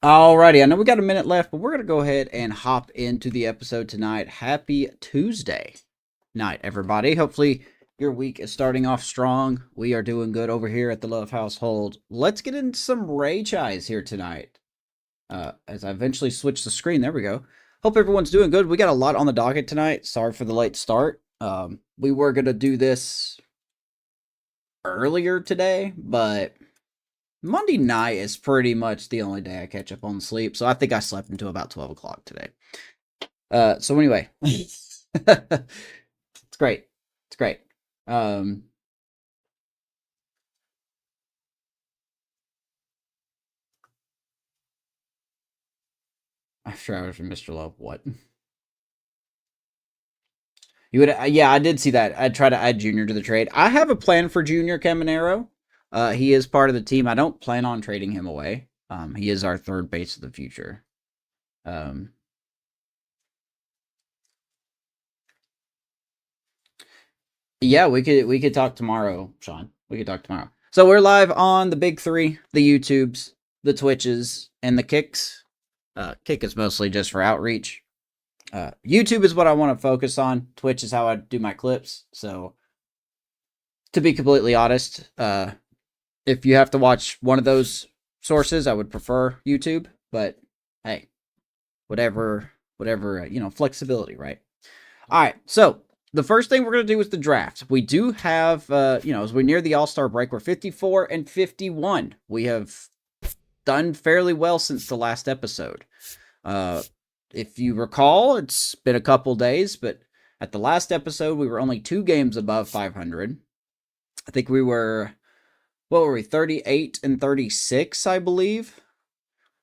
Alrighty, I know we got a minute left, but we're going to go ahead and hop into the episode tonight. Happy Tuesday night, everybody. Hopefully, your week is starting off strong. We are doing good over here at the Love Household. Let's get into some Rage Eyes here tonight. As I eventually switch the screen, there we go. Hope everyone's doing good. We got a lot on the docket tonight. Sorry for the late start. We were going to do this earlier today, but Monday night is pretty much the only day I catch up on sleep, so I think I slept until about 12 o'clock today. So anyway, it's great. It's great. After hours from Mr. Love, what? You would, yeah, I did see that. I'd try to add Junior to the trade. I have a plan for Junior Caminero. He is part of the team. I don't plan on trading him away. He is our third base of the future. Yeah, we could talk tomorrow, Sean. We could talk tomorrow. So we're live on the big three, the YouTubes, the Twitches, and the Kicks. Kick is mostly just for outreach. YouTube is what I want to focus on. Twitch is how I do my clips. So to be completely honest, if you have to watch one of those sources, I would prefer YouTube. But hey, whatever, flexibility, right? All right, so the first thing we're going to do is the draft. We do have, as we near the All-Star break, we're 54 and 51. We have done fairly well since the last episode. If you recall, it's been a couple days, but at the last episode, we were only 2 games above 500. I think we were, 38 and 36, I believe.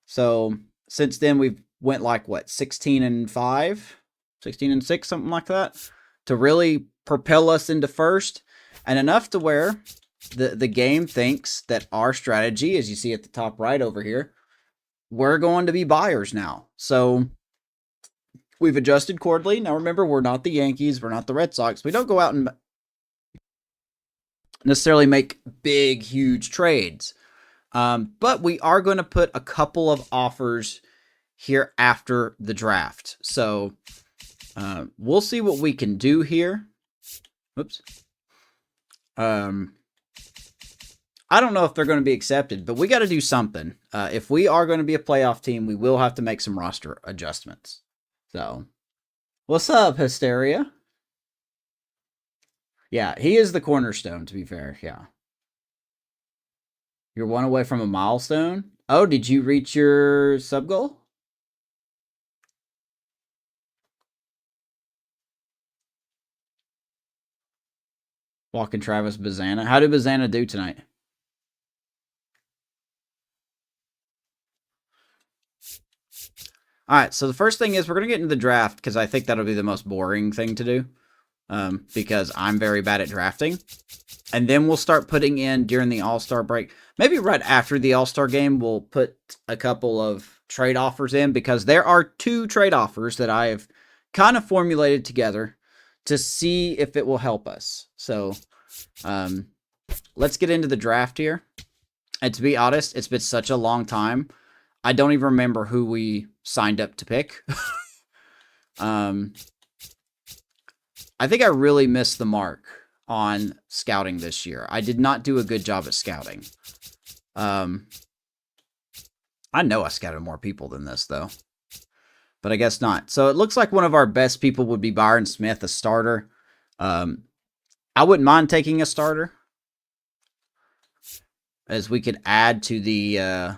So since then, we've went like, 16 and 5, 16 and 6, something like that, to really propel us into first, and enough to where the game thinks that our strategy, as you see at the top right over here, we're going to be buyers now. So we've adjusted accordingly. Now remember, we're not the Yankees, we're not the Red Sox. We don't go out and necessarily make big, huge trades. But we are going to put a couple of offers here after the draft. So we'll see what we can do here. Oops. I don't know if they're going to be accepted, but we got to do something. If we are going to be a playoff team, we will have to make some roster adjustments. So, what's up, Hysteria? Yeah, he is the cornerstone, to be fair. Yeah. You're one away from a milestone? Oh, did you reach your sub goal? Walking Travis Bazana. How did Bazana do tonight? All right, so the first thing is we're going to get into the draft because I think that'll be the most boring thing to do because I'm very bad at drafting. And then we'll start putting in during the All-Star break. Maybe right after the All-Star game, we'll put a couple of trade offers in because there are 2 trade offers that I have kind of formulated together to see if it will help us. So let's get into the draft here. And to be honest, it's been such a long time. I don't even remember who we signed up to pick. I think I really missed the mark on scouting this year. I did not do a good job at scouting. I know I scouted more people than this, though. But I guess not. So it looks like one of our best people would be Byron Smith, a starter. I wouldn't mind taking a starter, as we could add to the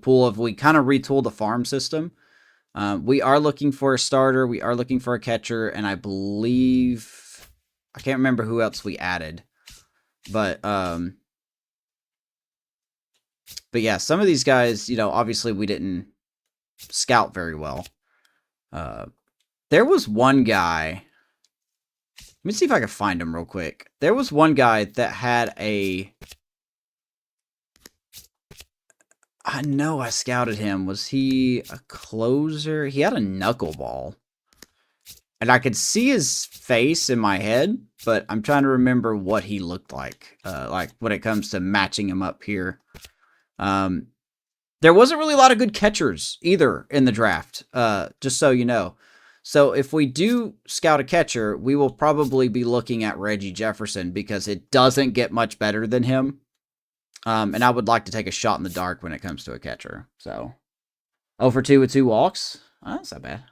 pool of, we kind of retooled the farm system. We are looking for a starter. We are looking for a catcher. And I believe, I can't remember who else we added. But yeah, some of these guys, obviously we didn't scout very well. There was one guy. Let me see if I can find him real quick. There was one guy that had a... I know I scouted him. Was he a closer? He had a knuckleball. And I could see his face in my head, but I'm trying to remember what he looked like when it comes to matching him up here. There wasn't really a lot of good catchers either in the draft, just so you know. So if we do scout a catcher, we will probably be looking at Reggie Jefferson because it doesn't get much better than him. And I would like to take a shot in the dark when it comes to a catcher. So 0 for 2 with 2 walks. Oh, that's not bad.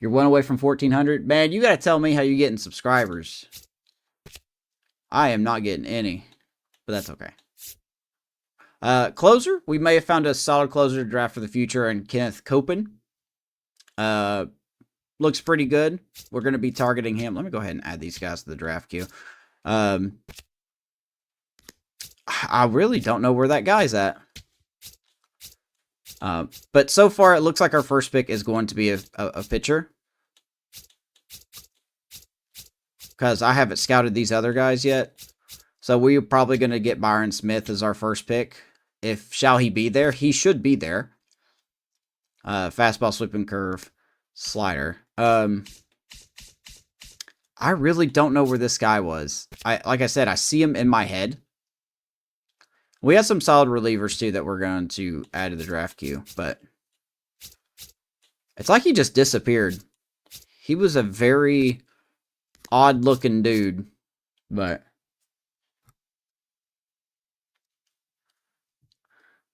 You're one away from 1,400. Man, you got to tell me how you're getting subscribers. I am not getting any, but that's okay. Closer, we may have found a solid closer to draft for the future in Kenneth Copeland. Looks pretty good. We're going to be targeting him. Let me go ahead and add these guys to the draft queue. I really don't know where that guy's at. But so far, it looks like our first pick is going to be a pitcher. Because I haven't scouted these other guys yet. So we're probably going to get Byron Smith as our first pick. Shall he be there? He should be there. Fastball, sweeping curve, slider. I really don't know where this guy was. Like I said, I see him in my head. We have some solid relievers, too, that we're going to add to the draft queue. But it's like he just disappeared. He was a very odd-looking dude. But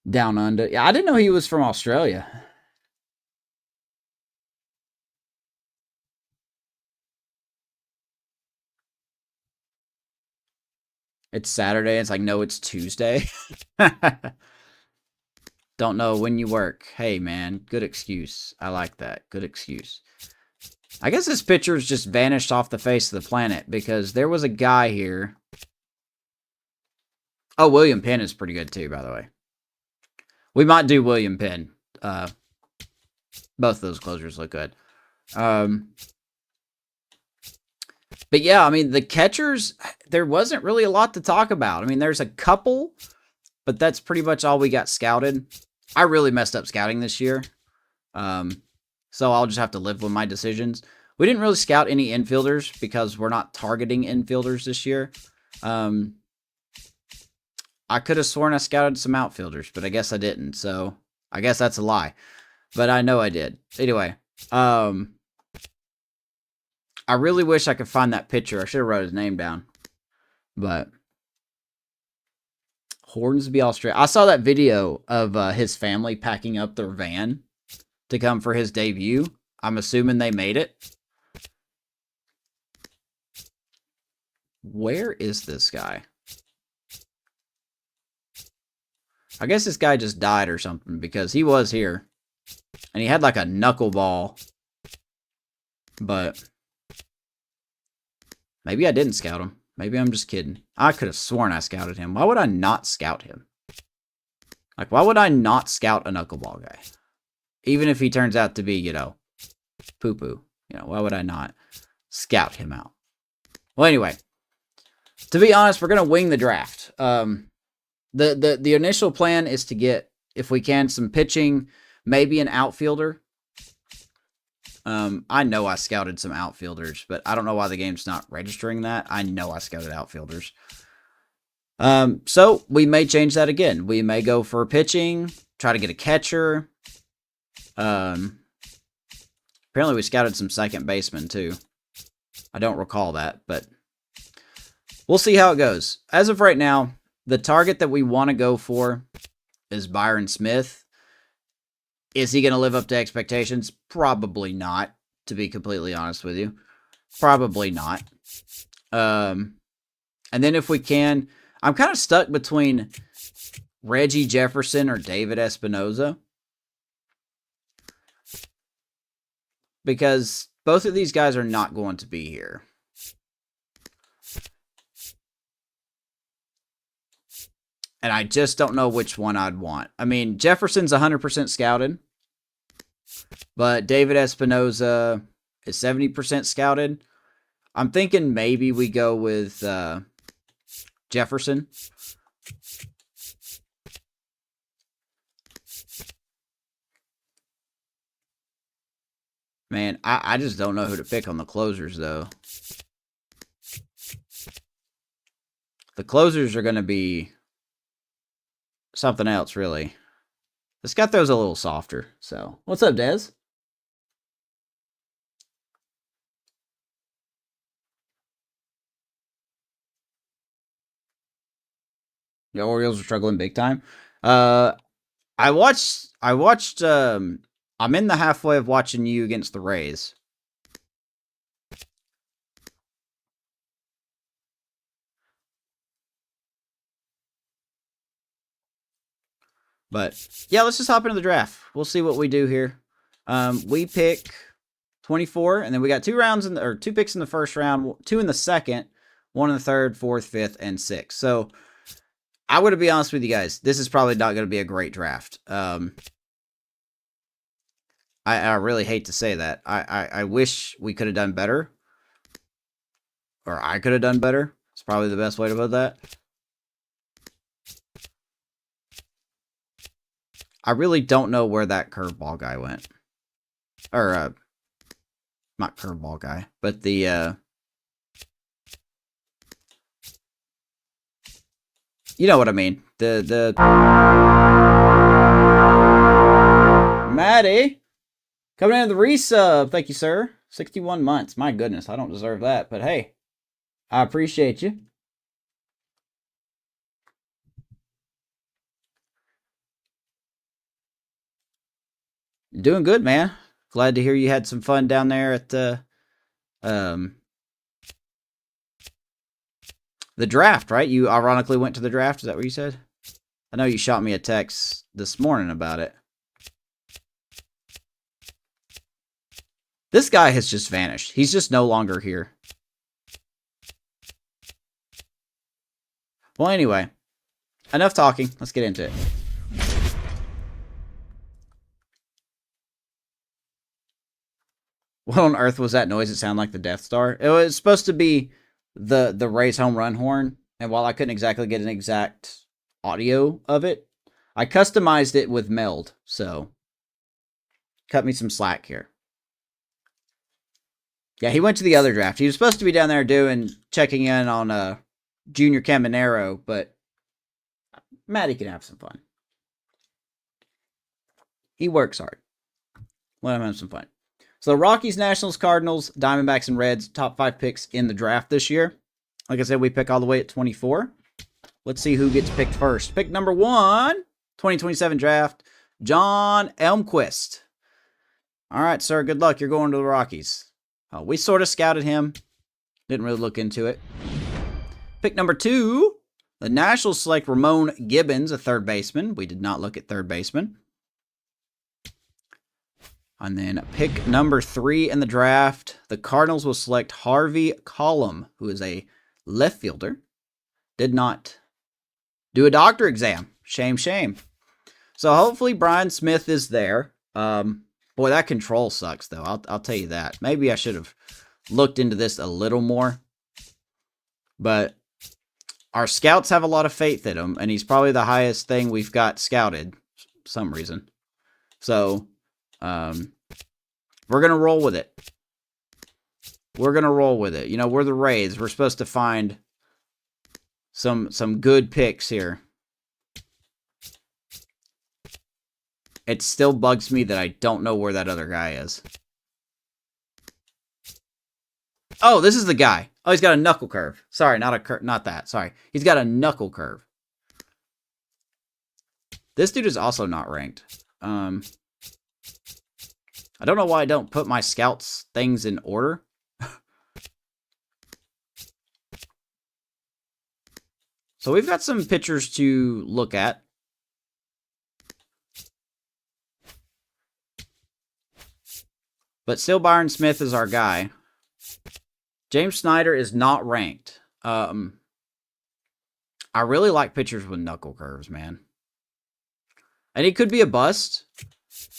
down under. Yeah, I didn't know he was from Australia. It's Saturday. It's like, no, it's Tuesday. Don't know when you work. Hey, man, good excuse. I like that. Good excuse. I guess this picture's just vanished off the face of the planet because there was a guy here. Oh, William Penn is pretty good too, by the way. We might do William Penn. Both of those closers look good. But yeah, I mean, the catchers, there wasn't really a lot to talk about. I mean, there's a couple, but that's pretty much all we got scouted. I really messed up scouting this year. So I'll just have to live with my decisions. We didn't really scout any infielders because we're not targeting infielders this year. I could have sworn I scouted some outfielders, but I guess I didn't. So I guess that's a lie. But I know I did. Anyway, I really wish I could find that picture. I should have wrote his name down. But Hornsby, Australia. I saw that video of his family packing up their van to come for his debut. I'm assuming they made it. Where is this guy? I guess this guy just died or something because he was here. And he had like a knuckleball. But maybe I didn't scout him. Maybe I'm just kidding. I could have sworn I scouted him. Why would I not scout him? Like, why would I not scout a knuckleball guy? Even if he turns out to be, you know, poo-poo. You know, why would I not scout him out? Well, anyway. To be honest, we're going to wing the draft. The initial plan is to get, if we can, some pitching, maybe an outfielder. I know I scouted some outfielders, but I don't know why the game's not registering that. I know I scouted outfielders. So we may change that again. We may go for pitching, try to get a catcher. Apparently we scouted some second basemen too. I don't recall that, but we'll see how it goes. As of right now, the target that we want to go for is Byron Smith. Is he going to live up to expectations? Probably not, to be completely honest with you. Probably not. And then if we can, I'm kind of stuck between Reggie Jefferson or David Espinoza. Because both of these guys are not going to be here. And I just don't know which one I'd want. I mean, Jefferson's 100% scouted. But David Espinoza is 70% scouted. I'm thinking maybe we go with Jefferson. Man, I just don't know who to pick on the closers, though. The closers are going to be something else, really. The Scott throw's a little softer. So, what's up, Dez? The Orioles are struggling big time. I watched I'm in the halfway of watching you against the Rays. But yeah, let's just hop into the draft. We'll see what we do here. We pick 24, and then we got 2 picks in the first round, 2 in the second, 1 in the third, 4th, 5th, and 6th. So I'm going to be honest with you guys. This is probably not going to be a great draft. I really hate to say that. I wish we could have done better. Or I could have done better. It's probably the best way to put that. I really don't know where that curveball guy went. Or, not curveball guy, but the, you know what I mean. The Maddie, coming in the resub. Thank you, sir. 61 months. My goodness, I don't deserve that, but hey, I appreciate you. Doing good, man. Glad to hear you had some fun down there at the draft, right? You ironically went to the draft. Is that what you said? I know you shot me a text this morning about it. This guy has just vanished. He's just no longer here. Well, anyway, enough talking. Let's get into it. What on earth was that noise? It sounded like the Death Star. It was supposed to be the Rays home run horn, and while I couldn't exactly get an exact audio of it, I customized it with Meld, so cut me some slack here. Yeah, he went to the other draft. He was supposed to be down there checking in on Junior Caminero, but Matty can have some fun. He works hard. Let him have some fun. So the Rockies, Nationals, Cardinals, Diamondbacks, and Reds, top 5 picks in the draft this year. Like I said, we pick all the way at 24. Let's see who gets picked first. Pick number 1, 2027 draft, John Elmquist. All right, sir, good luck. You're going to the Rockies. We sort of scouted him. Didn't really look into it. Pick number 2, the Nationals select Ramon Gibbons, a third baseman. We did not look at third baseman. And then pick number 3 in the draft, the Cardinals will select Harvey Collum, who is a left fielder. Did not do a doctor exam. Shame, shame. So hopefully Brian Smith is there. Boy, that control sucks, though. I'll tell you that. Maybe I should have looked into this a little more. But our scouts have a lot of faith in him, and he's probably the highest thing we've got scouted for some reason. So, we're going to roll with it. We're going to roll with it. You know, we're the Rays. We're supposed to find some good picks here. It still bugs me that I don't know where that other guy is. Oh, this is the guy. Oh, he's got a knuckle curve. Sorry, not that. Sorry. He's got a knuckle curve. This dude is also not ranked. I don't know why I don't put my scouts things in order. So we've got some pitchers to look at. But still Byron Smith is our guy. James Snyder is not ranked. I really like pitchers with knuckle curves, man. And he could be a bust.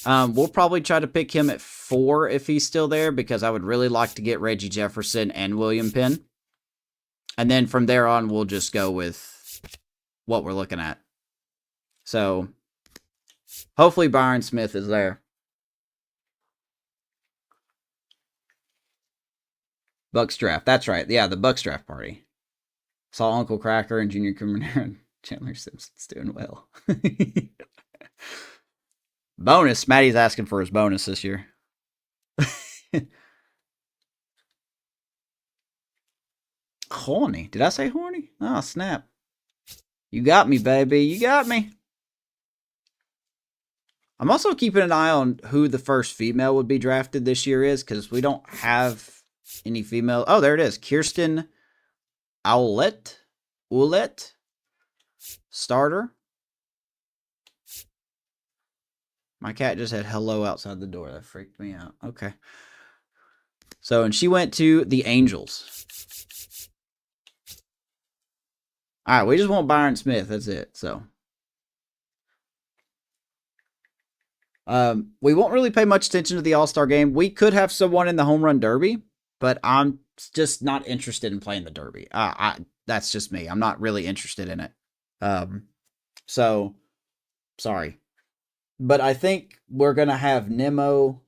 We'll probably try to pick him at 4 if he's still there, because I would really like to get Reggie Jefferson and William Penn. And then from there on, we'll just go with what we're looking at. So, hopefully Byron Smith is there. Bucks draft. That's right. Yeah, the Bucks draft party. Saw Uncle Cracker and Junior Caminero and Chandler Simpson's doing well. Bonus. Maddie's asking for his bonus this year. Horny. Did I say horny? Oh, snap. You got me, baby. You got me. I'm also keeping an eye on who the first female would be drafted this year is, because we don't have any female. Oh, there it is. Kirsten Owlett. Starter. My cat just said hello outside the door. That freaked me out. Okay. So, and she went to the Angels. All right, we just want Byron Smith. That's it. So, we won't really pay much attention to the All-Star game. We could have someone in the home run derby, but I'm just not interested in playing the derby. That's just me. I'm not really interested in it. So, sorry. But I think we're going to have Nemo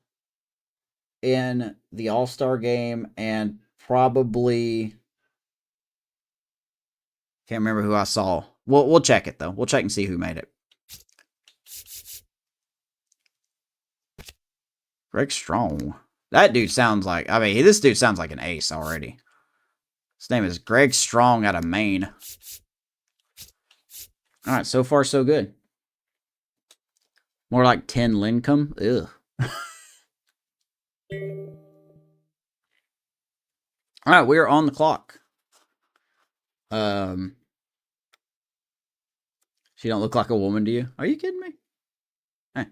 in the All-Star game and probably... Can't remember who I saw. We'll check it, though. We'll check and see who made it. Greg Strong. That dude sounds like... I mean, this dude sounds like an ace already. His name is Greg Strong out of Maine. All right, so far so good. More like 10 Lincom. Ugh. All right, we are on the clock. She don't look like a woman to you? Are you kidding me? Hey.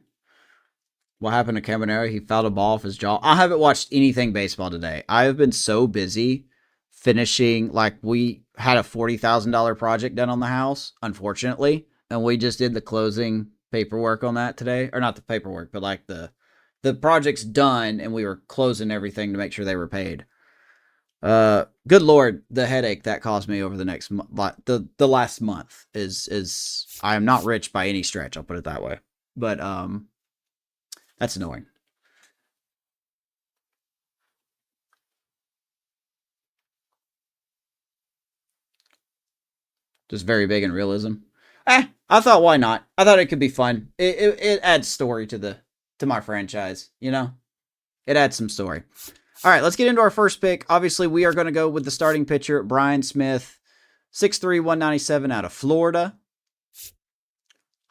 What happened to Cabanero? He fouled a ball off his jaw. I haven't watched anything baseball today. I have been so busy finishing, like, we had a $40,000 project done on the house, unfortunately, and we just did the closing paperwork on that today. Or not the paperwork, but like the project's done, and we were closing everything to make sure they were paid. Good Lord, the headache that caused me over the next the last month is I am not rich by any stretch. I'll put it that way. But that's annoying. Just very big in realism. I thought, why not? I thought it could be fun. It adds story to my franchise. You know, it adds some story. All right, let's get into our first pick. Obviously, we are going to go with the starting pitcher, Brian Smith, 6'3", 197 out of Florida.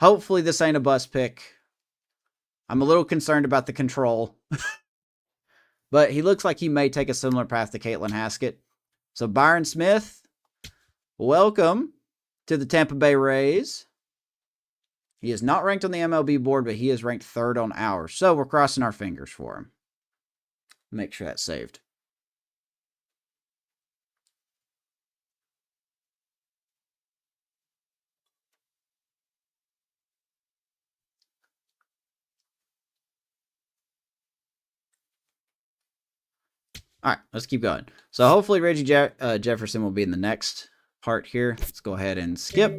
Hopefully, this ain't a bust pick. I'm a little concerned about the control. But he looks like he may take a similar path to Caitlin Haskett. So, Byron Smith, welcome to the Tampa Bay Rays. He is not ranked on the MLB board, but he is ranked 3rd on ours. So, we're crossing our fingers for him. Make sure that's saved. All right, let's keep going. So hopefully Reggie Jefferson will be in the next part here. Let's go ahead and skip.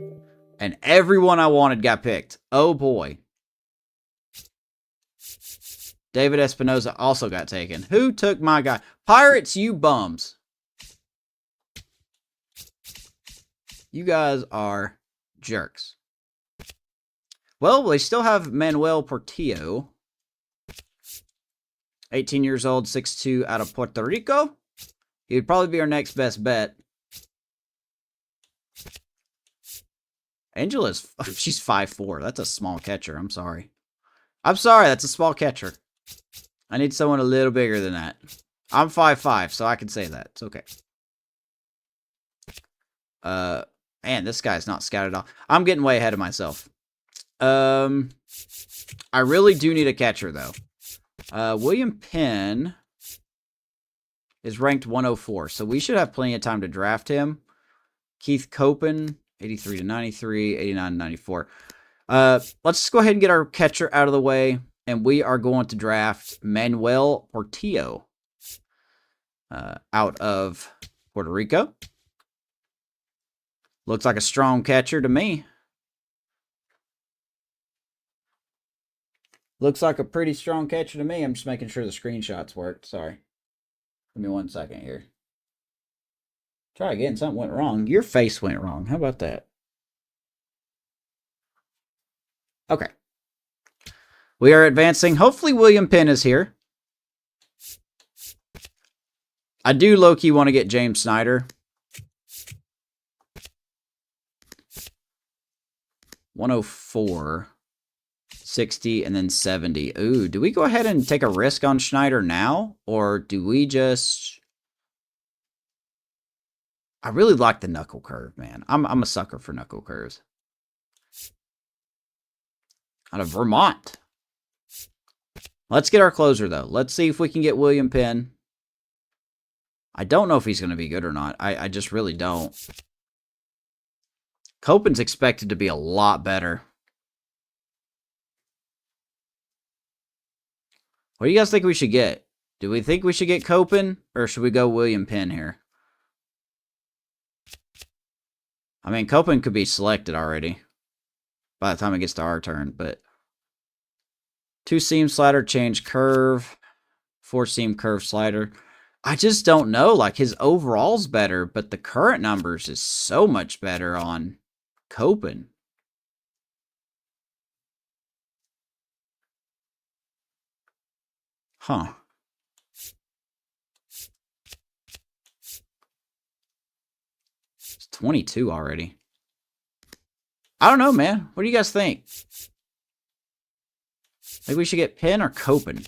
And everyone I wanted got picked. Oh, boy. David Espinoza also got taken. Who took my guy? Pirates, you bums. You guys are jerks. Well, they still have Manuel Portillo. 18 years old, 6'2", out of Puerto Rico. He would probably be our next best bet. Angela is... She's 5'4". That's a small catcher. I'm sorry. That's a small catcher. I need someone a little bigger than that. I'm 5'5", so I can say that. It's okay. Man, this guy's not scouted off. I'm getting way ahead of myself. I really do need a catcher, though. William Penn is ranked 104, so we should have plenty of time to draft him. Keith Copen, 83 to 93, 89 to 94. Let's just go ahead and get our catcher out of the way, and we are going to draft Manuel Portillo out of Puerto Rico. Looks like a strong catcher to me. Looks like a pretty strong catcher to me. I'm just making sure the screenshots worked. Sorry. Give me 1 second here. Try again. Something went wrong. Your face went wrong. How about that? Okay. We are advancing. Hopefully William Penn is here. I do low-key want to get James Snyder. 104, 60, and then 70. Ooh, do we go ahead and take a risk on Schneider now? Or do we just... I really like the knuckle curve, man. I'm a sucker for knuckle curves. Out of Vermont. Let's get our closer, though. Let's see if we can get William Penn. I don't know if he's going to be good or not. I just really don't. Copen's expected to be a lot better. What do you guys think we should get? Do we think we should get Copen, or should we go William Penn here? I mean, Copen could be selected already by the time it gets to our turn, but 2-seam slider, change curve, 4-seam curve slider. I just don't know. Like, his overall's better, but the current numbers is so much better on Copen. Huh. It's 22 already. I don't know, man. What do you guys think? Like, we should get Penn or Copen.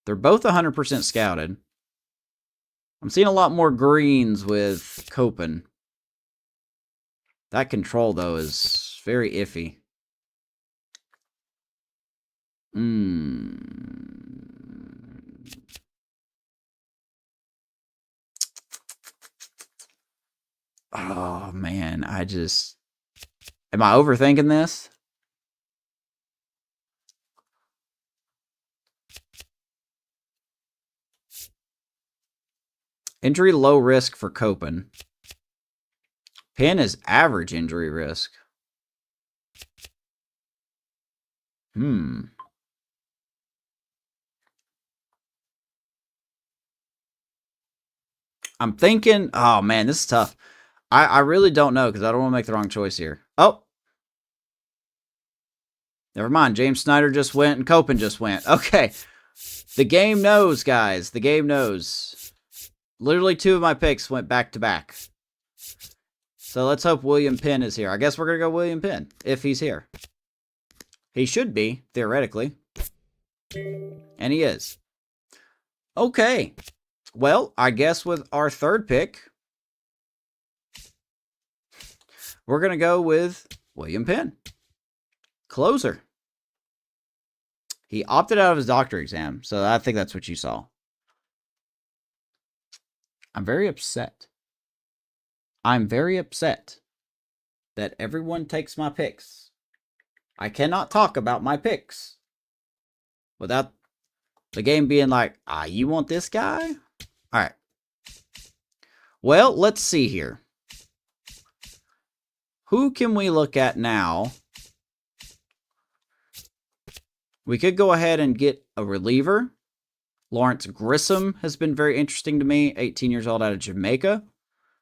They're both 100% scouted. I'm seeing a lot more greens with Copen. That control, though, is very iffy. Oh, man. Am I overthinking this? Injury low risk for Copen. Penn is average injury risk. I'm thinking, oh man, this is tough. I really don't know because I don't want to make the wrong choice here. Oh. Never mind. James Snyder just went and Copen just went. Okay. The game knows, guys. The game knows. Literally 2 of my picks went back to back. So let's hope William Penn is here. I guess we're going to go William Penn if he's here. He should be, theoretically. And he is. Okay. Well, I guess with our third pick, we're going to go with William Penn. Closer. He opted out of his doctor exam, so I think that's what you saw. I'm very upset. I'm very upset that everyone takes my picks. I cannot talk about my picks without the game being like, you want this guy? All right. Well, let's see here. Who can we look at now? We could go ahead and get a reliever. Lawrence Grissom has been very interesting to me. 18 years old out of Jamaica.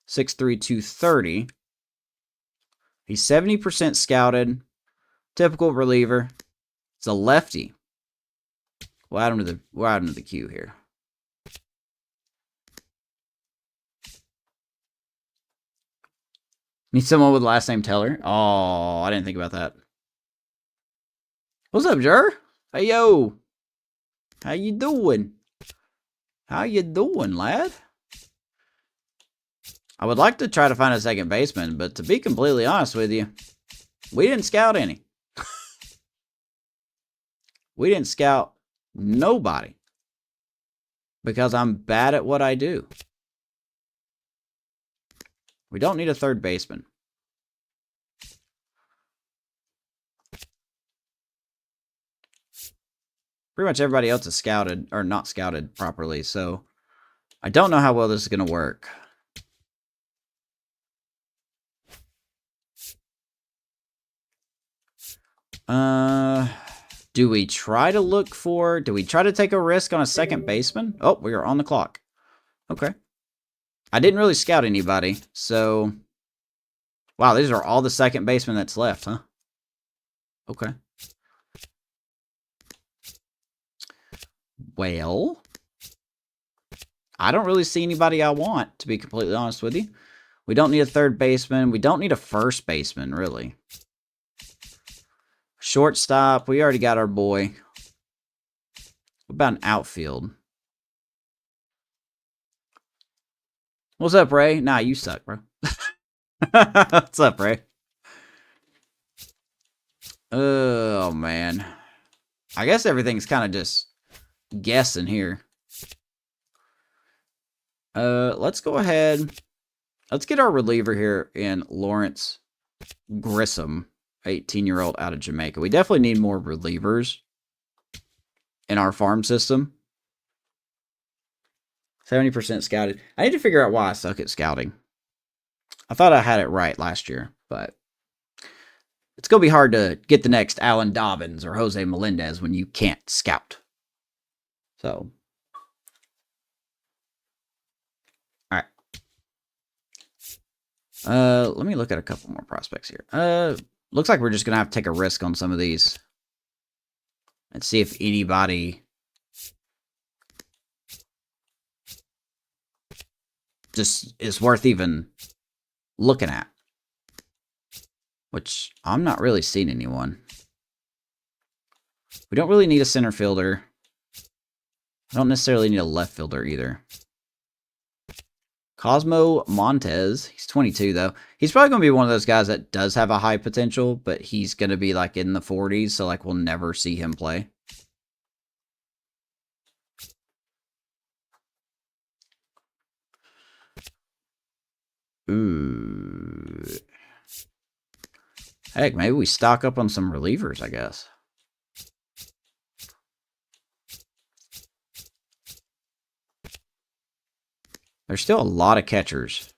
6'3", 230. He's 70% scouted. Typical reliever. It's a lefty. We'll add him to the queue here. Need someone with last name Teller. Oh, I didn't think about that. What's up, Jer? Hey, yo. How you doing? How you doing, lad? I would like to try to find a second baseman, but to be completely honest with you, we didn't scout any. We didn't scout nobody because I'm bad at what I do. We don't need a third baseman. Pretty much everybody else is scouted, or not scouted properly, so I don't know how well this is going to work. Do we try to take a risk on a second baseman? Oh, we are on the clock. Okay. I didn't really scout anybody, so... Wow, these are all the second basemen that's left, huh? Okay. Well... I don't really see anybody I want, to be completely honest with you. We don't need a third baseman. We don't need a first baseman, really. Shortstop, we already got our boy. What about an outfield? What's up, Ray? Nah, you suck, bro. What's up, Ray? Oh, man. I guess everything's kind of just guessing here. Let's go ahead. Let's get our reliever here in Lawrence Grissom, 18-year-old out of Jamaica. We definitely need more relievers in our farm system. 70% scouted. I need to figure out why I suck at scouting. I thought I had it right last year, but it's going to be hard to get the next Alan Dobbins or Jose Melendez when you can't scout. So, all right. Let me look at a couple more prospects here. Looks like we're just going to have to take a risk on some of these and see if anybody just is worth even looking at. Which, I'm not really seeing anyone. We don't really need a center fielder. I don't necessarily need a left fielder either. Cosmo Montez. He's 22, though. He's probably going to be one of those guys that does have a high potential, but he's going to be, like, in the 40s, so, like, we'll never see him play. Ooh. Heck, maybe we stock up on some relievers, I guess. There's still a lot of catchers.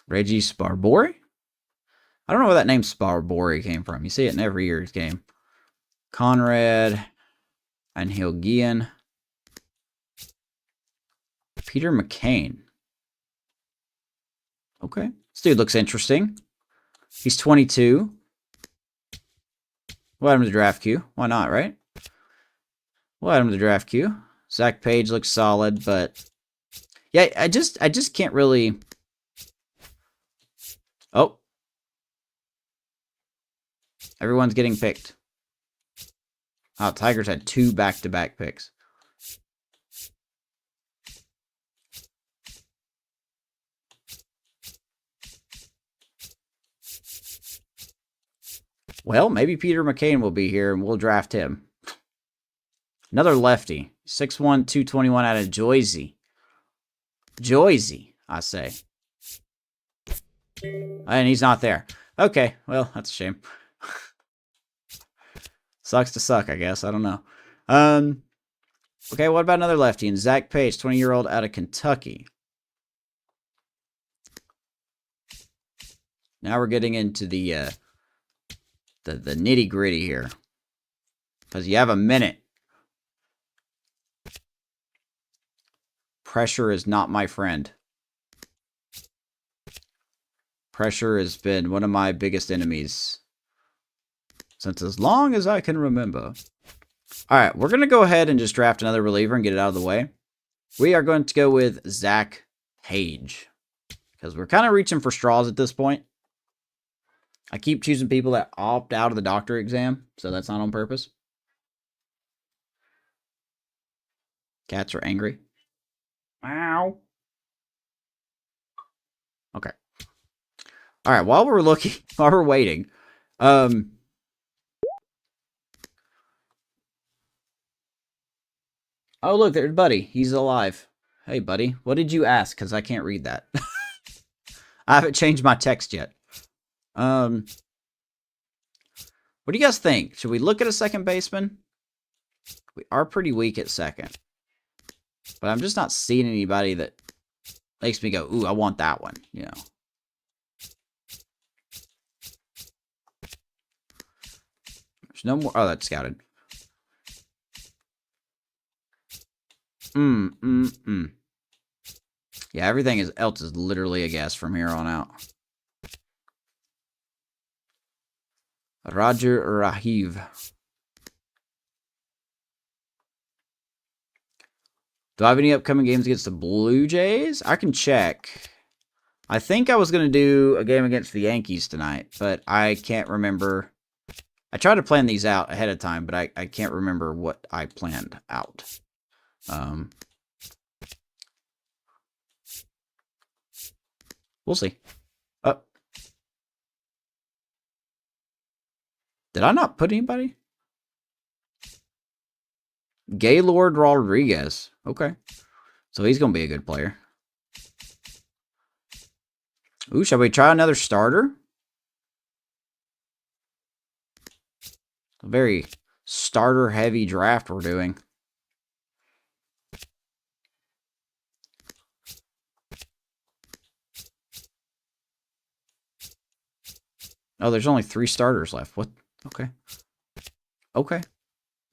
Reggie Sparbori? I don't know where that name Sparbori came from. You see it in every year's game. Conrad and Hilgian. Peter McCain. Okay. This dude looks interesting. He's 22. We'll add him to the draft queue. Why not, right? We'll add him to the draft queue. Zach Page looks solid, but... Yeah, I just can't really... Oh. Everyone's getting picked. Oh, Tigers had 2 back-to-back picks. Well, maybe Peter McCain will be here, and we'll draft him. Another lefty. 6'1", 221 out of Jersey. Jersey, I say. And he's not there. Okay, well, that's a shame. Sucks to suck, I guess. I don't know. Okay, what about another lefty? And Zach Page, 20-year-old out of Kentucky. Now we're getting into the nitty-gritty here. Because you have a minute. Pressure is not my friend. Pressure has been one of my biggest enemies since as long as I can remember. Alright, we're going to go ahead and just draft another reliever and get it out of the way. We are going to go with Zach Page. Because we're kind of reaching for straws at this point. I keep choosing people that opt out of the doctorate exam, so that's not on purpose. Cats are angry. Wow. Okay. All right, while we're looking, while we're waiting, oh, look, there's Buddy. He's alive. Hey, Buddy, what did you ask? Because I can't read that. I haven't changed my text yet. What do you guys think? Should we look at a second baseman? We are pretty weak at second. But I'm just not seeing anybody that makes me go, ooh, I want that one, you know. There's no more. Oh, that's scouted. Yeah, everything else is literally a guess from here on out. Roger Rahiv. Do I have any upcoming games against the Blue Jays? I can check. I think I was going to do a game against the Yankees tonight, but I can't remember. I tried to plan these out ahead of time, but I can't remember what I planned out. We'll see. Did I not put anybody? Gaylord Rodriguez. Okay. So he's going to be a good player. Ooh, shall we try another starter? A very starter-heavy draft we're doing. Oh, there's only 3 starters left. What? Okay. Okay.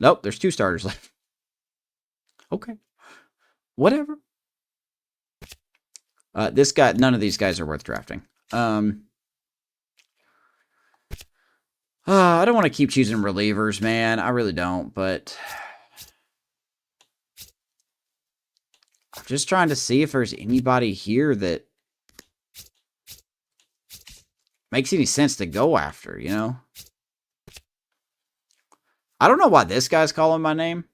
Nope, there's 2 starters left. Okay. Whatever. This guy, none of these guys are worth drafting. I don't want to keep choosing relievers, man. I really don't, but I'm just trying to see if there's anybody here that makes any sense to go after, you know? I don't know why this guy's calling my name,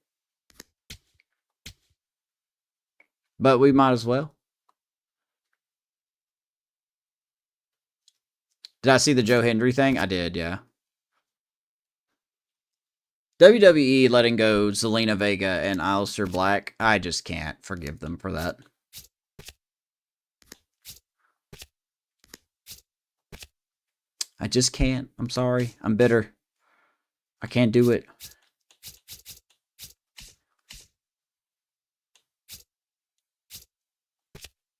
but we might as well. Did I see the Joe Hendry thing? I did, yeah. WWE letting go Zelina Vega and Aleister Black. I just can't forgive them for that. I just can't. I'm sorry. I'm bitter. I can't do it.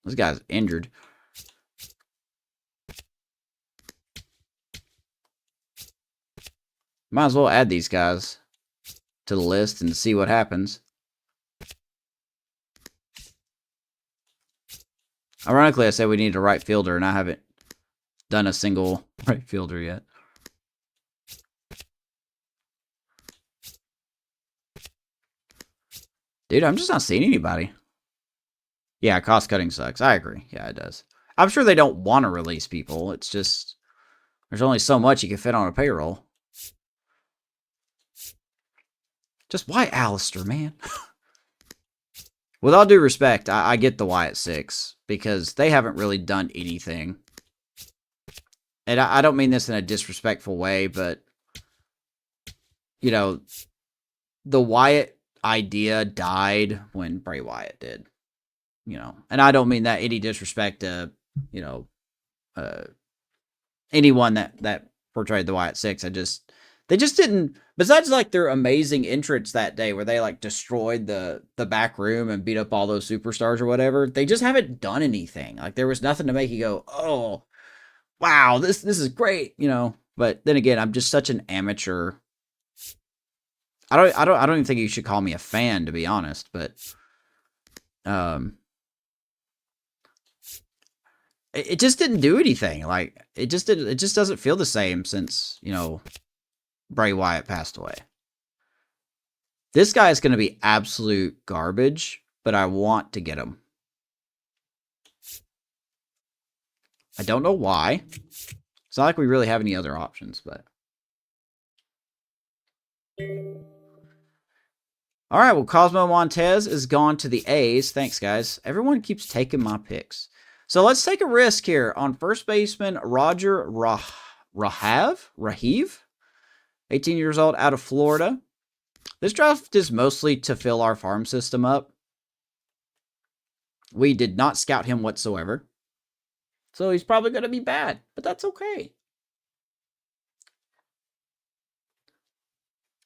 This guy's injured. Might as well add these guys to the list and see what happens. Ironically, I said we need a right fielder, and I haven't done a single right fielder yet. Dude, I'm just not seeing anybody. Yeah, cost cutting sucks. I agree. Yeah, it does. I'm sure they don't want to release people. It's just there's only so much you can fit on a payroll. Just why Alistair, man? With all due respect, I get the why at 6 because they haven't really done anything. And I don't mean this in a disrespectful way, but, you know, the Wyatt idea died when Bray Wyatt did. You know, and I don't mean that any disrespect to, you know, anyone that portrayed the Wyatt 6. They just didn't, besides like their amazing entrance that day where they like destroyed the back room and beat up all those superstars or whatever, they just haven't done anything. Like there was nothing to make you go, oh, wow, this is great, you know. But then again, I'm just such an amateur. I don't even think you should call me a fan, to be honest, but it just didn't do anything. Like it just doesn't feel the same since, you know, Bray Wyatt passed away. This guy is going to be absolute garbage, but I want to get him. I don't know why. It's not like we really have any other options, but. All right, well, Cosmo Montez is gone to the A's. Thanks, guys. Everyone keeps taking my picks. So let's take a risk here on first baseman Roger Rahiv, 18 years old, out of Florida. This draft is mostly to fill our farm system up. We did not scout him whatsoever. So he's probably going to be bad, but that's okay.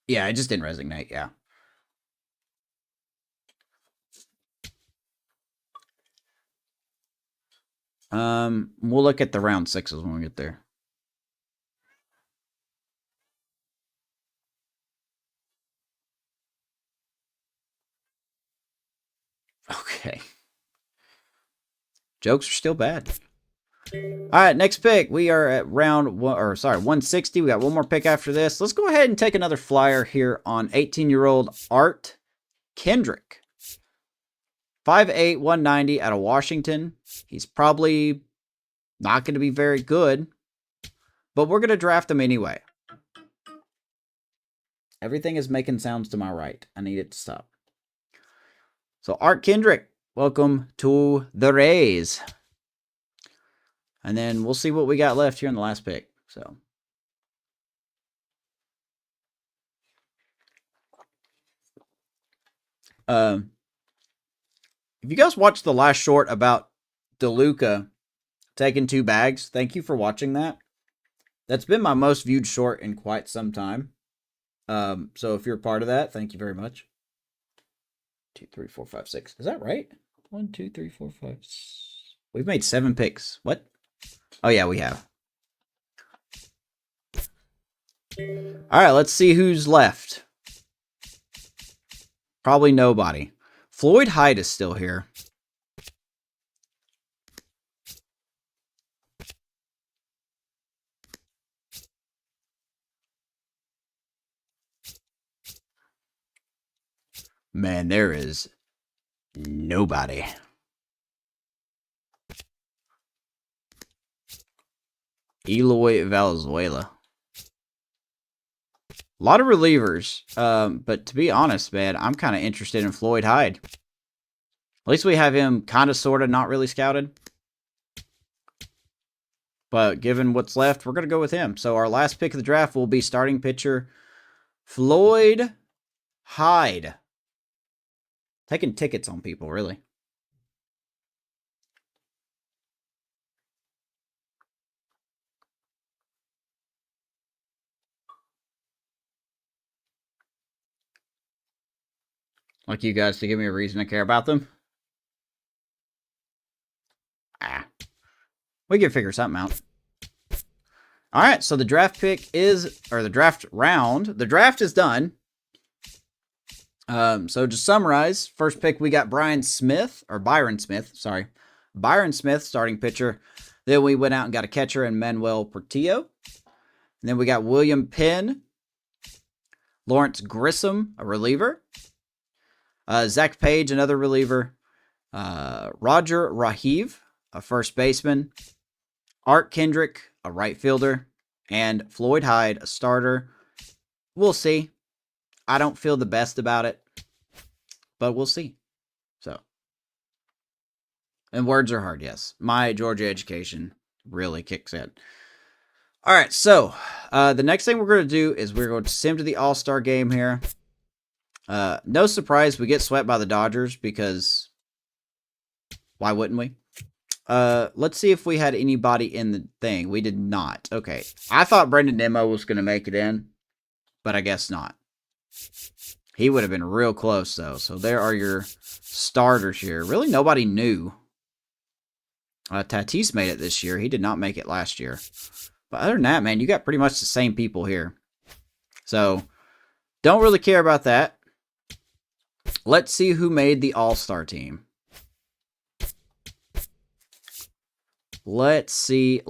Yeah, it just didn't resonate, yeah. We'll look at the round 6s when we get there. Okay. Jokes are still bad. All right, next pick. We are at round 160. We got one more pick after this. Let's go ahead and take another flyer here on 18-year-old Art Kendrick. 5'8", 190 out of Washington. He's probably not going to be very good, but we're going to draft him anyway. Everything is making sounds to my right. I need it to stop. So Art Kendrick, welcome to the Rays. And then we'll see what we got left here in the last pick. So, if you guys watched the last short about DeLuca taking 2 bags, thank you for watching that. That's been my most viewed short in quite some time. So if you're a part of that, thank you very much. 2, 3, 4, 5, 6. Is that right? 1, 2, 3, 4, 5. We've made 7 picks. What? Oh yeah, we have. All right, let's see who's left. Probably nobody. Floyd Hyde is still here. Man, there is nobody. Eloy Valenzuela. A lot of relievers. But to be honest, man, I'm kind of interested in Floyd Hyde. At least we have him kind of, sort of, not really scouted. But given what's left, we're going to go with him. So our last pick of the draft will be starting pitcher Floyd Hyde. Taking tickets on people, really. Like you guys to give me a reason to care about them. We can figure something out. All right, so the draft pick is, or the draft round, the draft is done. So to summarize, first pick we got Byron Smith, starting pitcher. Then we went out and got a catcher in Manuel Portillo. And then we got William Penn, Lawrence Grissom, a reliever. Zach Page, another reliever. Roger Rahiv, a first baseman. Art Kendrick, a right fielder. And Floyd Hyde, a starter. We'll see. I don't feel the best about it, but we'll see. So, and words are hard, yes. My Georgia education really kicks in. All right, so the next thing we're going to do is we're going to sim to the All-Star game here. No surprise, we get swept by the Dodgers because why wouldn't we? Let's see if we had anybody in the thing. We did not. Okay, I thought Brendan Nimmo was going to make it in, but I guess not. He would have been real close, though. So there are your starters here. Really, nobody new. Tatis made it this year. He did not make it last year. But other than that, man, you got pretty much the same people here. So, don't really care about that. Let's see who made the All-Star team. Let's see.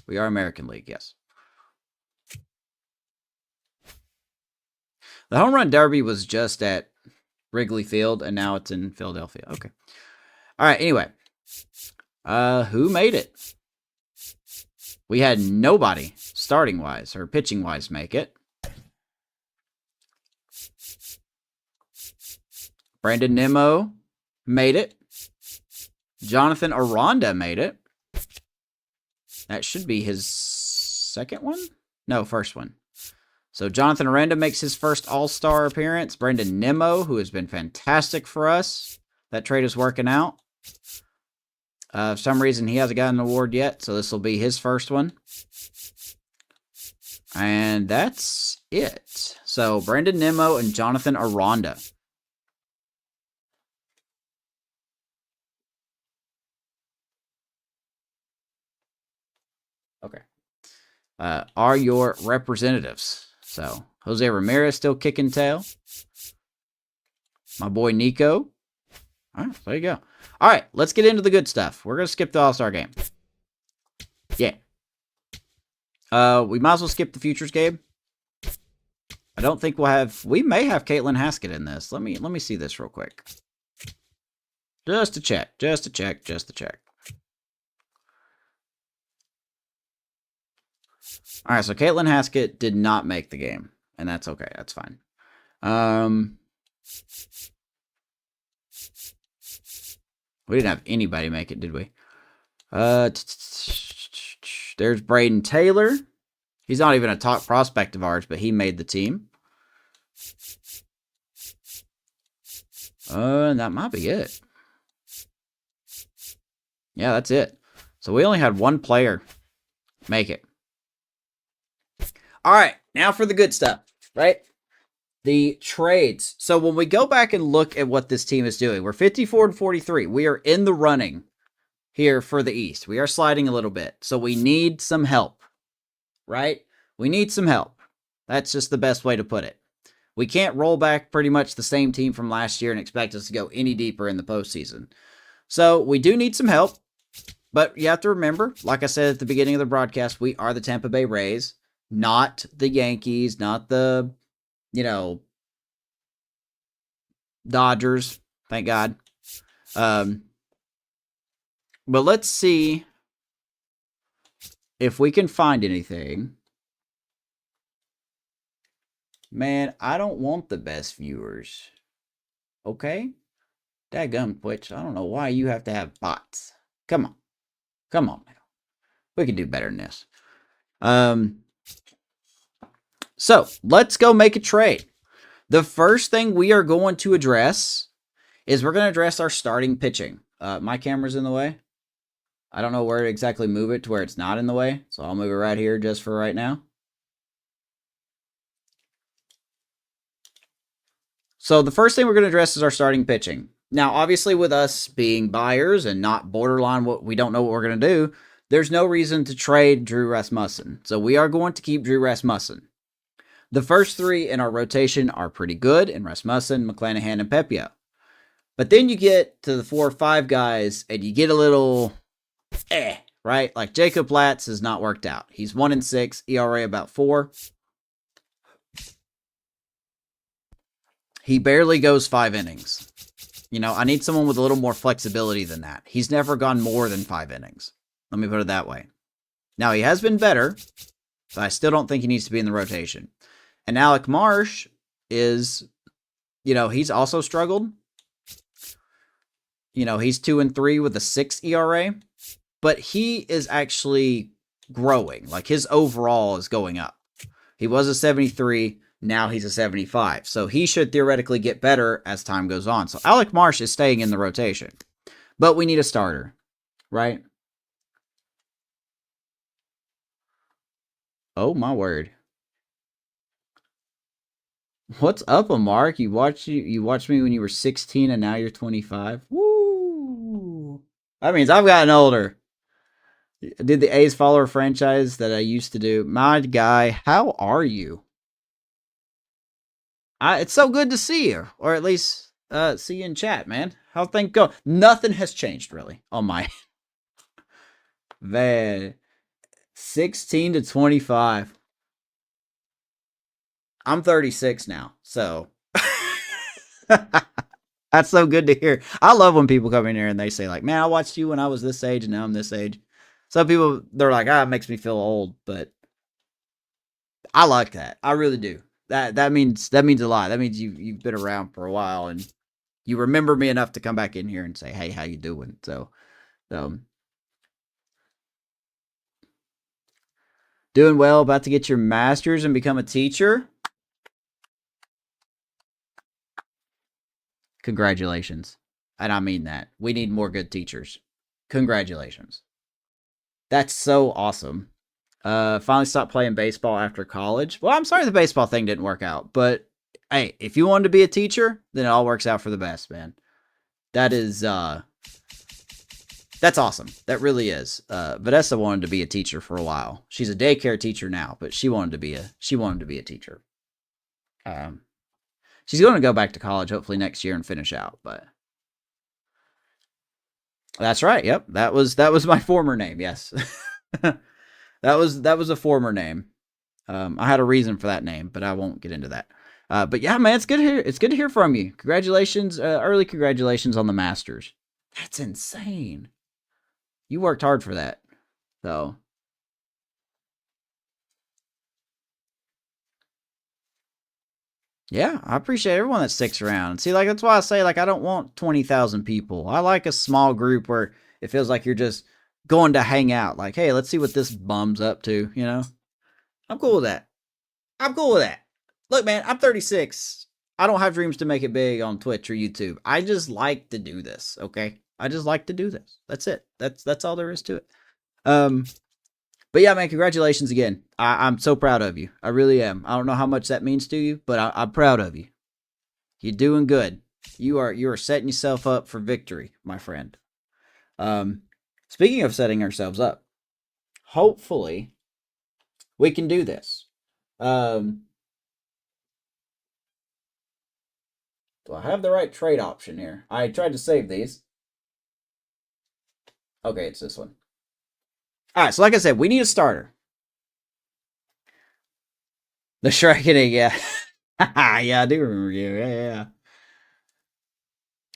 We are American League, yes. The Home Run Derby was just at Wrigley Field, and now it's in Philadelphia. Okay. All right, anyway. Who made it? We had nobody, starting-wise, or pitching-wise, make it. Brandon Nimmo made it. Jonathan Aranda made it. That should be his second one? No, first one. So Jonathan Aranda makes his first All-Star appearance. Brandon Nimmo, who has been fantastic for us. That trade is working out. For some reason, he hasn't gotten an award yet, so this will be his first one. And that's it. So Brandon Nimmo and Jonathan Aranda. Okay. Are your representatives. So Jose Ramirez still kicking tail. My boy Nico. All right, there you go. All right, let's get into the good stuff. We're going to skip the All-Star game. Yeah. We might as well skip the Futures game. I don't think we'll have... We may have Caitlin Haskett in this. Let me see this real quick. Just to check. All right, so Caitlin Haskett did not make the game, and that's okay. That's fine. We didn't have anybody make it, did we? There's Braden Taylor. He's not even a top prospect of ours, but he made the team. That might be it. Yeah, that's it. So we only had one player make it. All right, now for the good stuff, right? The trades. So when we go back and look at what this team is doing, we're 54-43. We are in the running here for the East. We are sliding a little bit. So we need some help, right? We need some help. That's just the best way to put it. We can't roll back pretty much the same team from last year and expect us to go any deeper in the postseason. So we do need some help. But you have to remember, like I said at the beginning of the broadcast, we are the Tampa Bay Rays, not the Yankees, not the, Dodgers. Thank God. But let's see if we can find anything. Man, I don't want the best viewers. Okay? Dadgum Twitch. I don't know why you have to have bots. Come on. Come on now. We can do better than this. So, let's go make a trade. The first thing we are going to address is we're going to address our starting pitching. My camera's in the way. I don't know where to exactly move it to where it's not in the way. So, I'll move it right here just for right now. So, the first thing we're going to address is our starting pitching. Now, obviously, with us being buyers and not borderline what we don't know what we're going to do, there's no reason to trade Drew Rasmussen. So we are going to keep Drew Rasmussen. The first three in our rotation are pretty good in Rasmussen, McClanahan, and Pepia. But then you get to the 4 or 5 guys and you get a little right? Like Jacob Latz has not worked out. He's 1-6, ERA about 4. He barely goes 5 innings. I need someone with a little more flexibility than that. He's never gone more than 5 innings. Let me put it that way. Now, he has been better, but I still don't think he needs to be in the rotation. And Alec Marsh is, he's also struggled. He's 2-3 with a 6 ERA, but he is actually growing. Like, his overall is going up. He was a 73. Now he's a 75. So he should theoretically get better as time goes on. So Alec Marsh is staying in the rotation. But we need a starter, right? Oh, my word. What's up, Mark? You watched me when you were 16 and now you're 25? Woo! That means I've gotten older. Did the A's follow a franchise that I used to do? My guy, how are you? It's so good to see you, or at least see you in chat, man. How things go? Nothing has changed really on my man. 16 to 25. I'm 36 now, so that's so good to hear. I love when people come in here and they say like, "Man, I watched you when I was this age, and now I'm this age." Some people they're like, "Ah, it makes me feel old," but I like that. I really do. That means a lot. That means you've been around for a while and you remember me enough to come back in here and say, "Hey, how you doing?" So, doing well. About to get your master's and become a teacher. Congratulations, and I mean that. We need more good teachers. Congratulations. That's so awesome. Finally stopped playing baseball after college. Well, I'm sorry the baseball thing didn't work out, but hey, if you wanted to be a teacher, then it all works out for the best, man. That is, that's awesome. That really is. Vanessa wanted to be a teacher for a while. She's a daycare teacher now, but she wanted to be a teacher. She's going to go back to college hopefully next year and finish out, but that's right. Yep. That was my former name. Yes. that was a former name. I had a reason for that name, but I won't get into that. But yeah, man, it's good to hear. It's good to hear from you. Congratulations, early congratulations on the Masters. That's insane. You worked hard for that, so. Yeah, I appreciate everyone that sticks around. See, like that's why I say like I don't want 20,000 people. I like a small group where it feels like you're just going to hang out. Like, hey, let's see what this bum's up to. I'm cool with that. I'm cool with that. Look, man, I'm 36. I don't have dreams to make it big on Twitch or YouTube. I just like to do this, okay? I just like to do this. That's it. That's all there is to it. But yeah, man, congratulations again. I'm so proud of you. I really am. I don't know how much that means to you, but I'm proud of you. You're doing good. You are setting yourself up for victory, my friend. Speaking of setting ourselves up, hopefully we can do this. Do I have the right trade option here? I tried to save these. Okay, it's this one. All right, so like I said, we need a starter. The Shrekening, yeah. Yeah, I do remember you. Yeah.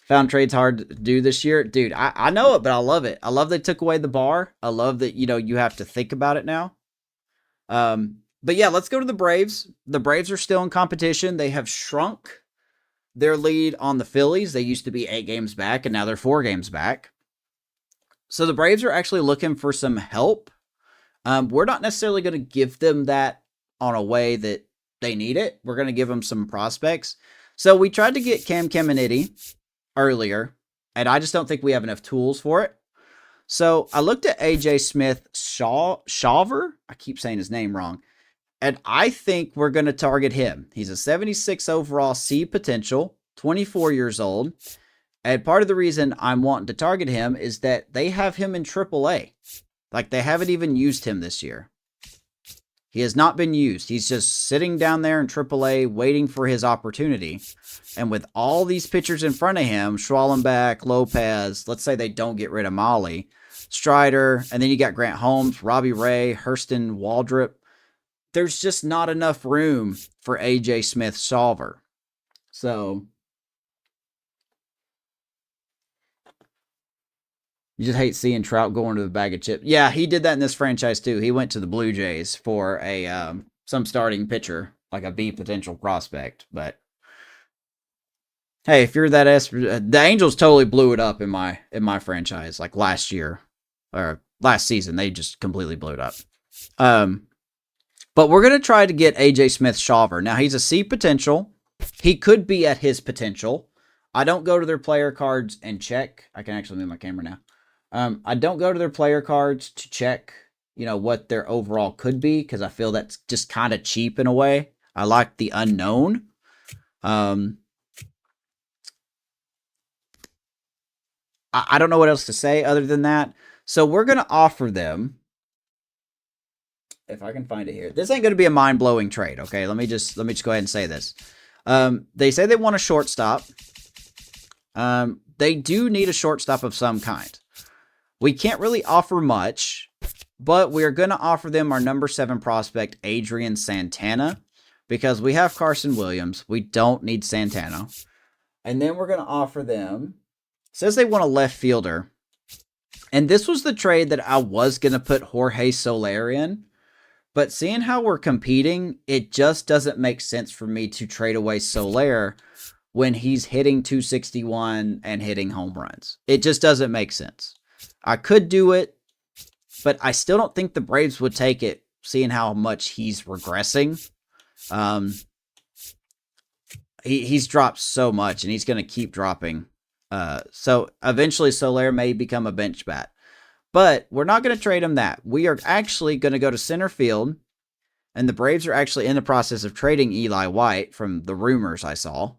Found trades hard to do this year. Dude, I know it, but I love it. I love they took away the bar. I love that, you have to think about it now. But yeah, let's go to the Braves. The Braves are still in competition. They have shrunk their lead on the Phillies. They used to be 8 games back, and now they're 4 games back. So the Braves are actually looking for some help. We're not necessarily going to give them that on a way that they need it. We're going to give them some prospects. So we tried to get Cam Caminiti earlier, and I just don't think we have enough tools for it. So I looked at AJ Smith Shawver. I keep saying his name wrong. And I think we're going to target him. He's a 76 overall C potential, 24 years old. And part of the reason I'm wanting to target him is that they have him in AAA. Like, they haven't even used him this year. He has not been used. He's just sitting down there in AAA waiting for his opportunity. And with all these pitchers in front of him, Schwallenbach, Lopez, let's say they don't get rid of Molly, Strider, and then you got Grant Holmes, Robbie Ray, Hurston, Waldrop. There's just not enough room for AJ Smith Shawver. So you just hate seeing Trout going to the bag of chips. Yeah, he did that in this franchise too. He went to the Blue Jays for a some starting pitcher, like a B potential prospect. But hey, if you're that the Angels totally blew it up in my franchise like last year or last season. They just completely blew it up. But we're gonna try to get AJ Smith Shawver. Now he's a C potential. He could be at his potential. I don't go to their player cards and check. I can actually move my camera now. I don't go to their player cards to check, what their overall could be, because I feel that's just kind of cheap in a way. I like the unknown. I don't know what else to say other than that. So we're going to offer them, if I can find it here. This ain't going to be a mind-blowing trade, okay? Let me just go ahead and say this. They say they want a shortstop. They do need a shortstop of some kind. We can't really offer much, but we are going to offer them our number 7 prospect, Adrian Santana, because we have Carson Williams. We don't need Santana. And then we're going to offer them, says they want a left fielder. And this was the trade that I was going to put Jorge Soler in, but seeing how we're competing, it just doesn't make sense for me to trade away Soler when he's hitting 261 and hitting home runs. It just doesn't make sense. I could do it, but I still don't think the Braves would take it, seeing how much he's regressing. He's dropped so much, and he's going to keep dropping. So eventually Soler may become a bench bat. But we're not going to trade him that. We are actually going to go to center field, and the Braves are actually in the process of trading Eli White from the rumors I saw.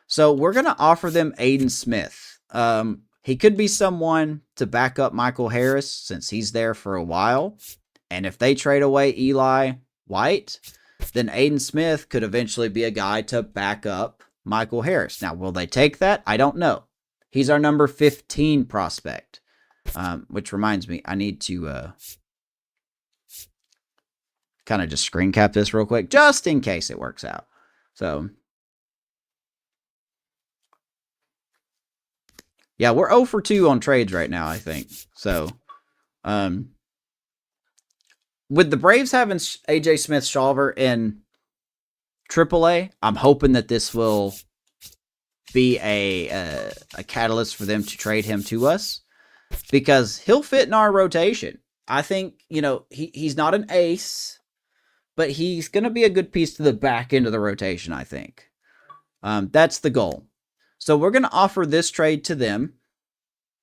So we're going to offer them Aiden Smith. He could be someone to back up Michael Harris since he's there for a while. And if they trade away Eli White, then Aiden Smith could eventually be a guy to back up Michael Harris. Now, will they take that? I don't know. He's our number 15 prospect, which reminds me, I need to kind of just screen cap this real quick, just in case it works out. So, yeah, we're 0 for 2 on trades right now, I think. So, with the Braves having AJ Smith-Shawver in AAA, I'm hoping that this will be a catalyst for them to trade him to us, because he'll fit in our rotation. I think, he's not an ace, but he's going to be a good piece to the back end of the rotation, I think. That's the goal. So we're going to offer this trade to them.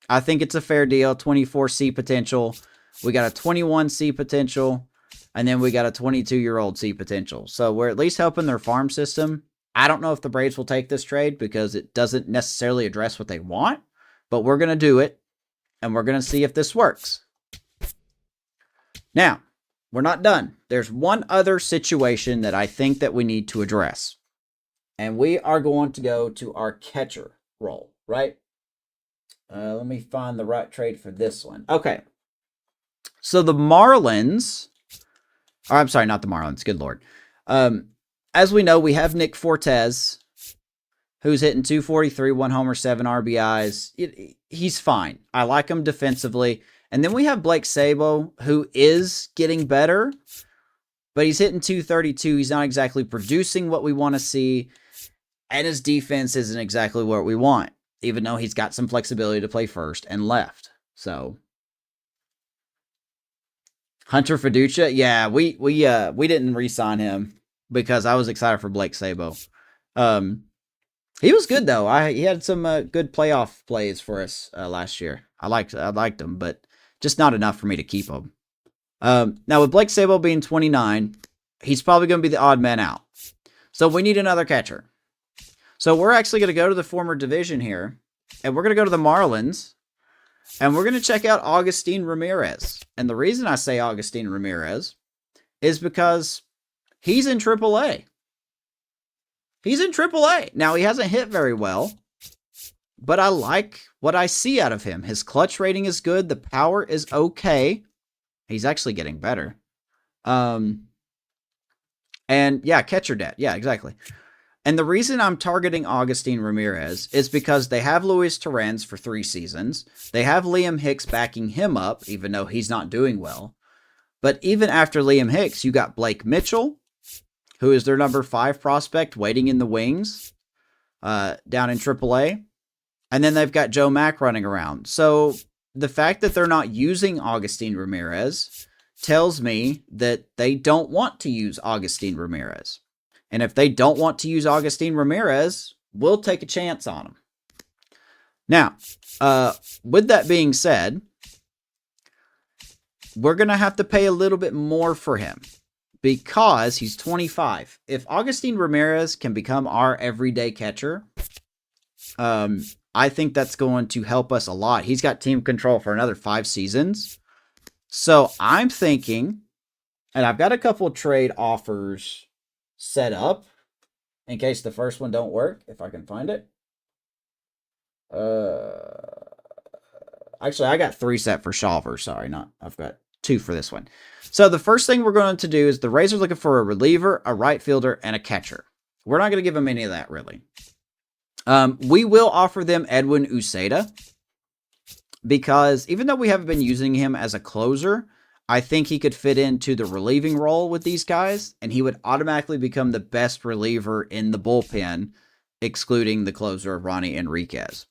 I think it's a fair deal. 24C potential. We got a 21C potential. And then we got a 22-year-old C potential. So we're at least helping their farm system. I don't know if the Braves will take this trade because it doesn't necessarily address what they want. But we're going to do it. And we're going to see if this works. Now, we're not done. There's one other situation that I think that we need to address. And we are going to go to our catcher role, right? Let me find the right trade for this one. Okay. So the Marlins, or I'm sorry, not the Marlins. Good Lord. As we know, we have Nick Fortes, who's hitting 243, 1 homer, 7 RBIs. He's fine. I like him defensively. And then we have Blake Sabo, who is getting better, but he's hitting 232. He's not exactly producing what we want to see, and his defense isn't exactly what we want, even though he's got some flexibility to play first and left. So, Hunter Fiducia, yeah, we didn't re-sign him because I was excited for Blake Sabo. He was good though. He had some good playoff plays for us last year. I liked him, but just not enough for me to keep him. Now with Blake Sabo being 29, he's probably going to be the odd man out. So we need another catcher. So we're actually going to go to the former division here, and we're going to go to the Marlins, and we're going to check out Agustin Ramirez. And the reason I say Agustin Ramirez is because he's in AAA. He's in AAA. Now, he hasn't hit very well, but I like what I see out of him. His clutch rating is good. The power is okay. He's actually getting better. And yeah, catcher debt. Yeah, exactly. And the reason I'm targeting Agustin Ramirez is because they have Luis Torrens for 3 seasons. They have Liam Hicks backing him up, even though he's not doing well. But even after Liam Hicks, you got Blake Mitchell, who is their number 5 prospect waiting in the wings down in AAA. And then they've got Joe Mack running around. So the fact that they're not using Agustin Ramirez tells me that they don't want to use Agustin Ramirez. And if they don't want to use Agustin Ramirez, we'll take a chance on him. Now, with that being said, we're going to have to pay a little bit more for him because he's 25. If Agustin Ramirez can become our everyday catcher, I think that's going to help us a lot. He's got team control for another 5 seasons. So I'm thinking, and I've got a couple of trade offers set up in case the first one don't work, if I can find it. Actually, I got 3 set for Shawver. Sorry, I've got 2 for this one. So the first thing we're going to do is the Rays are looking for a reliever, a right fielder, and a catcher. We're not going to give them any of that, really. We will offer them Edwin Uceda because even though we haven't been using him as a closer, I think he could fit into the relieving role with these guys, and he would automatically become the best reliever in the bullpen, excluding the closer of Ronnie Enriquez.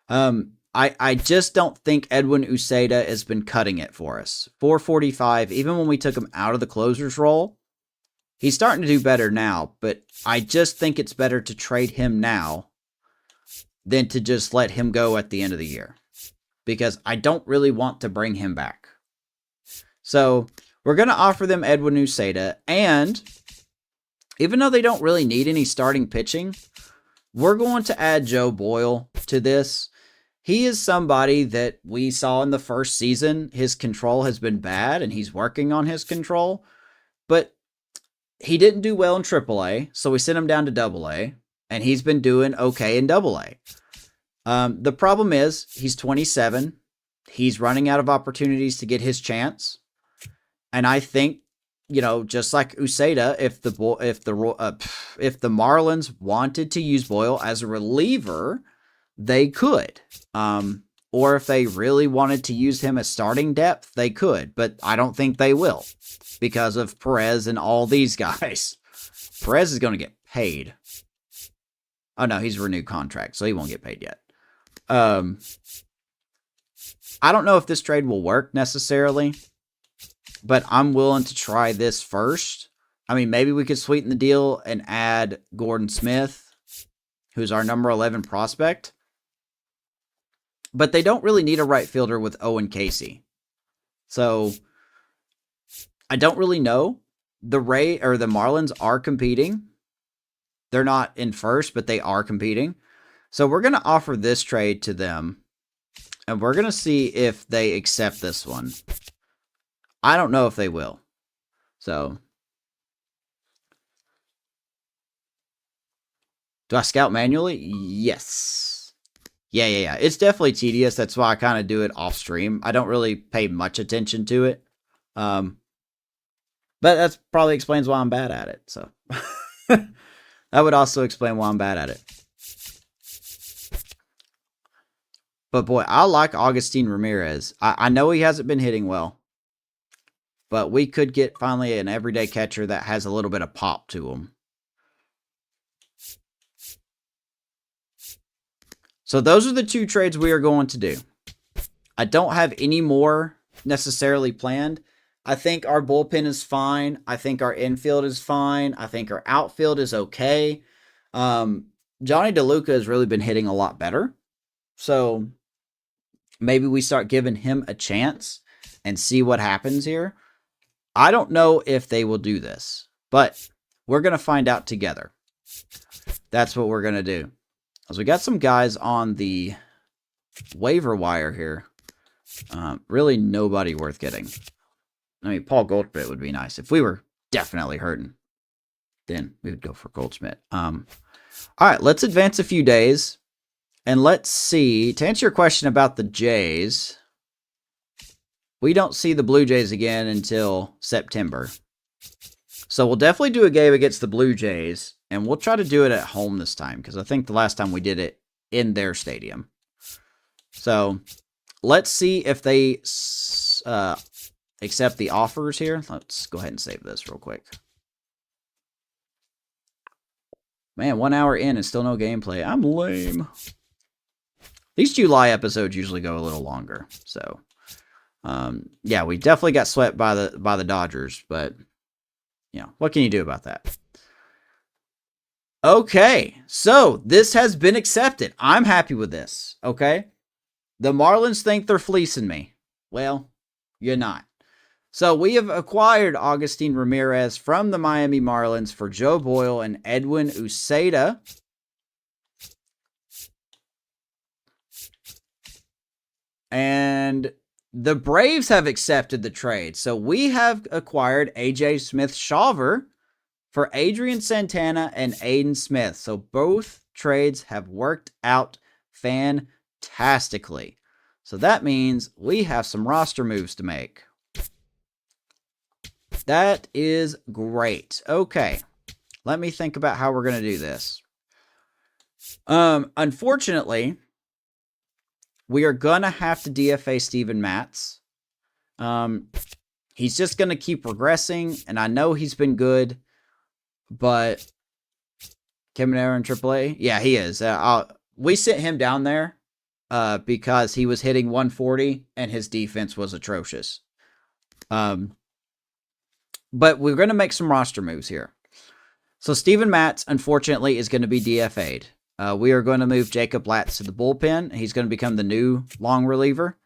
I just don't think Edwin Uceda has been cutting it for us. 445, even when we took him out of the closer's role, he's starting to do better now, but I just think it's better to trade him now than to just let him go at the end of the year, because I don't really want to bring him back. So we're going to offer them Edwin Uceda, and even though they don't really need any starting pitching, we're going to add Joe Boyle to this. He is somebody that we saw in the first season. His control has been bad, and he's working on his control, but he didn't do well in AAA, so we sent him down to AA. and he's been doing okay in Double-A. The problem is he's 27. He's running out of opportunities to get his chance, and I think, just like Uceda, if the Marlins wanted to use Boyle as a reliever, they could. Or if they really wanted to use him as starting depth, they could. But I don't think they will because of Perez and all these guys. Perez is going to get paid. Oh, no, he's a renewed contract, so he won't get paid yet. I don't know if this trade will work necessarily, but I'm willing to try this first. I mean, maybe we could sweeten the deal and add Gordon Smith, who's our number 11 prospect. But they don't really need a right fielder with Owen Casey. So I don't really know. The Marlins are competing. They're not in first, but they are competing. So we're going to offer this trade to them. And we're going to see if they accept this one. I don't know if they will. So do I scout manually? Yes. Yeah. It's definitely tedious. That's why I kind of do it off stream. I don't really pay much attention to it. But that probably explains why I'm bad at it. So that would also explain why I'm bad at it. But boy, I like Agustin Ramirez. I know he hasn't been hitting well, but we could get finally an everyday catcher that has a little bit of pop to him. So those are the two trades we are going to do. I don't have any more necessarily planned. I think our bullpen is fine. I think our infield is fine. I think our outfield is okay. Johnny DeLuca has really been hitting a lot better. So maybe we start giving him a chance and see what happens here. I don't know if they will do this, but we're going to find out together. That's what we're going to do. As we got some guys on the waiver wire here. Really nobody worth getting. I mean, Paul Goldschmidt would be nice. If we were definitely hurting, then we would go for Goldschmidt. All right, let's advance a few days. And let's see. To answer your question about the Jays, we don't see the Blue Jays again until September. So we'll definitely do a game against the Blue Jays. And we'll try to do it at home this time, because I think the last time we did it in their stadium. So let's see if they accept the offers here. Let's go ahead and save this real quick. Man, 1 hour in and still no gameplay. I'm lame. These July episodes usually go a little longer. So, yeah, we definitely got swept by the Dodgers, but what can you do about that? Okay, so this has been accepted. I'm happy with this, okay? The Marlins think they're fleecing me. Well, you're not. So we have acquired Agustin Ramirez from the Miami Marlins for Joe Boyle and Edwin Uceda. And the Braves have accepted the trade. So we have acquired A.J. Smith-Shawver for Adrian Santana and Aiden Smith. So both trades have worked out fantastically. So that means we have some roster moves to make. That is great. Okay. Let me think about how we're going to do this. Unfortunately, we are going to have to DFA Steven Matz. He's just going to keep regressing, and I know he's been good. But Caminero in AAA? Yeah, he is. We sent him down there because he was hitting 140 and his defense was atrocious. But we're going to make some roster moves here. So Steven Matz, unfortunately, is going to be DFA'd. We are going to move Jacob Latz to the bullpen. He's going to become the new long reliever.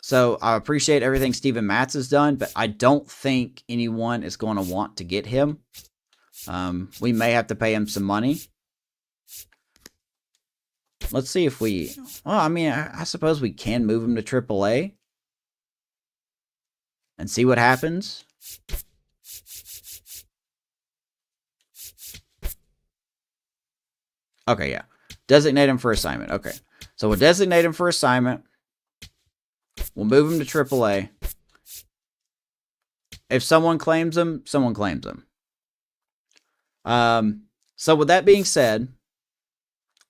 So I appreciate everything Steven Matz has done, but I don't think anyone is going to want to get him. We may have to pay him some money. Let's see if we... Well, I mean, I suppose we can move him to AAA and see what happens. Okay, yeah. Designate him for assignment. Okay. So we'll designate him for assignment. We'll move him to AAA. If someone claims him, someone claims him. So with that being said,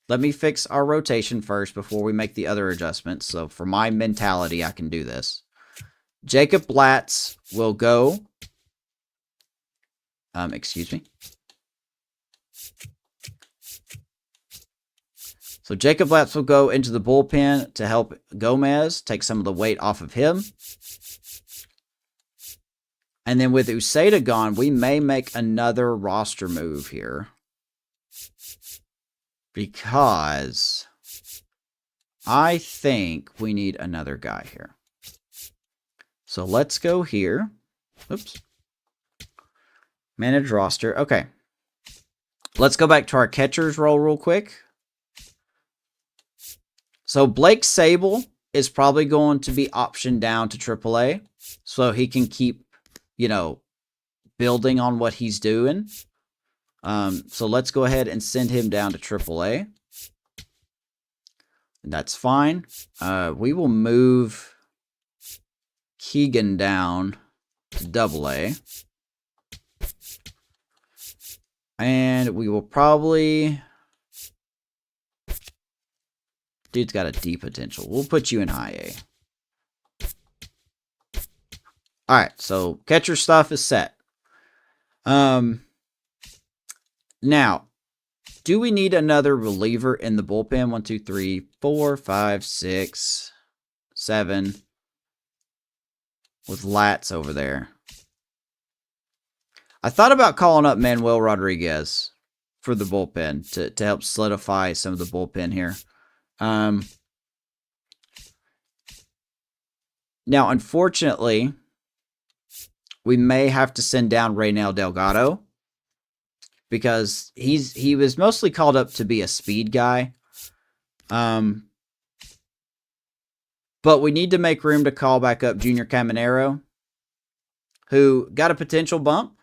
let me fix our rotation first before we make the other adjustments. So for my mentality, I can do this. Jacob Blatz will go. Excuse me. So Jacob Blatz will go into the bullpen to help Gomez, take some of the weight off of him. And then with Uceda gone, we may make another roster move here. Because I think we need another guy here. So let's go here. Oops. Manage roster. Okay. Let's go back to our catcher's role real quick. So Blake Sable is probably going to be optioned down to AAA. So he can keep, you know, building on what he's doing. So let's go ahead and send him down to AAA. That's fine. We will move Keegan down to AA. And we will probably... Dude's got a D potential. We'll put you in high A. Alright, so catcher stuff is set. Now, do we need another reliever in the bullpen? 1, 2, 3, 4, 5, 6, 7. With Latz over there. I thought about calling up Manuel Rodriguez for the bullpen to help solidify some of the bullpen here. Now, unfortunately, we may have to send down Reynel Delgado because he was mostly called up to be a speed guy. But we need to make room to call back up Junior Caminero, who got a potential bump.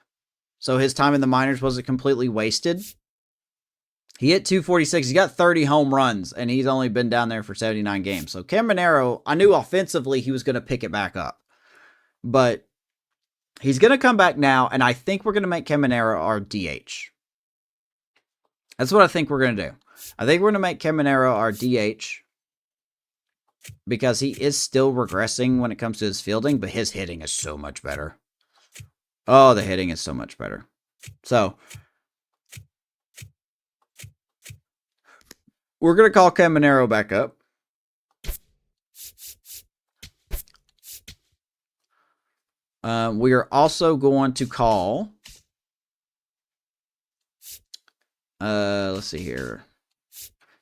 So his time in the minors wasn't completely wasted. He hit 246. He got 30 home runs, and he's only been down there for 79 games. So Caminero, I knew offensively he was going to pick it back up. But he's going to come back now, and I think we're going to make Caminero our DH. That's what I think we're going to do. I think we're going to make Caminero our DH because he is still regressing when it comes to his fielding, but his hitting is so much better. Oh, the hitting is so much better. So we're going to call Caminero back up. We are also going to call... let's see here.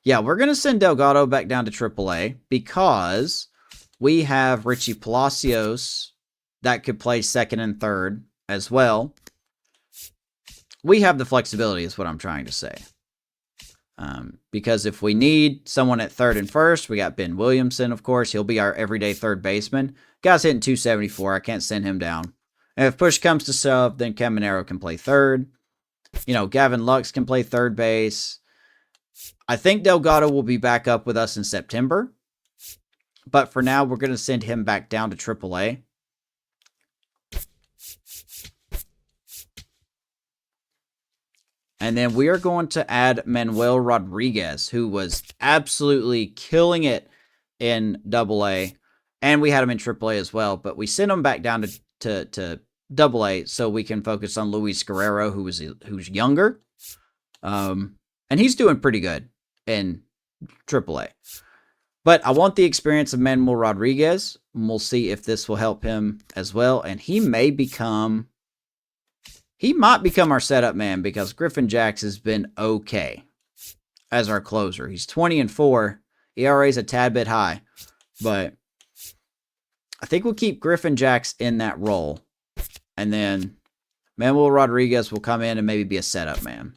Yeah, we're going to send Delgado back down to AAA because we have Richie Palacios that could play second and third as well. We have the flexibility is what I'm trying to say. Because if we need someone at third and first, we got Ben Williamson, of course. He'll be our everyday third baseman. Guy's hitting 274. I can't send him down. And if push comes to shove, then Caminero can play third. You know, Gavin Lux can play third base. I think Delgado will be back up with us in September. But for now, we're going to send him back down to AAA. And then we are going to add Manuel Rodriguez, who was absolutely killing it in AA. And we had him in AAA as well. But we sent him back down to AA so we can focus on Luis Guerrero, who's younger. And he's doing pretty good in AAA. But I want the experience of Manuel Rodriguez. And we'll see if this will help him as well. And he might become our setup man because Griffin Jax has been okay as our closer. He's 20-4. ERA is a tad bit high. But I think we'll keep Griffin Jax in that role. And then Manuel Rodriguez will come in and maybe be a setup man.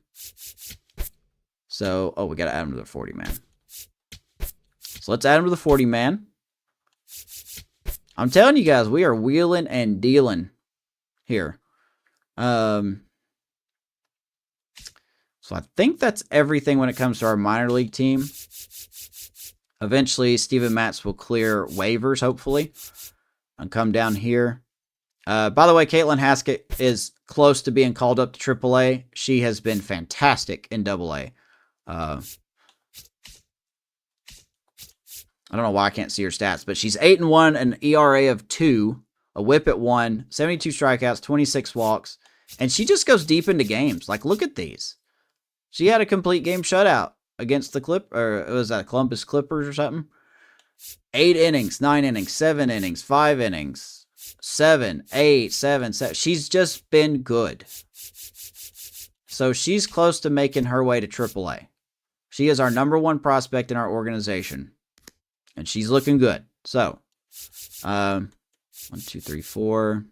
So, we got to add him to the 40-man. So let's add him to the 40-man. I'm telling you guys, we are wheeling and dealing here. So So I think that's everything when it comes to our minor league team. Eventually, Steven Matz will clear waivers, hopefully, and come down here. By the way, Caitlin Haskett is close to being called up to AAA. She has been fantastic in AA. I don't know why I can't see her stats, but she's 8-1, an ERA of 2, a WHIP at 1, 72 strikeouts, 26 walks, and she just goes deep into games. Like, look at these. She had a complete game shutout against the was that Columbus Clippers or something? 8 innings, 9 innings, 7 innings, 5 innings, 7, 8, 7, 7. She's just been good. So she's close to making her way to AAA. She is our #1 prospect in our organization. And she's looking good. So, 1, 2, 3, 4.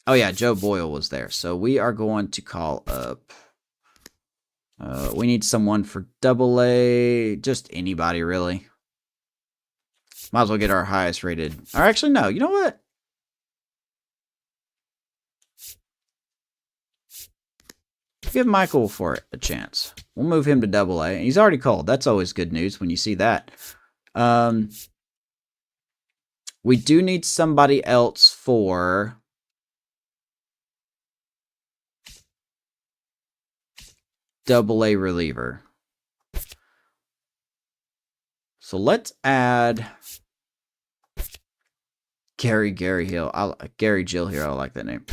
Oh, yeah, Joe Boyle was there. So we are going to call up. We need someone for AA. Just anybody, really. Might as well get our highest rated. Or actually, no. You know what? Give Michael for it a chance. We'll move him to AA. He's already called. That's always good news when you see that. We do need somebody else for AA reliever. So let's add Gary Hill. Gary Jill here. I like that name.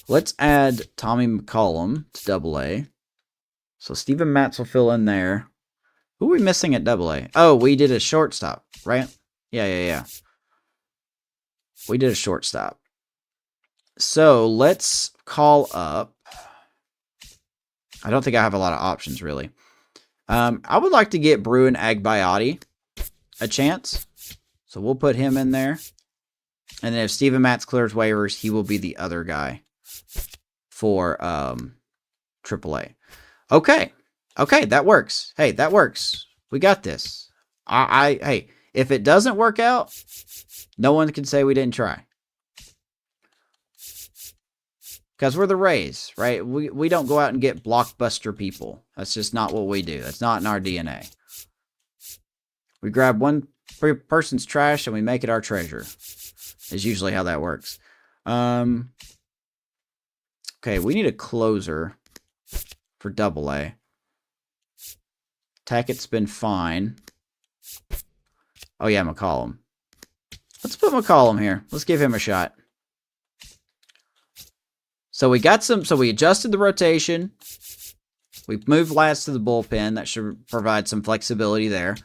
Let's add Tommy McCollum to AA. So Steven Matz will fill in there. Who are we missing at AA? Oh, we did a shortstop, right? Yeah. We did a shortstop. So let's call up. I don't think I have a lot of options, really. I would like to get Bruin Agbayati a chance. So we'll put him in there. And then if Steven Matz clears waivers, he will be the other guy for AAA. Okay, that works. Hey, that works. We got this. Hey, if it doesn't work out, no one can say we didn't try. Because we're the Rays, right? We don't go out and get blockbuster people. That's just not what we do. That's not in our DNA. We grab one person's trash and we make it our treasure. Is usually how that works. Okay, we need a closer for AA. Tackett's been fine. Oh yeah, McCollum. Let's put McCollum here. Let's give him a shot. So we got some. So we adjusted the rotation. We've moved Lats to the bullpen. That should provide some flexibility there.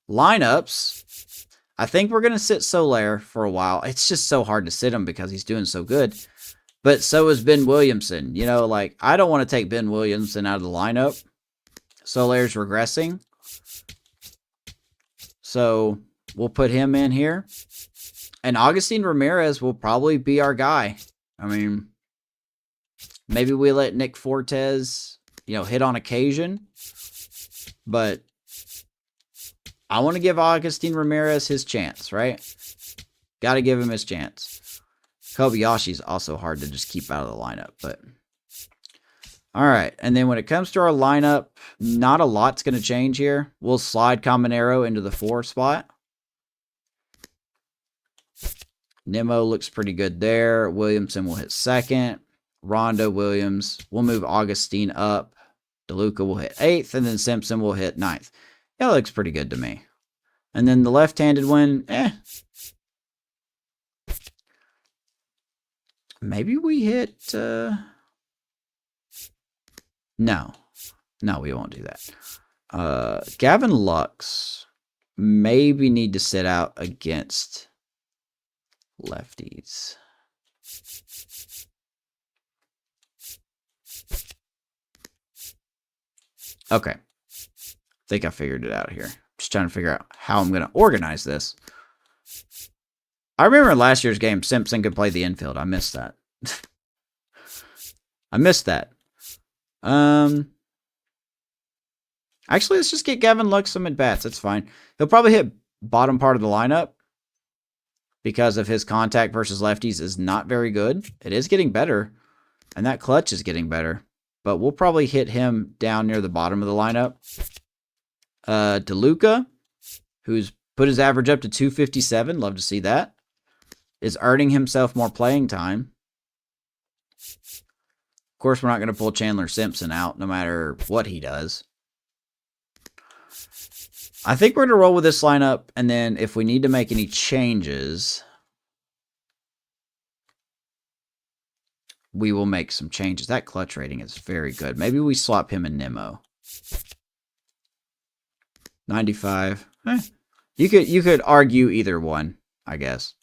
Lineups. I think we're going to sit Soler for a while. It's just so hard to sit him because he's doing so good. But so is Ben Williamson. You know, like, I don't want to take Ben Williamson out of the lineup. Soler's regressing. So we'll put him in here. And Agustin Ramirez will probably be our guy. I mean, maybe we let Nick Fortes, hit on occasion. But I want to give Agustin Ramirez his chance, right? Got to give him his chance. Kobayashi's also hard to just keep out of the lineup, but all right. And then when it comes to our lineup, not a lot's going to change here. We'll slide Caminero into the 4 spot. Nimmo looks pretty good there. Williamson will hit second. Rondo, Williams. We'll move Augustine up. DeLuca will hit 8th, and then Simpson will hit 9th. That looks pretty good to me. And then the left-handed one, maybe we hit... No, we won't do that. Gavin Lux maybe need to sit out against lefties. Okay. I think I figured it out here. Just trying to figure out how I'm going to organize this. I remember in last year's game, Simpson could play the infield. I missed that. Actually, let's just get Gavin Lux some at-bats. That's fine. He'll probably hit bottom part of the lineup because of his contact versus lefties is not very good. It is getting better, and that clutch is getting better. but we'll probably hit him down near the bottom of the lineup. DeLuca, who's put his average up to 257. Love to see that. Is earning himself more playing time. Of course, we're not going to pull Chandler Simpson out no matter what he does. I think we're going to roll with this lineup, and then if we need to make any changes, we will make some changes. That clutch rating is very good. Maybe we swap him and Nimmo. 95. You could argue either one, I guess.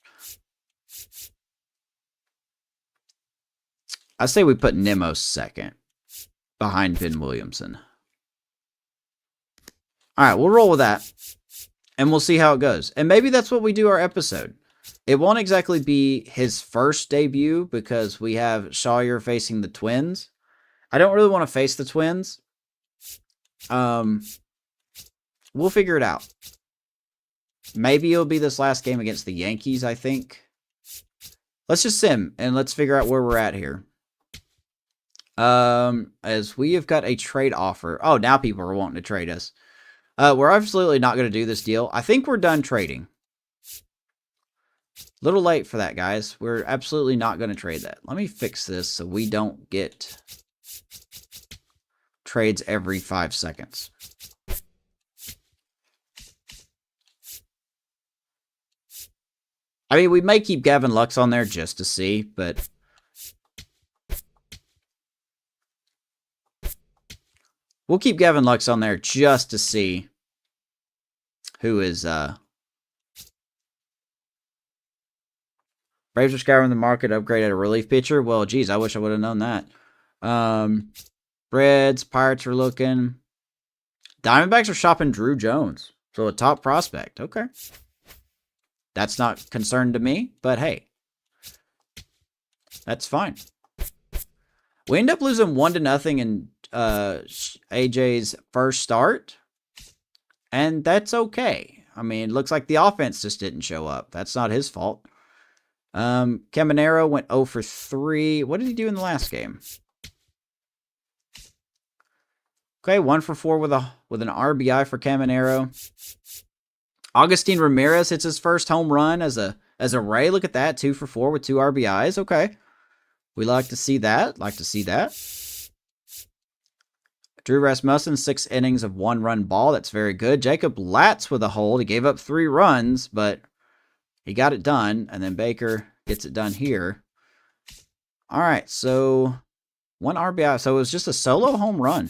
I say we put Nimmo second, behind Ben Williamson. All right, we'll roll with that, and we'll see how it goes. And maybe that's what we do our episode. It won't exactly be his first debut because we have Sawyer facing the Twins. I don't really want to face the Twins. We'll figure it out. Maybe it'll be this last game against the Yankees, I think. Let's just sim, and let's figure out where we're at here. As we have got a trade offer. Oh, now people are wanting to trade us. We're absolutely not going to do this deal. I think we're done trading. Little late for that, guys. We're absolutely not going to trade that. Let me fix this so we don't get trades every 5 seconds. I mean, we may keep Gavin Lux on there just to see, but we'll keep Gavin Lux on there just to see who is Braves are scouring the market, upgraded a relief pitcher. Well, geez, I wish I would have known that. Reds, Pirates are looking. Diamondbacks are shopping Drew Jones. So a top prospect. Okay. That's not concerned to me, but hey. That's fine. We end up losing 1-0 in AJ's first start. And that's okay. I mean, it looks like the offense just didn't show up. That's not his fault. Caminero went 0 for 3. What did he do in the last game? Okay, 1 for 4 with an RBI for Caminero. Augustin Ramirez hits his first home run as a Ray. Look at that, 2 for 4 with 2 RBIs. Okay, we like to see that. Drew Rasmussen, 6 innings of 1-run ball. That's very good. Jacob Latz with a hold. He gave up 3 runs, but he got it done. And then Baker gets it done here. All right, so 1 RBI. So it was just a solo home run.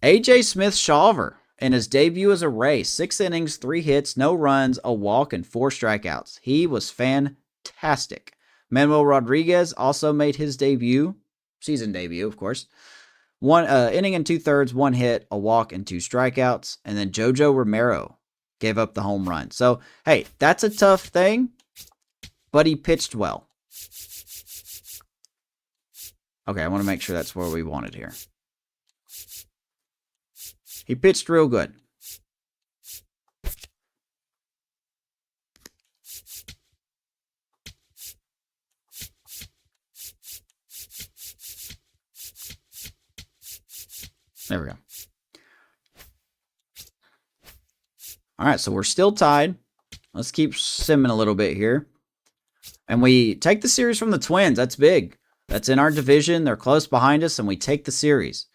AJ Smith-Shawver in his debut as a Ray. 6 innings, 3 hits, no runs, a walk, and 4 strikeouts. He was fantastic. Manuel Rodriguez also made his debut. Season debut, of course. 1 inning and 2/3, 1 hit, a walk, and 2 strikeouts. And then Jojo Romero gave up the home run. So, hey, that's a tough thing, but he pitched well. Okay, I want to make sure that's where we wanted here. He pitched real good. There we go. All right, so we're still tied. Let's keep simming a little bit here. And we take the series from the Twins. That's big. That's in our division. They're close behind us, and we take the series.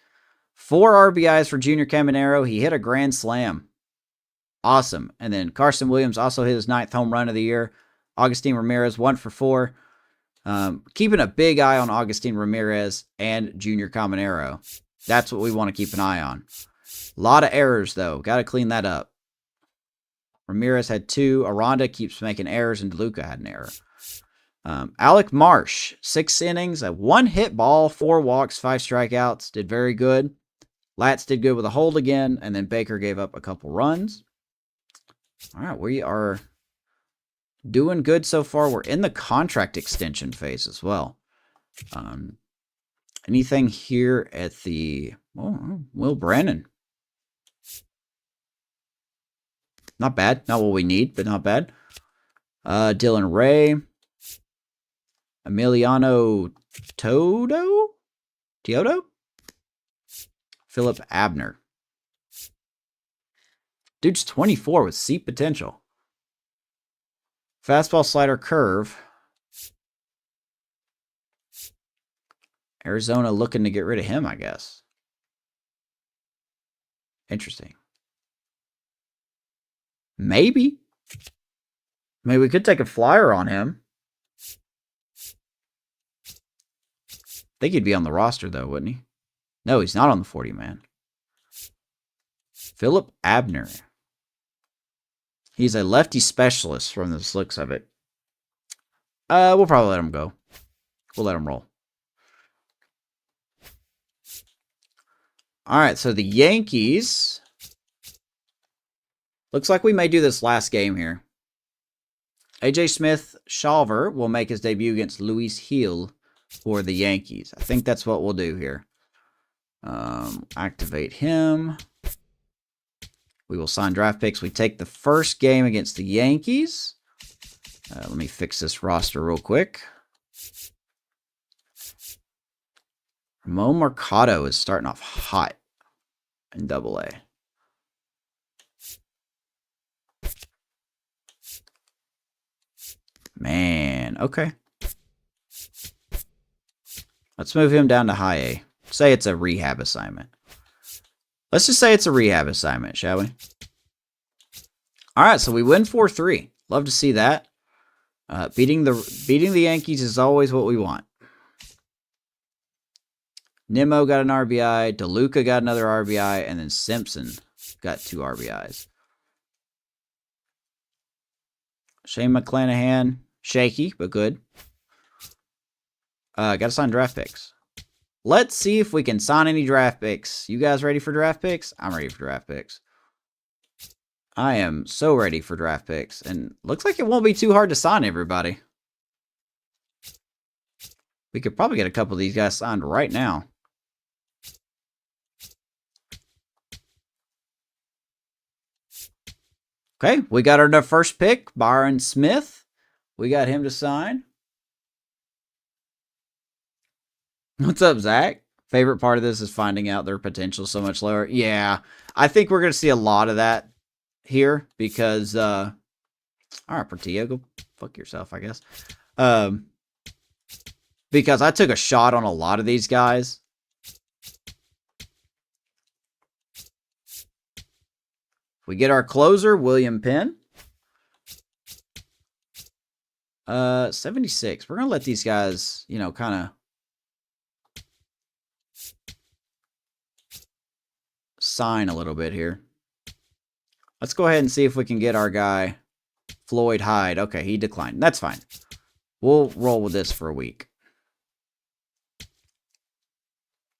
4 RBIs for Junior Caminero. He hit a grand slam. Awesome. And then Carson Williams also hit his 9th home run of the year. Augustin Ramirez, 1 for 4. Keeping a big eye on Augustin Ramirez and Junior Caminero. That's what we want to keep an eye on. A lot of errors, though. Got to clean that up. Ramirez had 2. Aranda keeps making errors, and DeLuca had an error. Alec Marsh, 6 innings, a 1-hit ball, 4 walks, 5 strikeouts. Did very good. Latz did good with a hold again, and then Baker gave up a couple runs. All right, we are doing good so far. We're in the contract extension phase as well. Anything here at the Will Brannon? Not bad. Not what we need, but not bad. Dylan Ray. Emiliano Todo? Kyoto? Philip Abner. Dude's 24 with seat potential. Fastball, slider, curve. Arizona looking to get rid of him, I guess. Interesting. Maybe. Maybe we could take a flyer on him. I think he'd be on the roster, though, wouldn't he? No, he's not on the 40-man. Philip Abner. He's a lefty specialist from the looks of it. We'll probably let him go. We'll let him roll. All right, so the Yankees. Looks like we may do this last game here. AJ Smith-Shawver will make his debut against Luis Gil for the Yankees. I think that's what we'll do here. Activate him. We will sign draft picks. We take the first game against the Yankees. Let me fix this roster real quick. Mo Mercado is starting off hot in Double-A. Man, okay. Let's move him down to high A. Say it's a rehab assignment. Let's just say it's a rehab assignment, shall we? All right, so we win 4-3. Love to see that. Beating the Yankees is always what we want. Nimmo got an RBI. DeLuca got another RBI. And then Simpson got 2 RBIs. Shane McClanahan. Shaky, but good. Got to sign draft picks. Let's see if we can sign any draft picks. You guys ready for draft picks? I'm ready for draft picks. I am so ready for draft picks. And looks like it won't be too hard to sign everybody. We could probably get a couple of these guys signed right now. Okay, we got our first pick, Byron Smith. We got him to sign. What's up, Zach? Favorite part of this is finding out their potential so much lower. Yeah, I think we're going to see a lot of that here because, all right, Portillo, go fuck yourself, I guess. Because I took a shot on a lot of these guys. We get our closer, William Penn. 76. We're going to let these guys, you know, kind of sign a little bit here. Let's go ahead and see if we can get our guy, Floyd Hyde. Okay, he declined. That's fine. We'll roll with this for a week.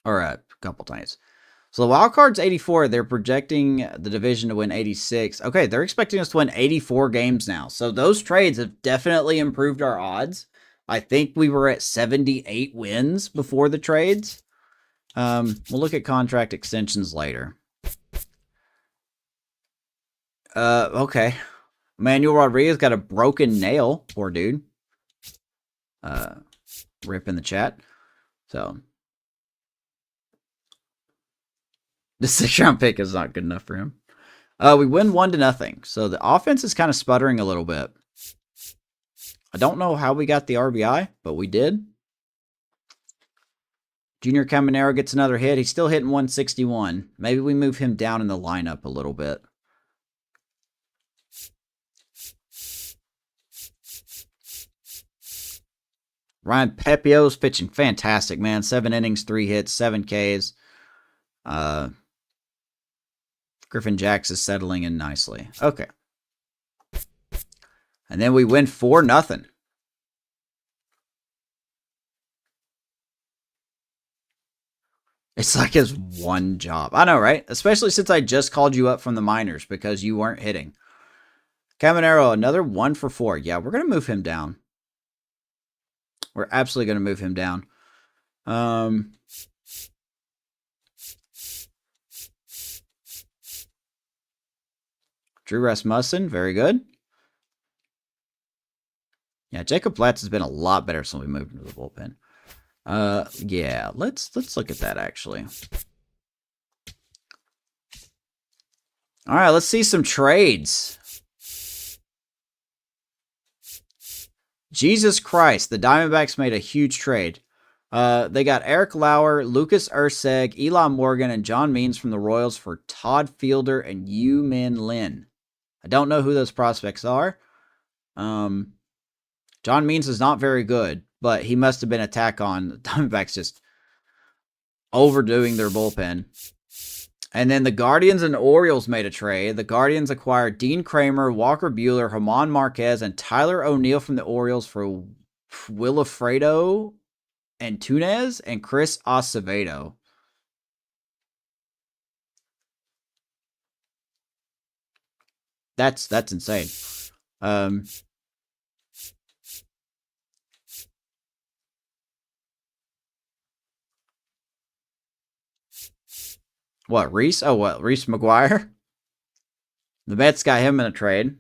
All right, a couple times. So the wild card's 84. They're projecting the division to win 86. Okay, they're expecting us to win 84 games now. So those trades have definitely improved our odds. I think we were at 78 wins before the trades. We'll look at contract extensions later. Okay. Manuel Rodriguez got a broken nail. Poor dude. Rip in the chat. So the 6th-round pick is not good enough for him. We win 1-0. So the offense is kind of sputtering a little bit. I don't know how we got the RBI, but we did. Junior Caminero gets another hit. He's still hitting 161. Maybe we move him down in the lineup a little bit. Ryan Pepio's pitching fantastic, man. 7 innings, 3 hits, 7 Ks. Griffin Jacks is settling in nicely. Okay. And then we win 4-0. It's like his one job. I know, right? Especially since I just called you up from the minors because you weren't hitting. Caminero, another 1 for 4. Yeah, we're going to move him down. We're absolutely going to move him down. Drew Rasmussen, very good. Yeah, Jacob Platts has been a lot better since we moved into the bullpen. Yeah, let's look at that actually. All right, let's see some trades. Jesus Christ, the Diamondbacks made a huge trade. They got Eric Lauer, Lucas Erceg, Eli Morgan, and John Means from the Royals for Todd Fielder and Yu-Min Lin. I don't know who those prospects are. John Means is not very good, but he must have been a tack on. The Diamondbacks just overdoing their bullpen. And then the Guardians and Orioles made a trade. The Guardians acquired Dean Kramer, Walker Buehler, German Marquez, and Tyler O'Neill from the Orioles for Wilfredo Antunez and Chris Acevedo. That's insane. What, Reese? Oh, what, Reese McGuire? The Mets got him in a trade.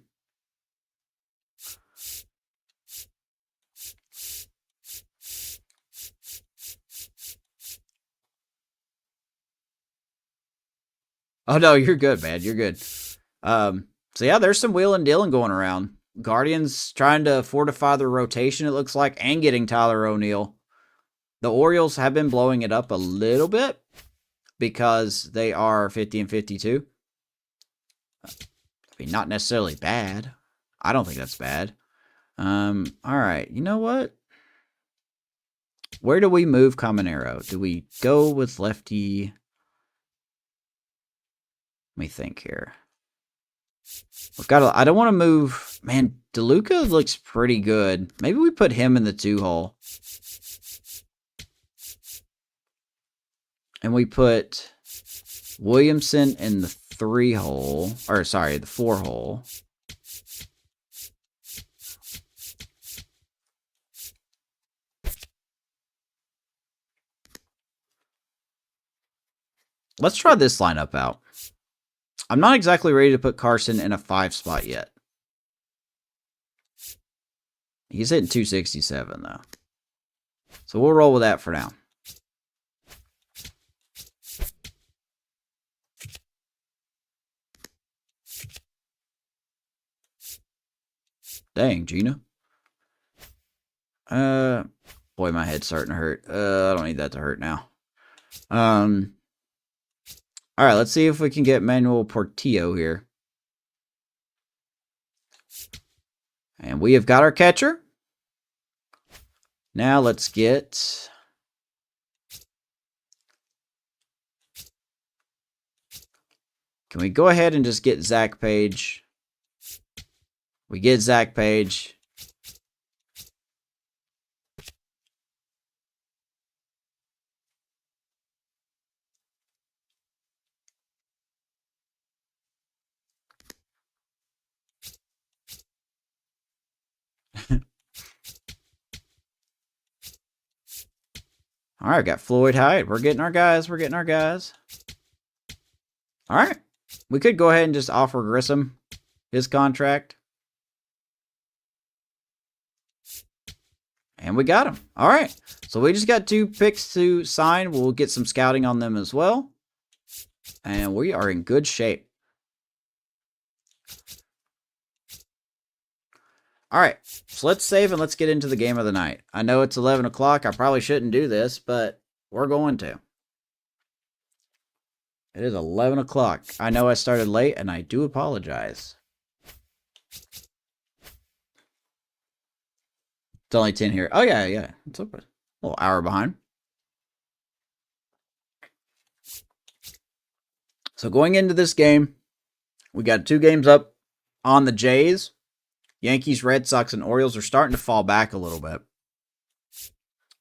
Oh, no, you're good, man. You're good. So, yeah, there's some wheeling and dealing going around. Guardians trying to fortify their rotation, it looks like, and getting Tyler O'Neill. The Orioles have been blowing it up a little bit because they are 50 and 52. I mean, not necessarily bad. I don't think that's bad. All right. You know what? Where do we move Caminero? Do we go with lefty? Let me think here. We've got. I don't want to move. Man, DeLuca looks pretty good. Maybe we put him in the 2-hole. And we put Williamson in the 3-hole. Or, sorry, the 4-hole. Let's try this lineup out. I'm not exactly ready to put Carson in a 5 spot yet. He's hitting 267, though. So we'll roll with that for now. Dang, Gina. Boy, my head's starting to hurt. I don't need that to hurt now. All right, let's see if we can get Manuel Portillo here. And we have got our catcher. Now let's get... Can we go ahead and just get Zach Page? We get Zach Page. All right, got Floyd Hyde. We're getting our guys. We're getting our guys. All right. We could go ahead and just offer Grissom his contract. And we got him. All right. So we just got 2 picks to sign. We'll get some scouting on them as well. And we are in good shape. All right. So let's save and let's get into the game of the night. I know it's 11 o'clock. I probably shouldn't do this, but we're going to. It is 11 o'clock. I know I started late, and I do apologize. It's only 10 here. Oh, yeah. It's up a little hour behind. So going into this game, we got 2 games up on the Jays. Yankees, Red Sox, and Orioles are starting to fall back a little bit.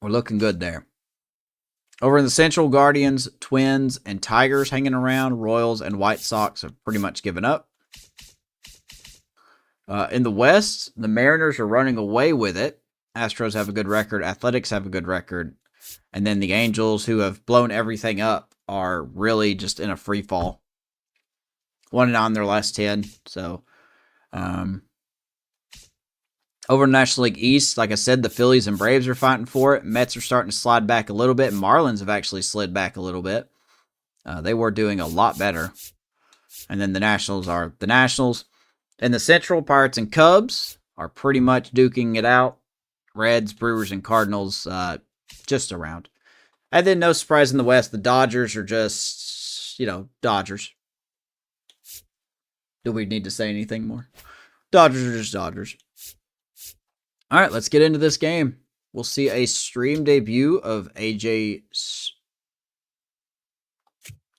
We're looking good there. Over in the Central, Guardians, Twins, and Tigers hanging around. Royals and White Sox have pretty much given up. In the West, the Mariners are running away with it. Astros have a good record. Athletics have a good record. And then the Angels, who have blown everything up, are really just in a free fall. 1-9 their last 10. So, Over National League East, like I said, the Phillies and Braves are fighting for it. Mets are starting to slide back a little bit. Marlins have actually slid back a little bit. They were doing a lot better. And then the Nationals are the Nationals. And the Central, Pirates and Cubs are pretty much duking it out. Reds, Brewers, and Cardinals just around. And then no surprise in the West, the Dodgers are just, Dodgers. Do we need to say anything more? Dodgers are just Dodgers. All right, let's get into this game. We'll see a stream debut of AJ.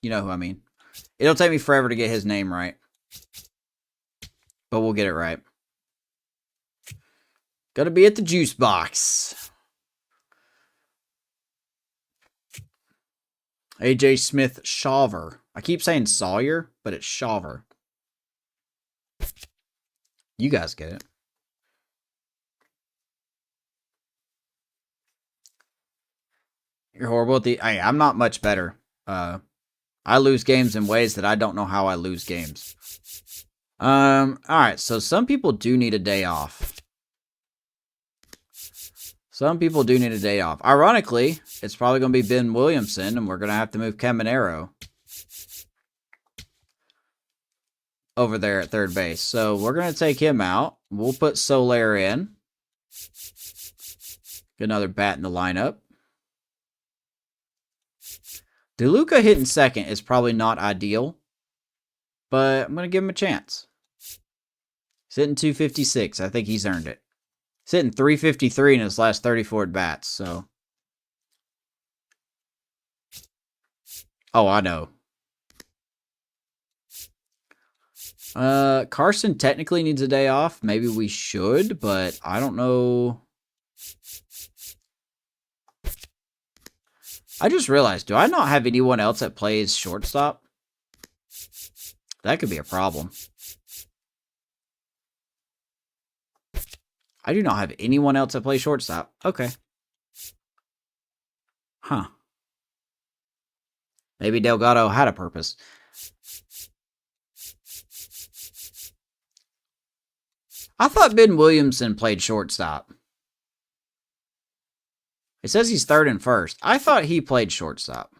You know who I mean. It'll take me forever to get his name right, but we'll get it right. Gotta be at the juice box. AJ Smith Shawver. I keep saying Sawyer, but it's Shawver. You guys get it. You're horrible at the... Hey, I'm not much better. I lose games in ways that I don't know how I lose games. Alright, so some people do need a day off. Some people do need a day off. Ironically, it's probably going to be Ben Williamson, and we're going to have to move Caminero over there at third base. So we're going to take him out. We'll put Soler in. Get another bat in the lineup. DeLuca hitting second is probably not ideal, but I'm going to give him a chance. He's hitting 256. I think he's earned it. He's hitting 353 in his last 34 at-bats, so. Oh, I know. Carson technically needs a day off. Maybe we should, but I don't know. I just realized, do I not have anyone else that plays shortstop? That could be a problem. I do not have anyone else that plays shortstop. Okay. Huh. Maybe Delgado had a purpose. I thought Ben Williamson played shortstop. It says he's third and first. I thought he played shortstop.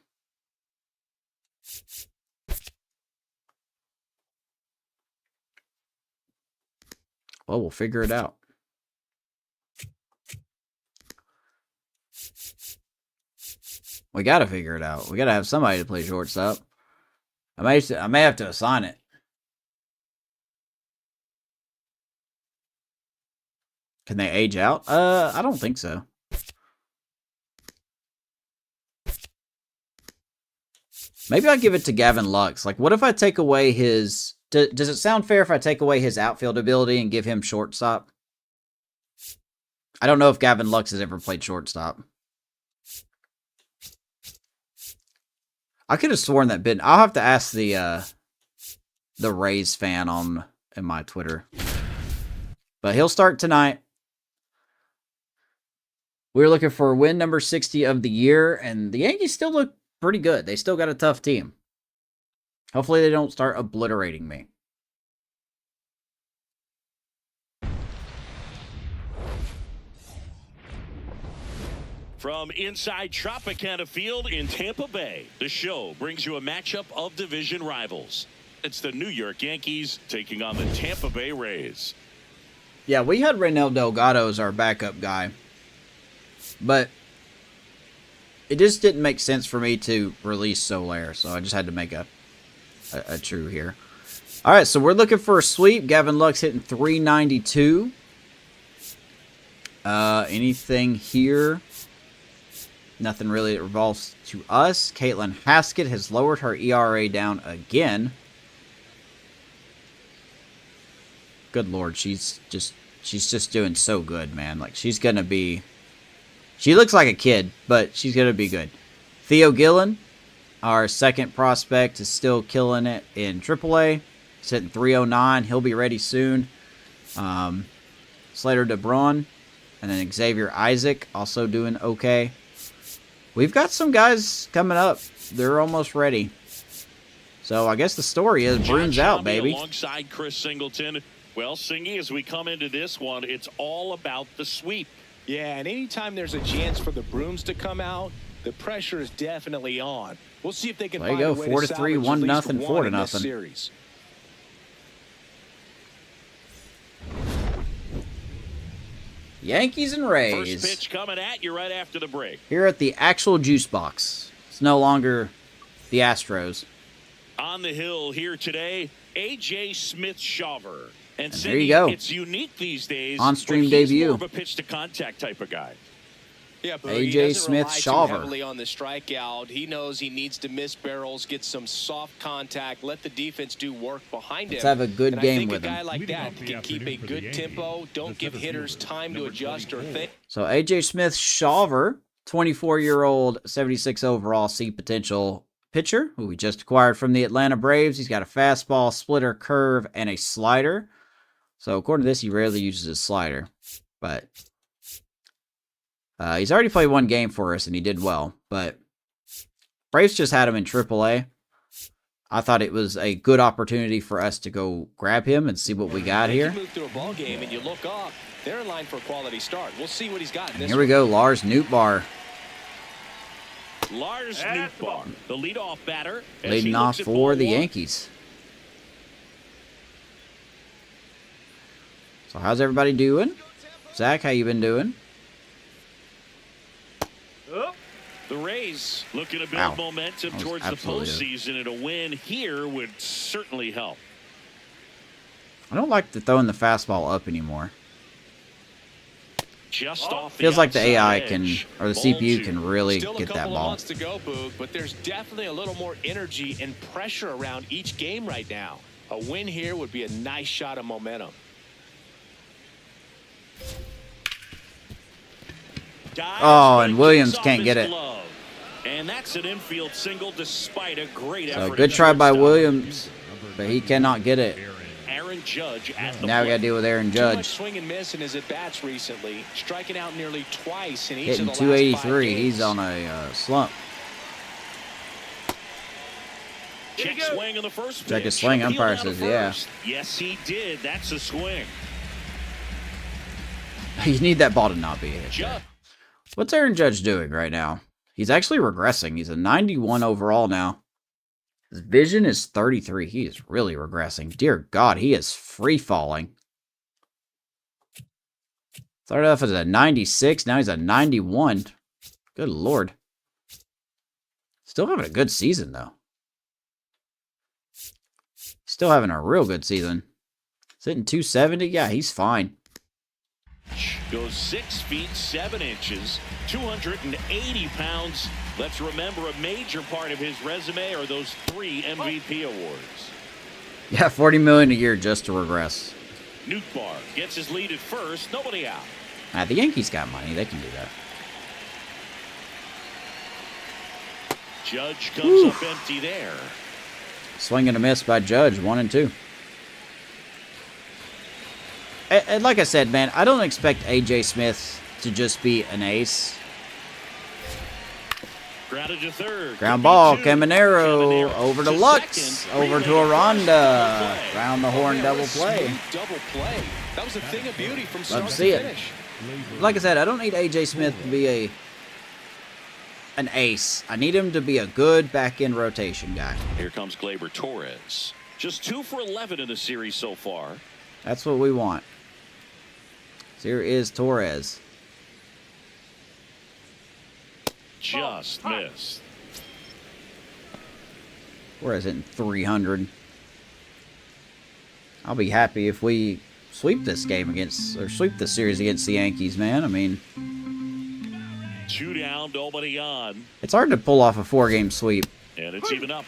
Well, we'll figure it out. We got to figure it out. We got to have somebody to play shortstop. I may have to assign it. Can they age out? I don't think so. Maybe I'll give it to Gavin Lux. Like, what if I take away his... Does it sound fair if I take away his outfield ability and give him shortstop? I don't know if Gavin Lux has ever played shortstop. I could have sworn that Ben... I'll have to ask the Rays fan in my Twitter. But he'll start tonight. We're looking for win number 60 of the year, and the Yankees still look pretty good. They still got a tough team. Hopefully they don't start obliterating me. From inside Tropicana Field in Tampa Bay, the show brings you a matchup of division rivals. It's the New York Yankees taking on the Tampa Bay Rays. Yeah, we had Reynel Delgado as our backup guy. But it just didn't make sense for me to release Soler, so I just had to make a true here. All right, so we're looking for a sweep. Gavin Lux hitting 392. Anything here? Nothing really that revolves to us. Caitlin Haskett has lowered her ERA down again. Good Lord, she's just doing so good, man. Like, she's going to be... She looks like a kid, but she's going to be good. Theo Gillen, our second prospect, is still killing it in AAA. He's hitting 309. He'll be ready soon. Slater DeBron, and then Xavier Isaac also doing okay. We've got some guys coming up. They're almost ready. So I guess the story is Brune's out, baby. Alongside Chris Singleton. Well, Singy, as we come into this one, it's all about the sweep. Yeah, and anytime there's a chance for the brooms to come out, the pressure is definitely on. We'll see if they can There you find go, a way 4-3, to salvage at 1-0, least one 4-0. in this series. Yankees and Rays. First pitch coming at you right after the break. Here at the actual juice box. It's no longer the Astros. On the hill here today, A.J. Smith-Shawver. And there you go. It's unique these days. On-stream but he's debut. More of a pitch-to-contact type of guy. Yeah, but A.J. he doesn't rely Smith-Shawver. too heavily on the strikeout. He knows he needs to miss barrels, get some soft contact, let the defense do work behind Let's him. have a good and game I think with a guy him. like that can keep a good tempo, don't give hitters time to adjust or think. So A.J. Smith-Shawver, 24-year-old, 76 overall, C potential pitcher who we just acquired from the Atlanta Braves. He's got a fastball, splitter, curve, and a slider. So according to this, he rarely uses his slider. But he's already played one game for us, and he did well. But Braves just had him in AAA. I thought it was a good opportunity for us to go grab him and see what we got here. You move through a ball game and you look up, they're in line for a quality start. We'll see what he's got in this Here we go, Lars Nootbaar. Lars Nootbaar, the leadoff batter. Leading off for the Yankees. So how's everybody doing? Zach, how you been doing? The Rays looking to build Wow. momentum That was towards the absolutely postseason, and a win here would certainly help. I don't like the throwing the fastball up anymore. Just off the Feels like the outside AI edge. can, or the Ball CPU two. can really Still get a that couple of ball. months to go, Boog, but there's definitely a little more energy and pressure around each game right now. A win here would be a nice shot of momentum. Dives, Oh, but and it Williams gets off can't his get it. glove. And that's an infield single despite a great So effort. good at try by shortstop. Williams, but he cannot get it. Aaron Judge at the Now we got to plate. deal with Aaron Too much Judge. swing and miss in his at-bats recently, striking out nearly twice in each Hitting of the last 5 283. games. He's on a slump. Check swing on the first Check his pitch. swing. Appeal Umpire down to says, yeah. first. Yes, he did. That's a swing. You need that ball to not be hit. Judge. What's Aaron Judge doing right now? He's actually regressing. He's a 91 overall now. His vision is 33. He is really regressing. Dear God, he is free falling. Started off as a 96. Now he's a 91. Good Lord. Still having a good season, though. Still having a real good season. He's hitting 270. Yeah, he's fine. Goes 6 feet 7 inches, 280 pounds. Let's remember a major part of his resume are those 3 MVP awards. Yeah, $40 million a year just to regress. Nootbaar gets his lead at first, nobody out. The Yankees got money. They can do that. Judge comes up empty there. Swing and a miss by Judge, 1 and 2. And like I said, man, I don't expect A.J. Smith to just be an ace. Grounded to third. Ground Could be ball, 2. Caminero over to Lux, second. over to Relay Aranda. across. Round the horn, Man, double what a play. smooth double play. That was a thing of beauty from Love start to to see it. finish. Like I said, I don't need A.J. Smith to be an ace. I need him to be a good back-end rotation guy. Here comes Gleyber Torres. Just 2 for 11 in the series so far. That's what we want. So here is Torres. Just missed. Torres hitting 300. I'll be happy if we sweep this game against, or sweep this series against the Yankees, man. I mean, 2 down, nobody on. it's hard to pull off a 4-game sweep. And it's even up.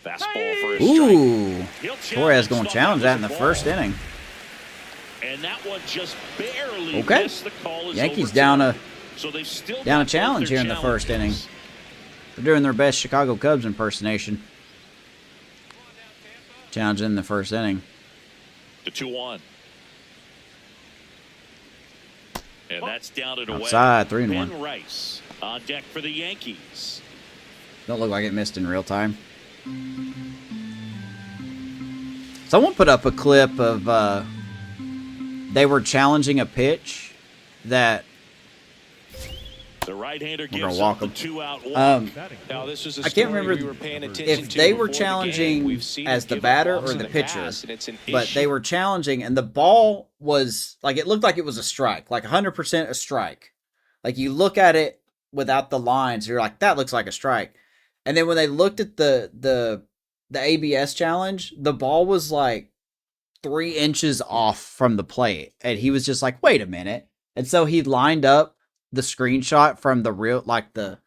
Fastball for a strike. Ooh, He'll Torres going to Smoke challenge that in the with first ball. inning. And that one just barely Okay. missed. The call is Yankees over down tonight. a So they've still down a got both challenge their here in the first inning. challenges. They're doing their best Chicago Cubs impersonation. Challenge in the first inning. The 2-1. And that's down and away. Outside, 3-1. Ben Rice on deck for the Yankees. Don't look like it missed in real time. Someone put up a clip of they were challenging a pitch that the right-hander gives gonna walk up the them. 2-out walk. Now, this was a I can't story remember we were paying attention if to they were before the game. challenging We've seen as him the give up batter walks or in the the pitcher, past, and it's an but issue. they were challenging, and the ball was like, it looked like it was a strike, like 100% a strike. Like, you look at it without the lines, you're like, that looks like a strike. And then when they looked at the ABS challenge, the ball was like 3 inches off from the plate, and he was just like, wait a minute. And so he lined up the screenshot from the real, like the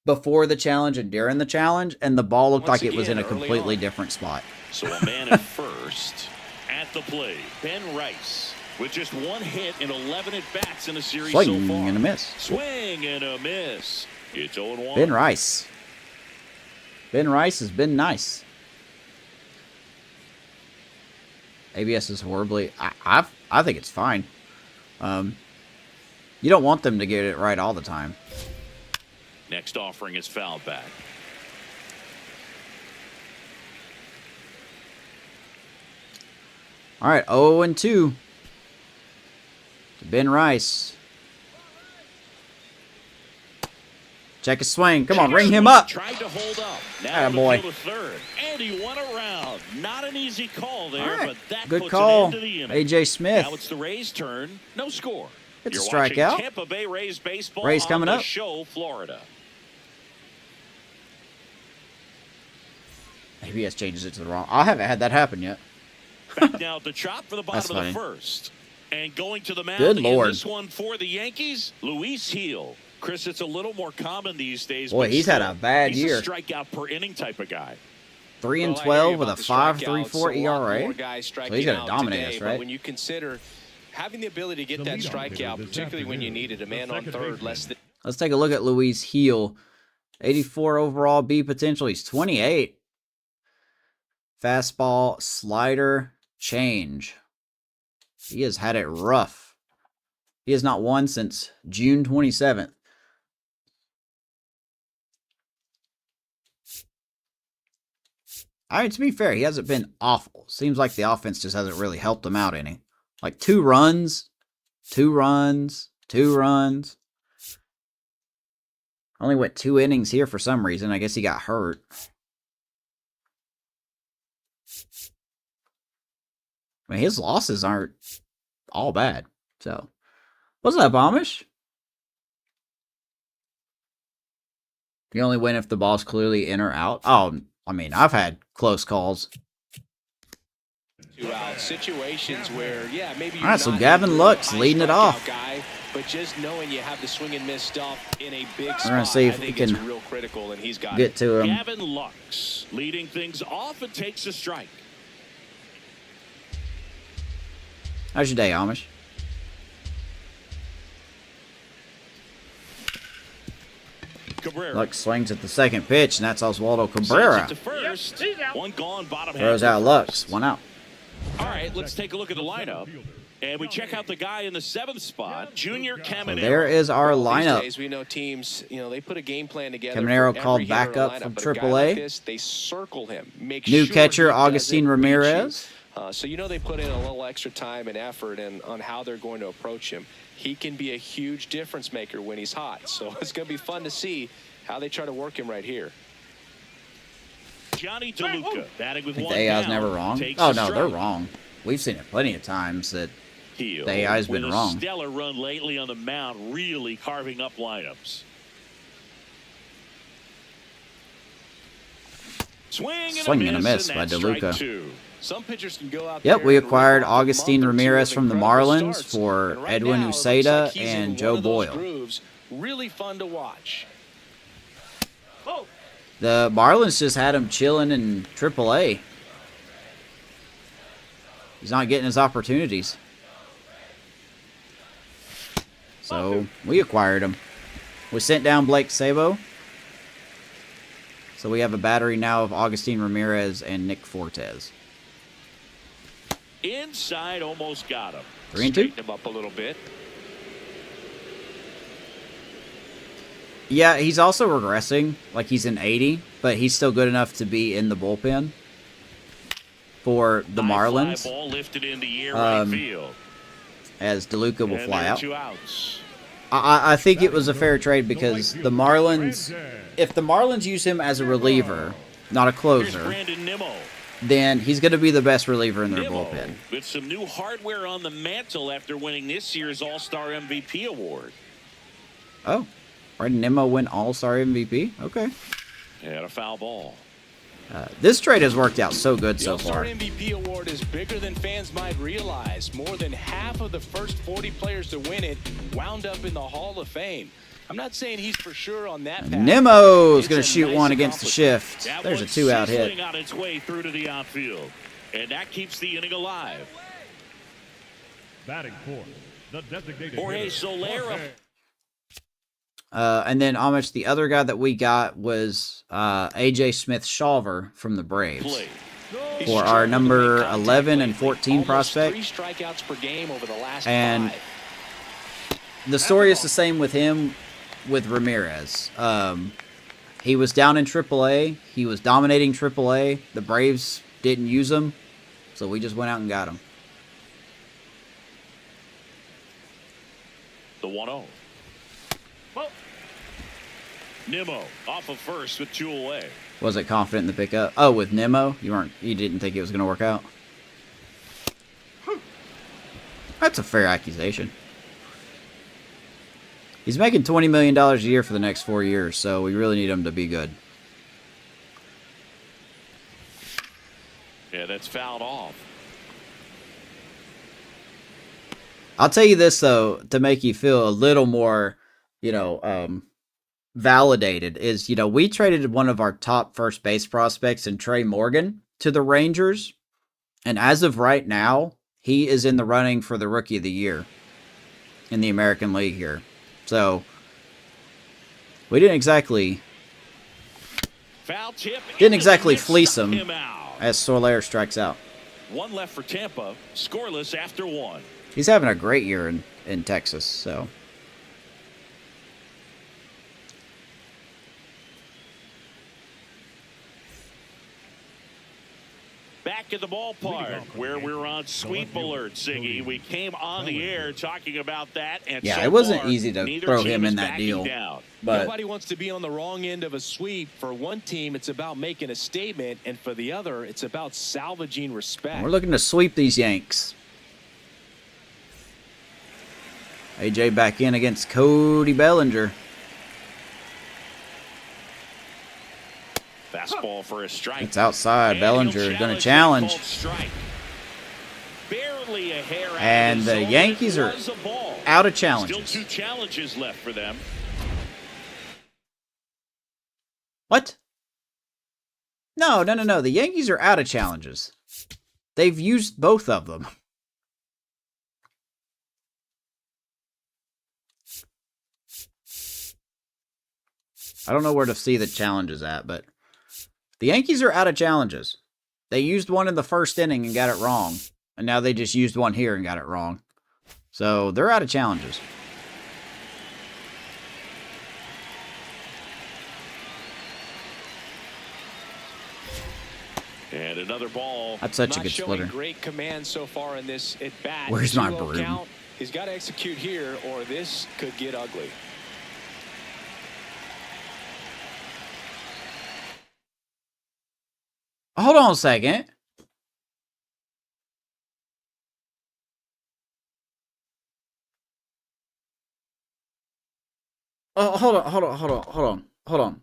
before the challenge and during the challenge, and the ball looked Once like it was in a again, early completely on. different spot. So a man at first. At the plate, Ben Rice with just 1 hit in 11 at-bats in a series Swing so far. and a miss. Swing and a miss. It's 0-1. Ben Rice. Ben Rice has been nice. ABS is horribly. I think it's fine. You don't want them to get it right all the time. Next offering is fouled back. All right, 0-2 to Ben Rice. Check his swing. Come on, ring him up. Tried to hold up. Now Attaboy. to third, and he won around. Not an easy call there, All right. but that Good puts call, an end to the inning. AJ Smith. Now it's the Rays' turn. No score. It's a You're watching strikeout. Tampa Bay Rays baseball Rays on coming the up. show, Florida. ABS changes it to the wrong. I haven't had that happen yet. Back now at the chop for the That's bottom of the funny. first. And going to the mound Good in Lord. this one for the Yankees, Luis Heel. Chris, it's a little more common these days. Boy, but he's had still, a bad he's year. a strikeout per inning type of guy. 3 and Well, I hear 12 you with a about the strikeouts. 5.34 A lot more ERA. guys So he's striking gonna out dominate today, us, but right? when you consider having the ability to get that strikeout, particularly when you needed a man on third, less than Let's take a look at Luis Heel. 84 overall B potential. He's 28. Fastball, slider, change. He has had it rough. He has not won since June 27th. I mean, to be fair, he hasn't been awful. Seems like the offense just hasn't really helped him out any. Like 2 runs, 2 runs, 2 runs. Only went 2 innings here for some reason. I guess he got hurt. I mean, his losses aren't all bad. So, what's up, Amish? You only win if the ball's clearly in or out. Oh, I mean, I've had close calls. 2-out situations where, yeah, maybe you're All right, so not Gavin a Lux high leading it strikeout off. guy, but just knowing you have the swing and miss stuff in a big spot, We're gonna see if I we think it's can real critical, and he's got get it. to him. Gavin Lux leading things off and takes a strike. How's your day, Amish? Cabrera Lux swings at the second pitch, and that's Oswaldo sends Cabrera. it to first. One gone, bottom Throws half out of Lux. first. 1 out. All right, let's take a look at the lineup. And we check out the guy in the 7th spot, Junior So Caminero. there is our These lineup. days, we know teams, they put a game plan together. Caminero for called every hitter back in a up lineup, from but a guy AAA. like this, they circle him. Make New sure catcher, he doesn't Augustine reach you. Ramirez. So they put in a little extra time and effort on how they're going to approach him. He can be a huge difference maker when he's hot. So it's going to be fun to see how they try to work him right here. Johnny DeLuca batting with I think one the AI's down, never wrong. takes Oh, a no, strike. they're wrong. We've seen it plenty of times that Heel the AI's been with wrong. A stellar run lately on the mound, really carving up lineups. Swing and a miss by that's DeLuca. strike 2. Some pitchers can go out Yep, there we and acquired rip off a Augustine month or two Ramirez of from the incredible Marlins starts. for And right Edwin now, it looks Uceda like he's in and one Joe of those Boyle. grooves. Really fun to watch. The Marlins just had him chilling in AAA. He's not getting his opportunities. So, we acquired him. We sent down Blake Sabo. So we have a battery now of Augustine Ramirez and Nick Fortes. Inside, almost got him. 3 and 2. Straighten him up a little bit. Yeah, he's also regressing. Like, he's an 80, but he's still good enough to be in the bullpen for the Marlins. Ball lifted in the air, right field. As DeLuca will fly out. 2 outs. I think it was a fair trade because the Marlins, if the Marlins use him as a reliever, not a closer, then he's going to be the best reliever in their bullpen. With some new hardware on the mantle after winning this year's All-Star MVP award. Oh, right. Nimmo win All-Star MVP? Okay. And a foul ball. This trade has worked out so good so far. The All-Star MVP award is bigger than fans might realize. More than half of the first 40 players to win it wound up in the Hall of Fame. I'm not saying he's for sure on that path. Nimmo's going to shoot one against the shift. There's a 2-out hit. On its way through to the outfield, and that keeps the inning alive. Batting fourth, the designated Jorge Soler. And then Amish, the other guy that we got was AJ Smith-Shawver from the Braves for our number 11 and 14 prospect. 3 strikeouts per game over the last and 5. The story is the same with him with Ramirez. He was down in AAA. He was dominating AAA. The Braves didn't use him, so we just went out and got him. The 1-0. Nimmo off of first with 2 away. Wasn't confident in the pickup. Oh, with Nimmo? You didn't think it was going to work out? That's a fair accusation. He's making $20 million a year for the next 4 years, so we really need him to be good. Yeah, that's fouled off. I'll tell you this, though, to make you feel a little more, validated, is, we traded one of our top first base prospects in Trey Morgan to the Rangers, and as of right now, he is in the running for the Rookie of the Year in the American League here. So, we didn't exactly fleece him as Soler strikes out. 1 left for Tampa, scoreless after 1. He's having a great year in Texas, so. Back at the ballpark where we're on sweep alert, Siggy. We came on the air talking about that. And yeah, so it wasn't far, easy to throw him in that deal. But nobody wants to be on the wrong end of a sweep. For one team, it's about making a statement, and for the other, it's about salvaging respect. We're looking to sweep these Yanks. AJ back in against Cody Bellinger. Fastball for a strike. It's outside. And Bellinger is going to challenge. Barely a hair out and the Yankees are out of challenges. Still 2 challenges left for them. What? No. The Yankees are out of challenges. They've used both of them. I don't know where to see the challenges at, but the Yankees are out of challenges. They used one in the first inning and got it wrong. And now they just used one here and got it wrong. So they're out of challenges. And another ball. That's such a good splitter. Great command so far in this at bat. Where's my broom? Count. He's got to execute here, or this could get ugly. Hold on a second. Oh, hold on.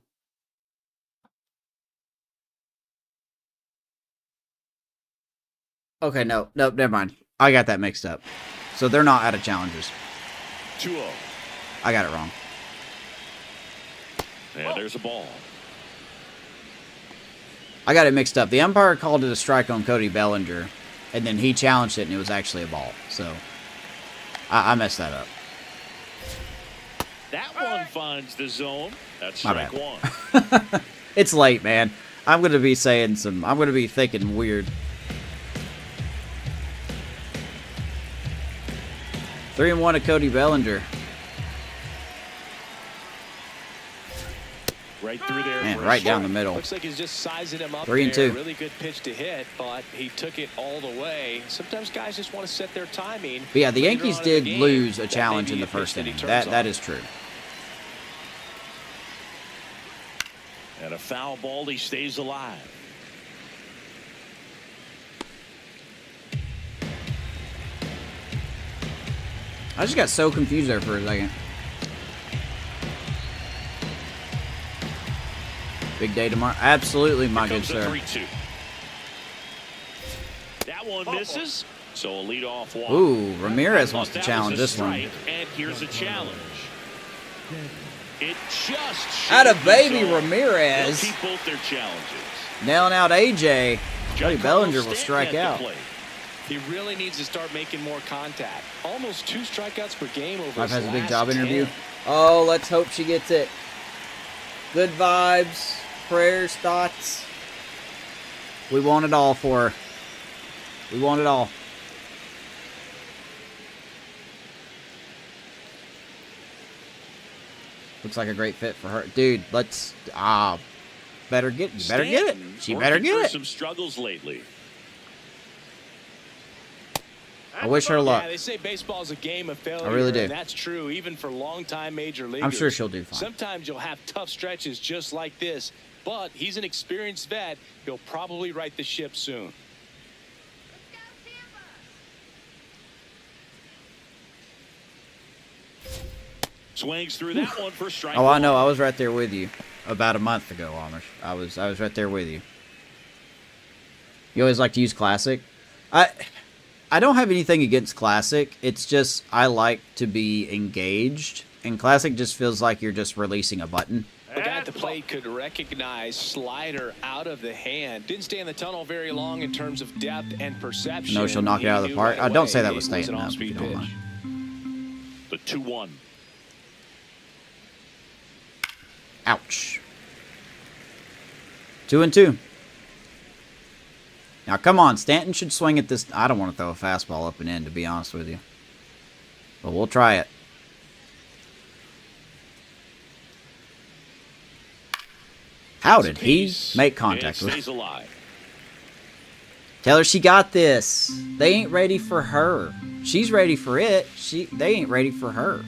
Okay, no, never mind. I got that mixed up. So they're not out of challenges. 2-0. I got it wrong. And there's a ball. I got it mixed up. The umpire called it a strike on Cody Bellinger, and then he challenged it, and it was actually a ball. So, I messed that up. That one finds the zone. That's My strike bad. 1. It's late, man. I'm going to be thinking weird. 3-1 to Cody Bellinger. Right through there. Man, right down the middle. Looks like he's just sizing him up 3 and there. 2. Really good pitch to hit, but he took it all the way. Sometimes guys just want to set their timing. But yeah, the later Yankees on did the game. lose a That challenge may in be the a pitch first that he inning. turns That on. is true. And a foul ball, he stays alive. I just got so confused there for a second. Big day tomorrow. Absolutely, my good Here comes the sir. 3-2. That one misses. So a leadoff walk. Ooh, Ramirez wants to That was challenge a this one. strike, and here's a challenge. It just Out of shaved baby his arm. Ramirez. They'll keep both their challenges. Nailing out AJ. Cody Giancarlo Bellinger will Stanton strike at the out. plate. He really needs to start making more contact. Almost 2 strikeouts per game over Wife his has a big last job 10. interview. Oh, let's hope she gets it. Good vibes, prayers, thoughts. We want it all for her. We want it all. Looks like a great fit for her. Dude, let's better get it. Stanton She better working through get it. some struggles lately. I wish her luck. Yeah, they say baseball is a game of failure. I really do. And that's true, even for longtime major leaguers. I'm sure she'll do fine. Sometimes you'll have tough stretches just like this, but he's an experienced vet. He'll probably right the ship soon. Swings through that one for strike. Oh, I know. I was right there with you about a month ago, Amish. I was right there with you. You always like to use Classic. I don't have anything against Classic. It's just I like to be engaged, and Classic just feels like you're just releasing a button. The guy at the plate could recognize slider out of the hand. Didn't stay in the tunnel very long in terms of depth and perception. No, she'll knock it He out of the knew park. right Don't say away that was it staying an up, if you off-speed don't pitch. mind. The 2-1. Ouch. 2 and 2. Now, come on. Stanton should swing at this. I don't want to throw a fastball up and in, to be honest with you. But we'll try it. How did he make contact with Stays alive. Tell her she got this. They ain't ready for her. She's ready for it. They ain't ready for her.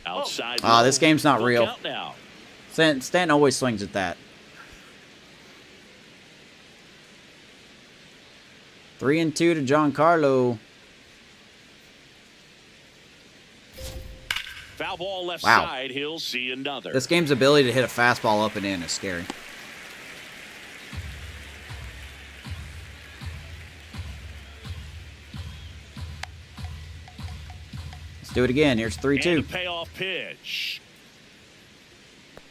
Outside. This game's not Look real. out now. Stanton always swings at that. 3 and 2 to Giancarlo. Foul ball left Wow. side. He'll see another. This game's ability to hit a fastball up and in is scary. Let's do it again. Here's And 3-2. a payoff pitch.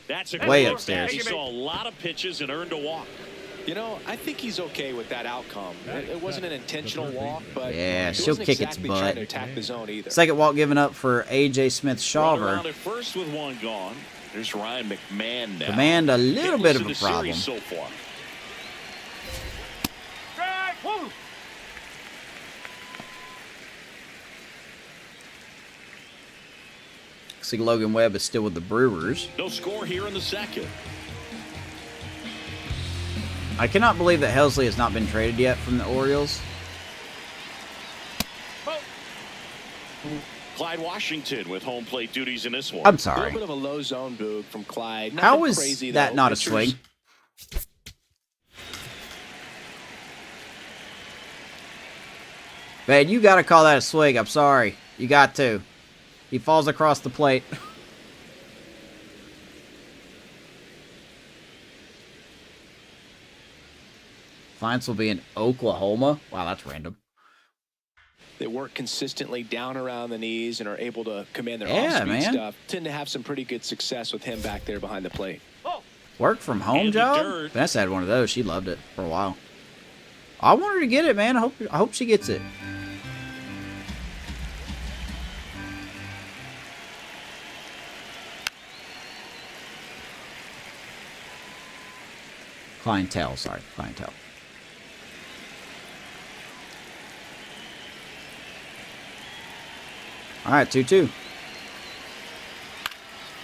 That's a Way great upstairs. He saw a lot of pitches and earned a walk. You know, I think he's okay with that outcome. It wasn't an intentional walk, but Yeah, he she'll wasn't kick its exactly butt. trying to attack the zone either. Second walk given up for A.J. Runner Smith-Shawver. around at first with one gone. There's Ryan McMahon now. Command a little Hitless bit of in a the problem. series so far. See, Logan Webb is still with the Brewers. No score here in the second. I cannot believe that Helsley has not been traded yet from the Orioles. Clyde Washington with home plate duties in this one. I'm A little sorry. bit of a low zone boog from Clyde. How Nothing is crazy, that though. not a Pitchers- swing? Man, you got to call that a swing. I'm sorry. You got to. He falls across the plate. Clients will be in Oklahoma. Wow, that's random. They work consistently down around the knees and are able to command their Yeah, off-speed man. stuff. Tend to have some pretty good success with him back there behind the plate. Work from home In the job? dirt. Vanessa had one of those. She loved it for a while. I want her to get it, man. I hope she gets it. Clientele, sorry. Clientele. All right, 2-2.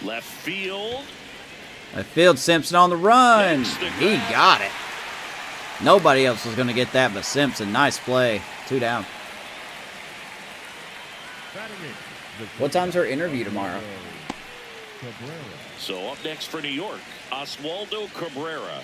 Left field. Left field, Simpson on the run. He got it. Nobody else was going to get that but Simpson. Nice play. 2 down. What time's our interview tomorrow? So up next for New York, Oswaldo Cabrera.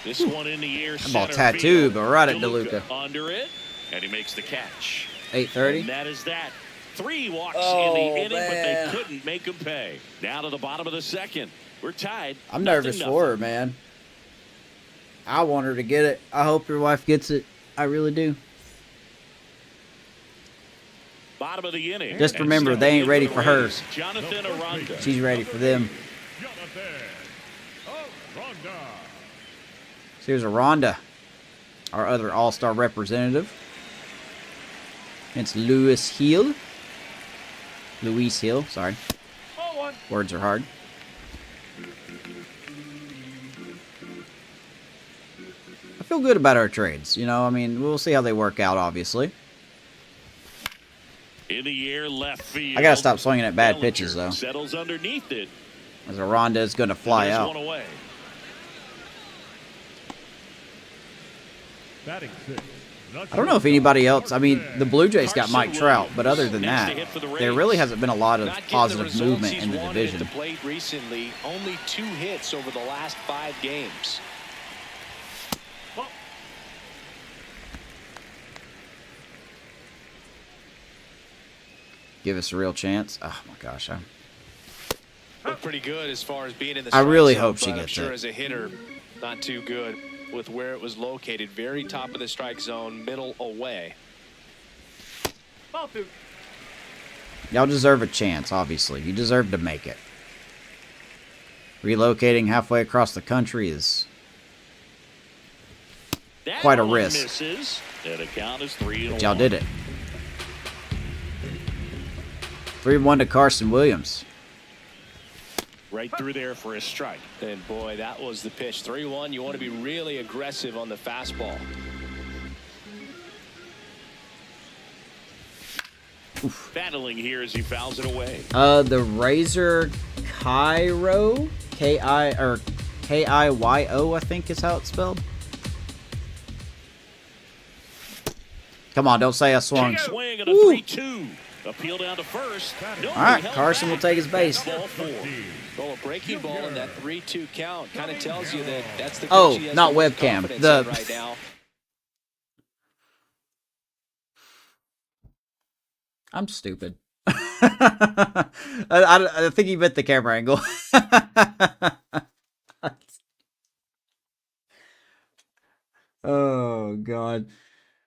This one in the air. That ball tattooed, but right at DeLuca. Under it, and he makes the catch. 8:30. And that is that. 3 walks in the inning, but they couldn't make him pay. Down to the bottom of the second. We're tied. I'm nervous for her, man. I want her to get it. I hope your wife gets it. I really do. Bottom of the inning. Just remember, they ain't ready for her. Jonathan Aranda. She's ready for them. So here's Aranda, our other all-star representative. It's Luis Hill, sorry. Words are hard. I feel good about our trades. You know, I mean, we'll see how they work out, obviously. In the air, left field. I gotta stop swinging at bad pitches, though. Settles underneath it. As Aranda is going to fly out. One away. Batting 6. I don't know if anybody else. I mean, the Blue Jays got Mike Trout, but other than that, there really hasn't been a lot of positive movement in the division. At the plate recently, only 2 hits over the last 5 games. Give us a real chance. Oh my gosh, Looked pretty good as far as being in the I really strike zone, hope she but I'm gets sure it. as a hitter, not too good with where it was located. Very top of the strike zone, middle away. Y'all deserve a chance, obviously. You deserve to make it. Relocating halfway across the country is quite a risk. Misses. And a count is 3-1. But y'all did it. 3-1 to Carson Williams. Right through there for a strike. And boy, that was the pitch. 3-1. You want to be really aggressive on the fastball. Oof. Battling here as he fouls it away. The Razor Cairo, K-I-Y-O, I think is how it's spelled. Come on, don't say I swung. Swing and a 3-2. Appeal down to first. All right, Carson will take his base. Well, a breaking ball in that 3-2 count kind of tells you that that's the Oh, pitch he has not the most webcam. confidence The in right now. I'm stupid. I think he meant the camera angle. Oh God.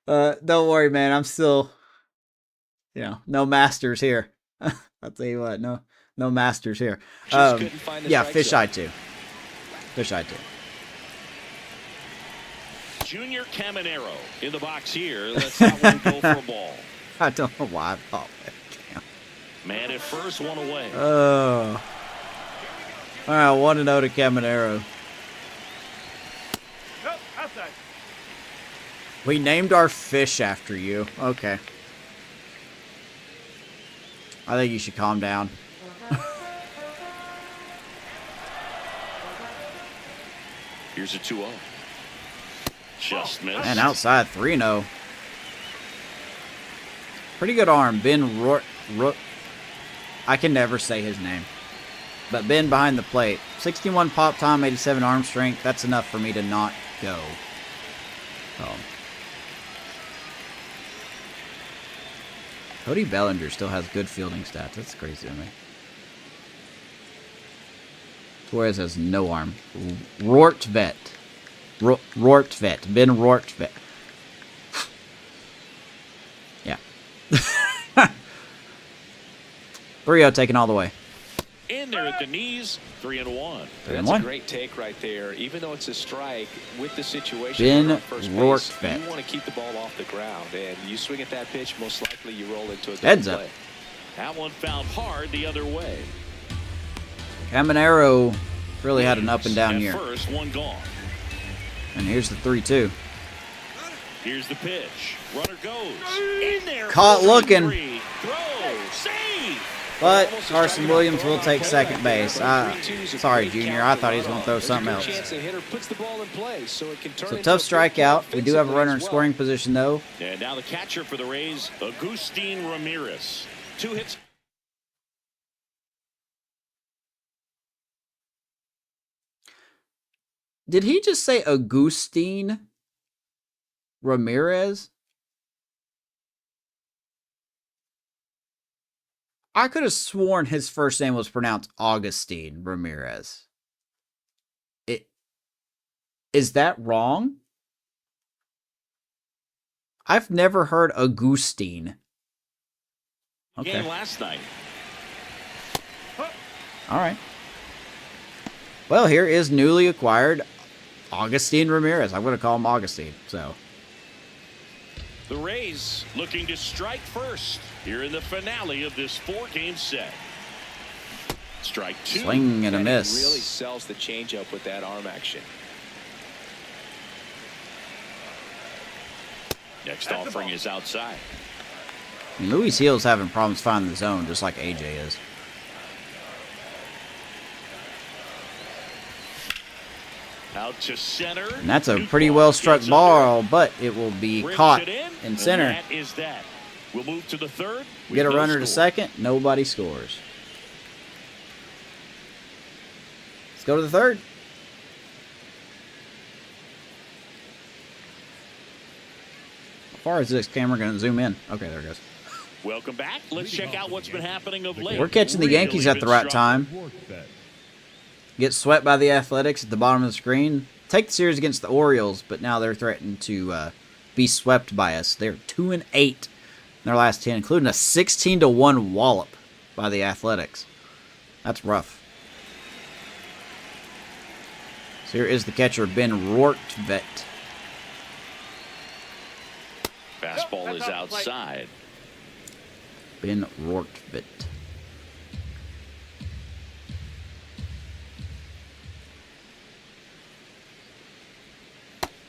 Don't worry, man. I'm still, no masters here. I'll tell you what, no masters here. Just couldn't find the Yeah, strike fish zone. eye too. Fish eye too. Junior Caminero in the box here. Let's that one go for a ball. I don't know why I thought that. Man at first, one away. Oh. All right, 1-0 to Caminero. We named our fish after you. Okay. I think you should calm down. Here's a 2-0. Just missed. And outside 3-0. Pretty good arm. Ben Root. I can never say his name. But Ben behind the plate. 61 pop time, 87 arm strength. That's enough for me to not go. Oh. Cody Bellinger still has good fielding stats. That's crazy to me. Suarez has no arm. Rortvet. Rortvet. Ben Rortvet. Yeah. 3-0 taken all the way. In there at the knees, 3-1. That's a great take right there. Even though it's a strike, with the situation Ben on first base, Rortvet. you want to keep the ball off the ground, and you swing at that pitch, most likely you roll into a double Heads up. play. That one fouled hard the other way. Caminero really had an up and down At year. first, one gone. And here's the 3-2. Here's the pitch. Runner goes. In there. Caught looking. Throw. Save. But Carson Williams will take second base. Sorry, Junior. I thought he was going to throw something else. So tough strikeout. We do have a runner in scoring position, though. And now the catcher for the Rays, Agustin Ramirez. 2 hits. Did he just say Agustin Ramirez? I could have sworn his first name was pronounced Augustine Ramirez. Is that wrong? I've never heard Agustin. Okay. Game last night. All right. Well, here is newly acquired Augustine Ramirez. I'm going to call him Augustine. So The Rays looking to strike first here in the finale of this 4-game set. Strike 2. Swing and a miss. He really sells the changeup with that arm action. Next offering is outside. Louis Hill's having problems finding the zone, just like AJ is. Out to center. And that's a pretty well struck ball, but it will be caught in center. And that is that. We'll move to the third. Get a runner to second. Nobody scores. Let's go to the third. How far is this camera going to zoom in? Okay, there it goes. Welcome back. Let's check out what's been happening of late. We're catching the Yankees at the right time. Get swept by the Athletics at the bottom of the screen. Take the series against the Orioles, but now they're threatened to be swept by us. They're 2-8 in their last 10, including a 16-1 wallop by the Athletics. That's rough. So here is the catcher, Ben Rortvedt. Fastball is outside. Ben Rortvedt.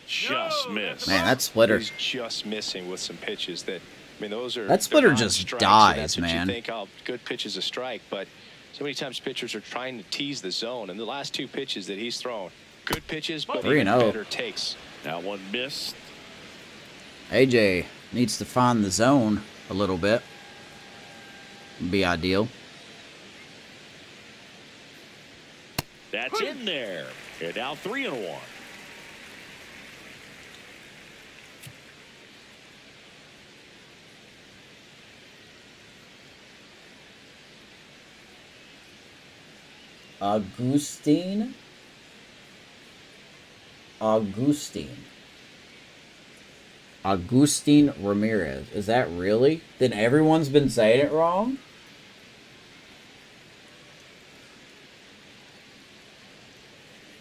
Just missed. Man, that splitter. He's just missing with some pitches that, I mean, those are. That splitter they're not just strikes, dies, and that's what man. You think, oh, good pitch is a strike, but so many times pitchers are trying to tease the zone, and the last 2 pitches that he's thrown, good pitches, but even 3-0. better takes. That one missed. AJ needs to find the zone a little bit. Would be ideal. That's in there. And now 3-1. Agustin Ramirez. Is that really? Then everyone's been saying it wrong?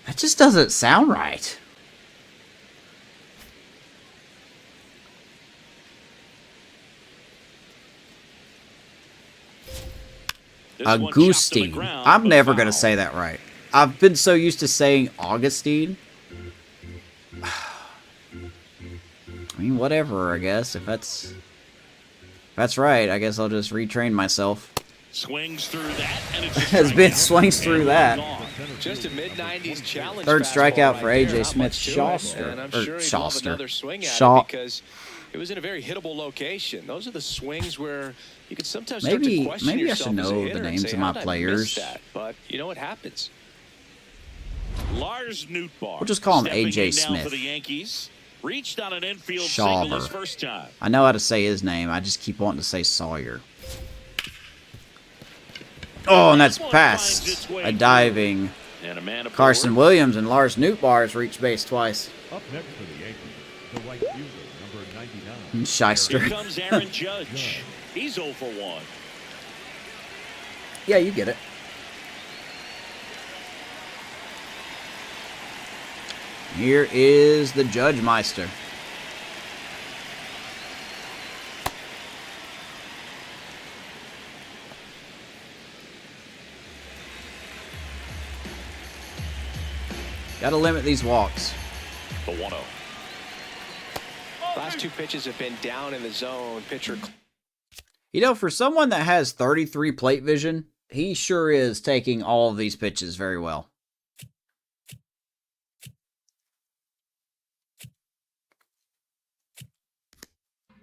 That just doesn't sound right. Agustin. I'm never going to say that right. I've been so used to saying Augustine. I mean, whatever, I guess. If that's right, I guess I'll just retrain myself. Swings through that, and it's Has been swings through that. Just a mid-90s challenge. Third strikeout for right AJ there. Smith. Shawster. And I'm sure he'd love Shawster. another swing at Shaw. it because it was in a very hittable location. Those are the swings where you could sometimes Maybe- start to question maybe I yourself should as a know hitter the and names say, of my "How did I miss players?" that?" But you know what happens. Lars Nootbaar. We'll just call him stepping AJ in now Smith. For the Yankees. Reached on an infield single his Shawver. first time. I know how to say his name. I just keep wanting to say Sawyer. Oh, and that's past a diving And a man Carson aboard. Williams, and Lars Nootbaar has reached base twice. Up next for the Yankees, the right fielder, number 99. Shyster. Here comes Aaron Judge. He's 0 for 1. Yeah, you get it. Here is the Judge Meister. Got to limit these walks. The 1-0. Last two pitches have been down in the zone. Pitcher. You know, for someone that has 33 plate vision, he sure is taking all of these pitches very well.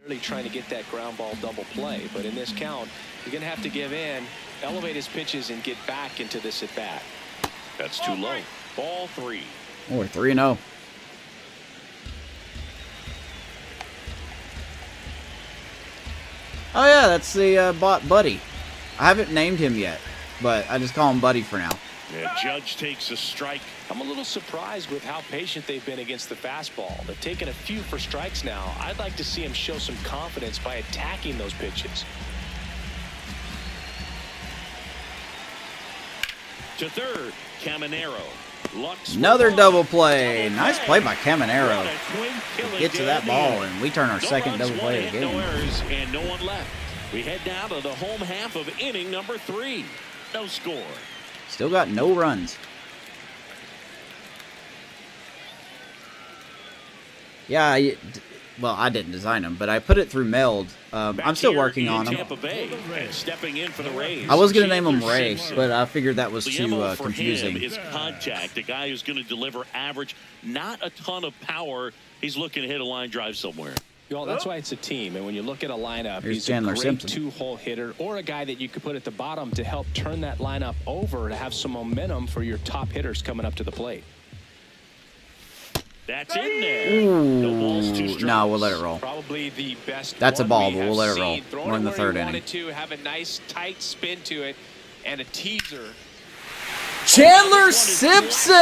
Really trying to get that ground ball double play, but in this count, you're going to have to give in, elevate his pitches, and get back into this at bat. That's too low. Ball 3. Oh, we're 3-0. Oh yeah, that's the bot Buddy. I haven't named him yet, but I just call him Buddy for now. And Judge takes a strike. I'm a little surprised with how patient they've been against the fastball. They've taken a few for strikes now. I'd like to see him show some confidence by attacking those pitches. To third, Caminero. Another double play. Nice play by Caminero. Get to that ball, and we turn our second double play of the game. No errors and no one left. We head down to the home half of inning number 3. No score. Still got no runs. Yeah, well, I didn't design them, but I put it through Meld. I'm still working on them. Stepping in for the Rays. I was going to name him Ray, but I figured that was too confusing. Is contact, a guy who's going to deliver average, not a ton of power. He's looking to hit a line drive somewhere. Well, that's why it's a team, and when you look at a lineup, Here's he's Chandler a great Simpson. two-hole hitter, or a guy that you could put at the bottom to help turn that lineup over to have some momentum for your top hitters coming up to the plate. That's in there. Ooh, No balls, 2 strikes. no, we'll let it roll. Probably the best. That's a one ball, we but we'll have let it roll. seen. Throwing We're in the where third he inning. wanted to have a nice tight spin to it and a teaser. Chandler Simpson!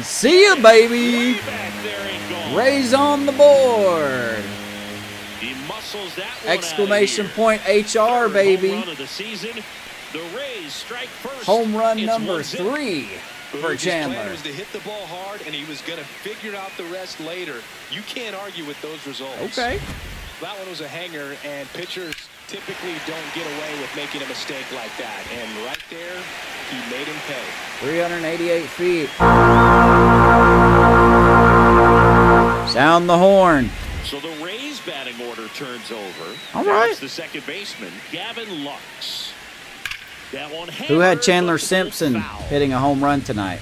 See ya, baby! Back there and gone. Rays on the board! He muscles that one Exclamation out of here. point HR, Third baby. home run of the season. The Rays strike first. Home run It's number 1-0. 3 for His plan Chandler. was to hit the ball hard, and he was going to figure out the rest later. You can't argue with those results. Okay. That one was a hanger, and pitchers typically don't get away with making a mistake like that. And right there, he made him pay. 388 feet. Sound the horn. So the Rays batting order turns over. All Now right. it's the second baseman, Gavin Lux. That one Who had hammered, Chandler but Simpson foul. hitting a home run tonight?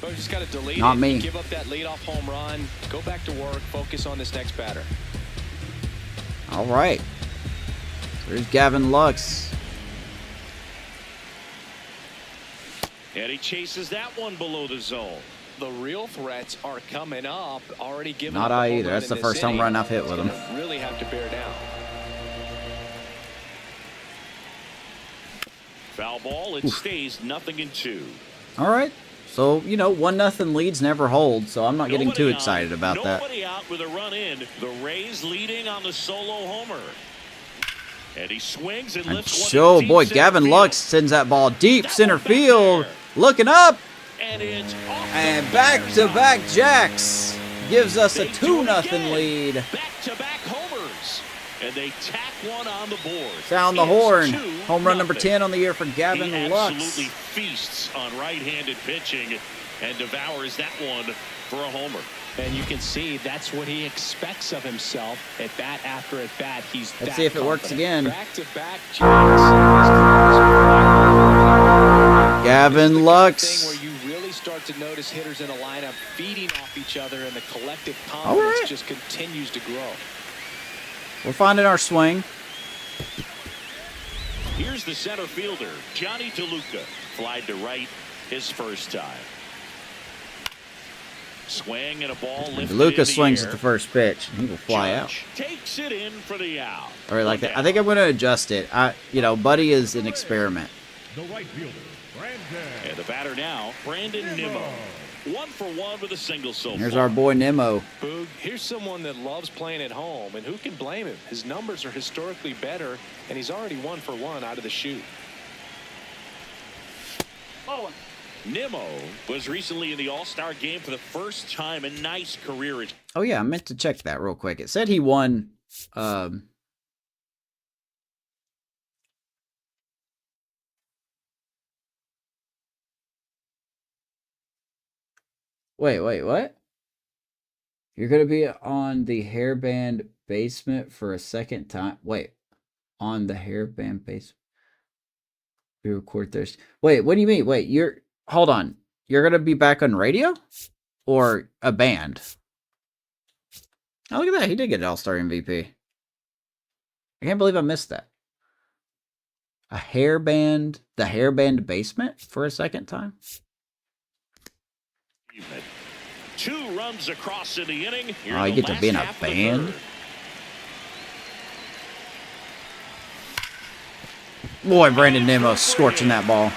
So you just got to delete Not it. me. Give up that leadoff home run. Go back to work. Focus on this next batter. All right. There's Gavin Lux. And he chases that one below the zone. The real threats are coming up. Already given Not up a I home either. run That's in the this first home inning. run I've hit with him. Really have to bear down. Foul ball. It stays 0-2. All right. So, 1-0 leads never hold, so I'm not getting too Nobody excited out. about that. Nobody out with a run in. The Rays leading on the solo homer. And he swings and And lifts one so, to deep boy, center Gavin field. Lux sends that ball deep That center one back field. there. Looking up. And it's off And the back-to-back side. jacks gives us a They do it 2-0 again. lead. Back-to-back homers. And they tack one on the board. Sound the It's horn. 2-0. Home run number 10 on the year for Gavin He Lux. absolutely feasts on right-handed pitching and devours that one for a homer. And you can see that's what he expects of himself at bat after at bat. He's Let's that see if it works confident. again. Back-to-back Gavin thing Lux. where you really start to notice hitters in a lineup feeding off each other, and the collective All confidence right. just continues to grow. We're finding our swing. Here's the center fielder, Johnny DeLuca. Flied to right his first time. Swing and a ball lifted in Lucas the swings air. at the first pitch. He will fly out. Judge takes it in for the out. All right, like One that. I think I'm going to adjust it. Buddy is an experiment. The right fielder, Brandon. And the batter now, Brandon Nimmo. 1 for 1 with a single so Here's far. our boy Nemo. Boog, here's someone that loves playing at home, and who can blame him? His numbers are historically better, and he's already 1 for 1 out of the chute. Nimmo was recently in the All-Star game for the first time. A nice career. Oh yeah, I meant to check that real quick. It said he won Wait, what? You're going to be on the hairband basement for a second time. Wait, on the hairband basement. We record Thursday. Wait, what do you mean? Wait, hold on. You're going to be back on radio? Or a band? Oh, look at that. He did get an All-Star MVP. I can't believe I missed that. The hairband basement for a second time? 2 runs across in the inning. Oh, you get to be in a band? Boy, Brandon Nimmo scorching that ball.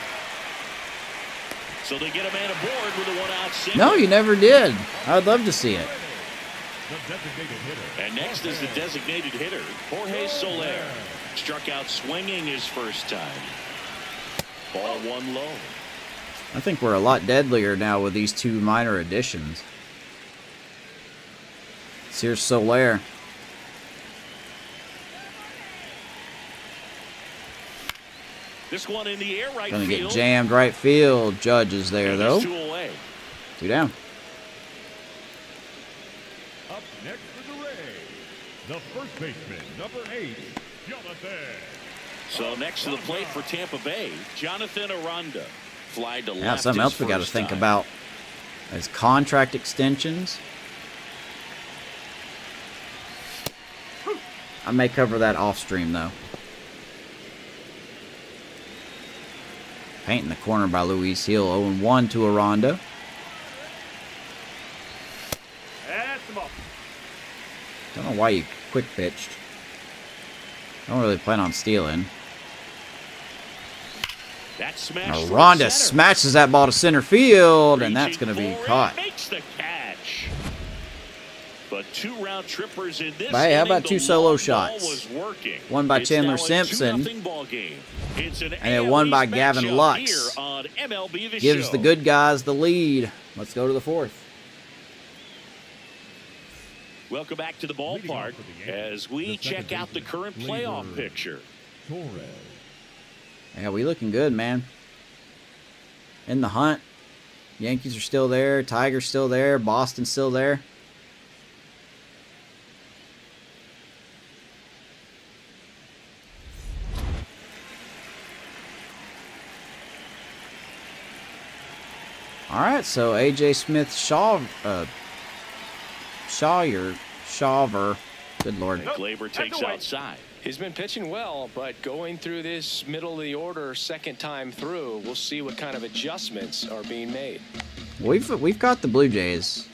So they get a man aboard with a 1-out single. No, you never did. I'd love to see it. And next is the designated hitter, Jorge Soler. Struck out swinging his first time. Ball 1 low. I think we're a lot deadlier now with these 2 minor additions. Here's Soler. This one in the air right Gonna field. get jammed right field. Judge is there, though. 2 away. 2 down. Up next for the Rays, the first baseman, number 8, Jonathan. So next to the plate for Tampa Bay, Jonathan Aranda. Fly to left. Yeah, something else we got to think about is contract extensions. I may cover that off stream, though. Paint in the corner by Luis Hill. 0-1 to Aranda. Don't know why you quick pitched. Don't really plan on stealing. Aranda smashes that ball to center field, and that's going to be caught. Makes the catch. But 2 round trippers in this. But hey, how about inning, 2 the solo long shots? ball was working. One by It's Chandler now a Simpson, 2-0 ball game. It's an and then one by AL Gavin matchup Lux. here on MLB The Gives Show. the good guys the lead. Let's go to the 4th. Welcome back to the ballpark as we check out the current playoff picture. Torres. Yeah, we looking good, man. In the hunt. Yankees are still there. Tigers still there. Boston's still there. All right, so AJ Smith Shawver. Good Lord. Glaber takes outside. He's been pitching well, but going through this middle of the order second time through, we'll see what kind of adjustments are being made. We've got the Blue Jays.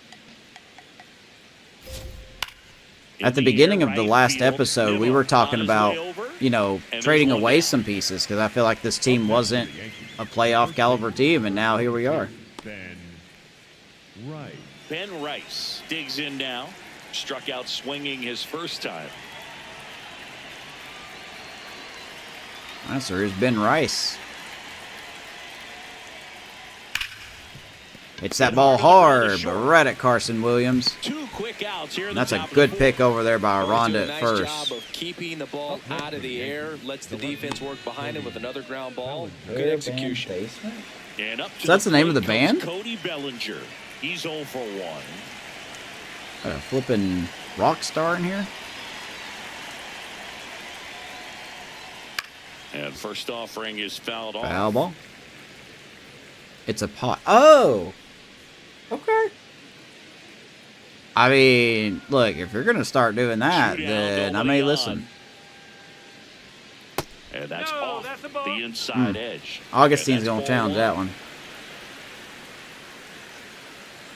At the beginning of the last episode, we were talking about, you know, trading away some pieces because I feel like this team wasn't a playoff caliber team, and now here we are. Ben Rice digs in now. Struck out swinging his first time. That's Here's Ben Rice. Hits that ball hard, but right at Carson Williams. 2 quick outs here. That's a good pick over there by Aranda at Nice first. job of keeping the ball out of the air. Lets the defense work behind him with another ground ball. Good execution. And up to So that's the name of the plate band? comes Cody Bellinger. He's 0 for 1. Got a flipping rock star in here. And first offering is fouled off. Foul ball. It's a pot. Oh! Okay. I mean, look, if you're going to start doing that, then I may listen. And that's off the inside edge. Augustine's going to challenge that one.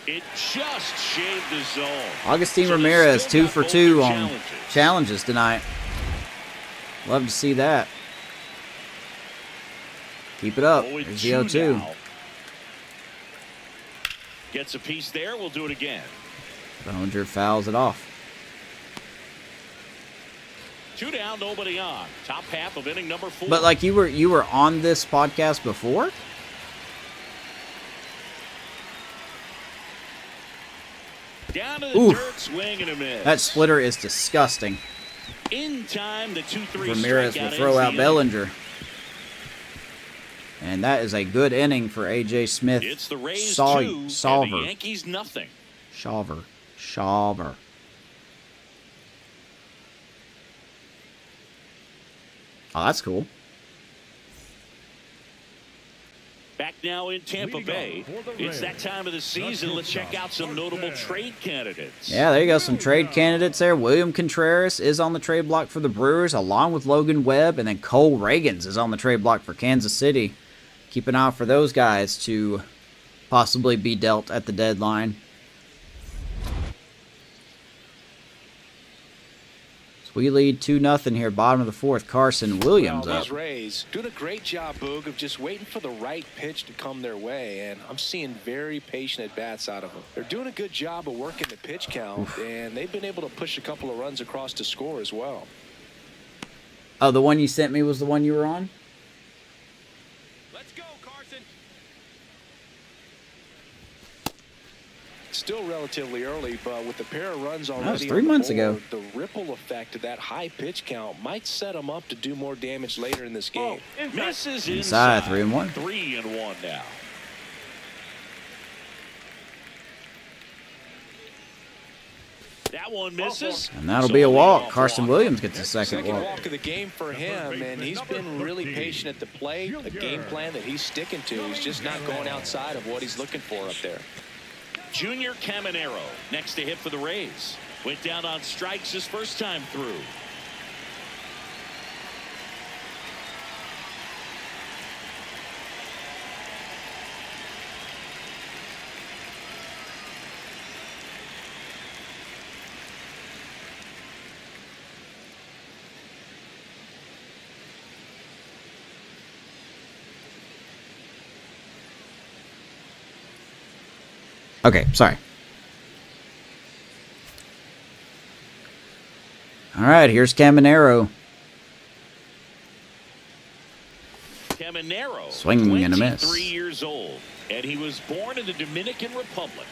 It just shaved the zone. Augustine So they Ramirez, still 2 got for both 2 the on challenges. challenges tonight. Love to see that. Keep it up. 0-2 There's the 0-2. now. Gets a piece there. We'll do it again. Bellinger fouls it off. 2 down, nobody on. Top half of inning number 4. But like you were on this podcast before? Down to the Oof. dirt, swing and a miss. That splitter is disgusting. In time, the 2-3 Ramirez strikeout will throw ends out the inning. Bellinger. And that is a good inning for A.J. Smith. It's the Rays 2 and the Yankees nothing. Shawver. Oh, that's cool. Back now in Tampa Bay. It's that time of the season. Let's check out some notable trade candidates. Yeah, there you go. Some trade candidates there. William Contreras is on the trade block for the Brewers, along with Logan Webb. And then Cole Reagans is on the trade block for Kansas City. Keep an eye out for those guys to possibly be dealt at the deadline. So we lead 2-0 here, bottom of the fourth. Carson Williams up. These Rays doing a great job, Boog, of just waiting for the right pitch to come their way, and I'm seeing very patient at-bats out of them. They're doing a good job of working the pitch count, and they've been able to push a couple of runs across to score as well. Oh, the one you sent me was the one you were on? Let's go, Carson. Still relatively early, but with the pair of runs already, that was 3 months ago. The ripple effect of that high pitch count might set them up to do more damage later in this game. Misses inside 3-1. 3-1 now. That one misses. And that'll be a walk. Carson Williams gets a second walk. Walk of the game for him, and he's been really patient at the plate. A game plan that he's sticking to. He's just not going outside of what he's looking for up there. Junior Caminero next to hit for the Rays. Went down on strikes his first time through. Okay, sorry. All right, here's Caminero. Caminero, swinging and a miss. 23 years old, and he was born in the Dominican Republic.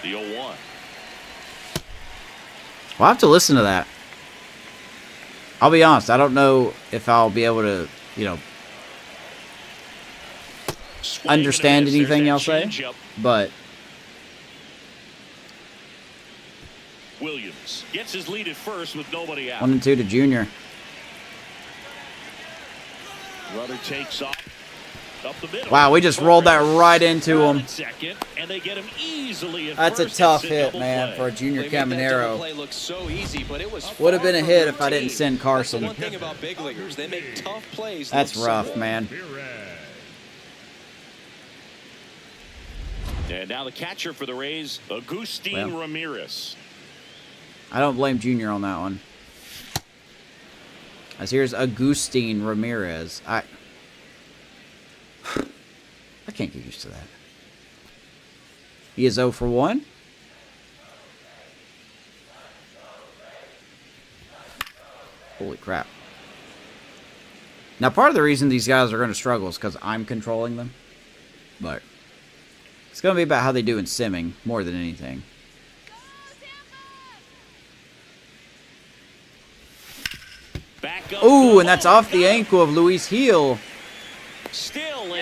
The 0-1. Well, I have to listen to that. I'll be honest, I don't know if I'll be able to, understand anything y'all say, but Williams gets his lead at first with nobody out. 1-2 to Junior. Runner takes off up the middle. Wow, we just rolled that right into him. Second, and they get him easily at That's a first. tough It's hit, double man, play. for a Junior They made that double Caminero. play look so easy, but it was Would have been a far hit from if I didn't routine. send Carson. That's the one thing about big leaguers. They make tough plays. That's look rough, simple. man. And now the catcher for the Rays, Agustin Ramirez. I don't blame Junior on that one. As here's Agustin Ramirez. I can't get used to that. He is 0 for 1. Holy crap. Now, part of the reason these guys are going to struggle is because I'm controlling them. But it's going to be about how they do in simming more than anything. Ooh, and that's off the ankle of Luis Gil.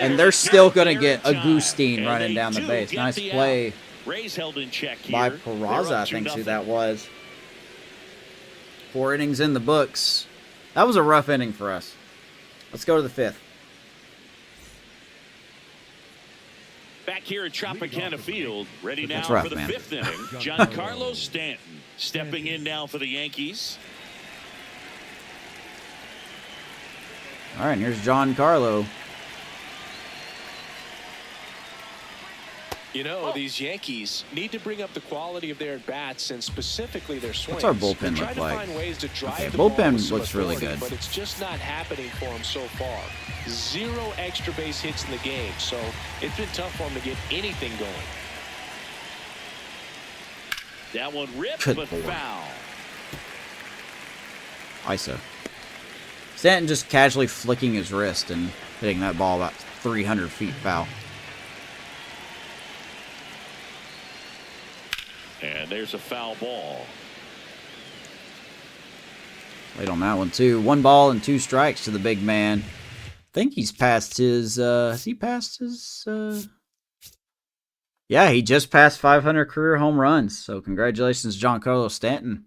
And they're still going to get Agustin running down the base. Nice play by Peraza, I think who that was. 4 innings in the books. That was a rough inning for us. Let's go to the 5th. Back here at Tropicana Field, ready now rough, for the man. 5th inning. Giancarlo Stanton stepping in now for the Yankees. All right, and here's Giancarlo. You know, these Yankees need to bring up the quality of their at-bats and specifically their swings. What's our bullpen They're look trying to like? find ways to drive Okay, the ball bullpen with some looks really authority, good. But it's just not happening for them so far. 0 extra base hits in the game, so it's been tough for them to get anything going. That one ripped, Good but boy. foul. ISO. Stanton just casually flicking his wrist and hitting that ball about 300 feet foul. And there's a foul ball. Wait on that one, too. 1 ball and 2 strikes to the big man. I think he's passed his, has he passed his, Yeah, he just passed 500 career home runs. So congratulations, Giancarlo Stanton.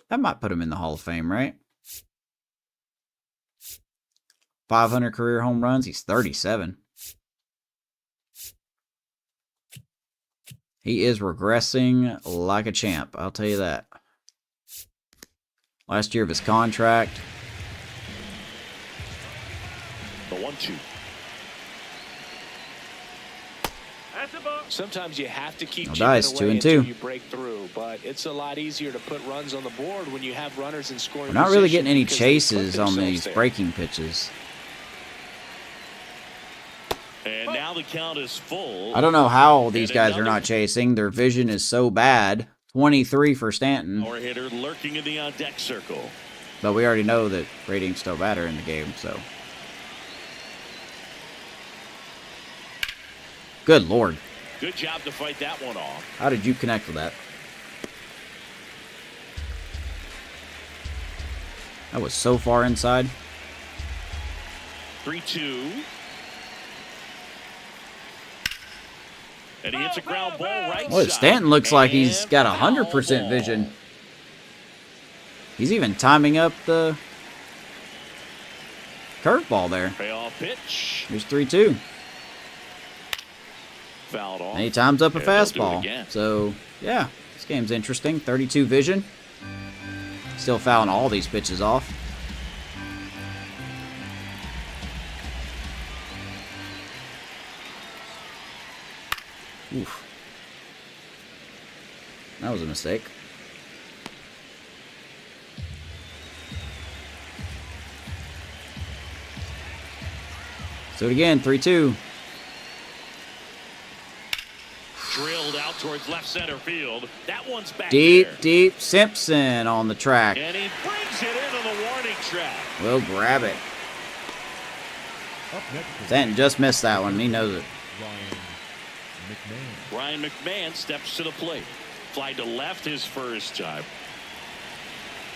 That might put him in the Hall of Fame, right? 500 career home runs. He's 37. He is regressing like a champ, I'll tell you that. Last year of his contract. The 1-2. Sometimes you have to keep No chipping dice, away 2 and until 2. you break through, but it's a lot easier to put runs on the board when you have runners in scoring We're not really position getting any because they put chases on themselves these there. breaking pitches. And now the count is full. I don't know how these And guys are another not chasing. Their vision is so bad. 23 for Stanton. Power hitter lurking in the on-deck circle. But we already know that ratings still matter in the game, so. Good Lord. Good job to fight that one off. How did you connect with that? That was so far inside. 3-2. And he hits a ground ball right Boy, side. Stanton looks like he's And got foul 100% ball. vision. He's even timing up the curveball there. Payoff pitch. Here's 3-2. Fouled off. And he times up a And they'll do it fastball. again. So, yeah, this game's interesting. 32 vision. Still fouling all these pitches off. Oof. That was a mistake. So it again, 3-2. Drilled out towards left center field. That one's back Deep, there. deep Simpson on the track. And he brings it into the warning track. We'll grab it. Up next is Stanton just missed that one. He knows it. Ryan McMahon. Ryan McMahon steps to the plate. Fly to left his first time.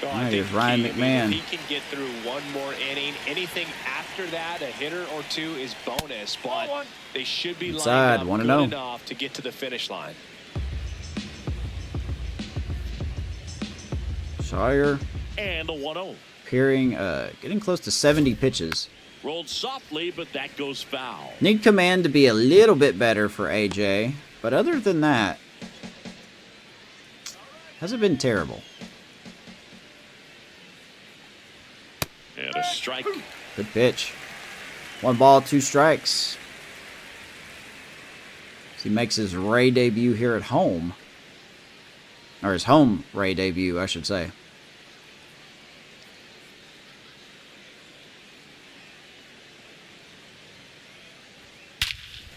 Oh, All right, I here's think Ryan key, McMahon. if he can get through one more inning, anything after that, a hitter or two is bonus. But they should be Inside, lined up 1-0. good enough to get to the finish line. Shire And the 1-0. appearing, getting close to 70 pitches. Rolled softly, but that goes foul. Need command to be a little bit better for AJ, but other than that, hasn't been terrible. And a strike. Good pitch. 1 ball, 2 strikes. So he makes his Ray debut here at home. Or his home Ray debut, I should say.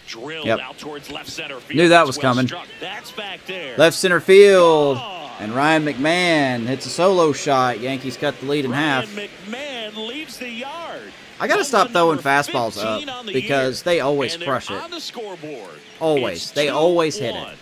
Drilled Yep. out towards left center field. Knew that That's was well coming. struck. That's back there. Left center field. Gone. And Ryan McMahon hits a solo shot. Yankees cut the lead in half. Ryan McMahon leaves the yard. I got to Run stop to throwing number fastballs 15 up on the because year. they always And crush they're it. on the scoreboard. Always. It's They always hit 2-1. it.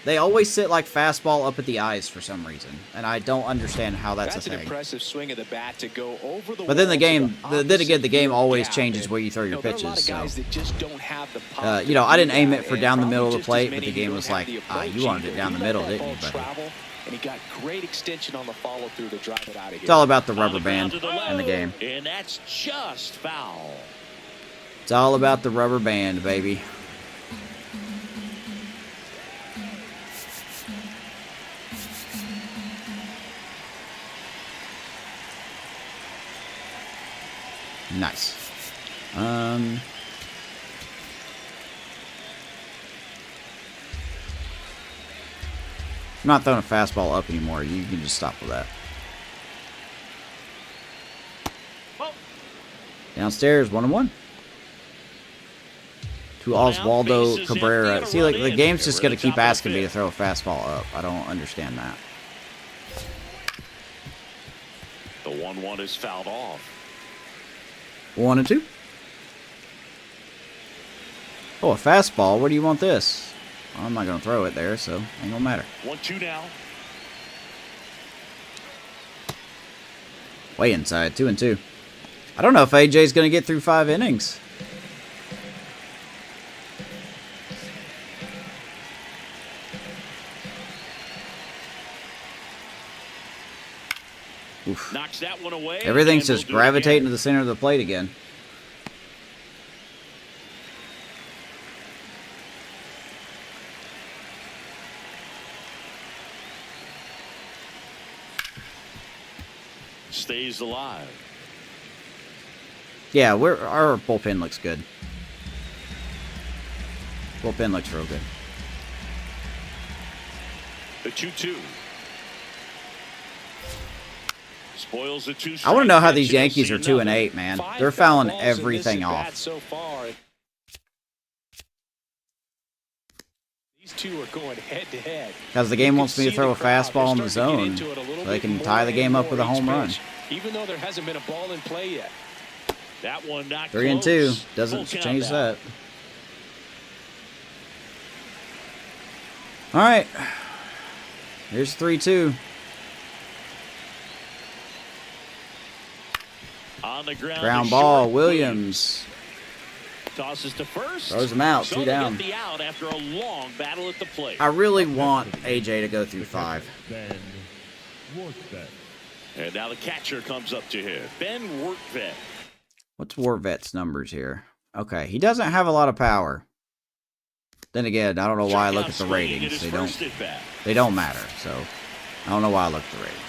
They always sit like fastball up at the eyes for some reason, and I don't understand how that's a an thing. impressive swing of the bat to go over the But then the wall to game, then again, the game opposite always gap. changes And, where you throw your there are a lot pitches. of So, guys that just don't have the pop you know, to I do didn't aim that, it for and down the probably middle of the just as plate, but many the who game don't was have like, the you approach wanted it either. down the He middle, let that didn't you, ball buddy? travel, and he got great extension on the follow through to drive it out of here. It's all about the On rubber the ground band to the left. in the game. And that's just foul. It's all about the rubber band, baby. Nice. I'm not throwing a fastball up anymore. You can just stop with that. Downstairs, 1-1. To Oswaldo Cabrera. See, like the game's just gonna keep asking me to throw a fastball up. I don't understand that. The 1-1 is fouled off. 1-2. Oh, a fastball. Where do you want this? Well, I'm not gonna throw it there, so ain't gonna matter. 1-2 now. Way inside. 2-2. I don't know if AJ's going to get through 5 innings. Oof. Knocks that one away. Everything's just gravitating to the center of the plate again. Stays alive. Yeah, our bullpen looks good. Bullpen looks real good. The 2-2. Spoils the 2 I want to know how these pitch, and Yankees you'll are see 2-8, man. They're fouling everything off. So far. These two are going head to head. Because the game wants me to throw a fastball in the zone, so they can tie the game up with a home run. Even though there hasn't been a ball in play yet. That one not 3-2 close. doesn't Full change countdown. that. All right, here's 3-2. On the ground, Ground to ball, short. Williams. Tosses to first. Throws him out, So 2 they down. get the out after a long battle at the plate. I really want AJ to go through 5. Ben Workvet. And now the catcher comes up to him. Ben Workvet. What's Warvet's numbers here? Okay, he doesn't have a lot of power. Then again, I don't know why I look at the ratings. They don't matter, so I don't know why I look at the ratings.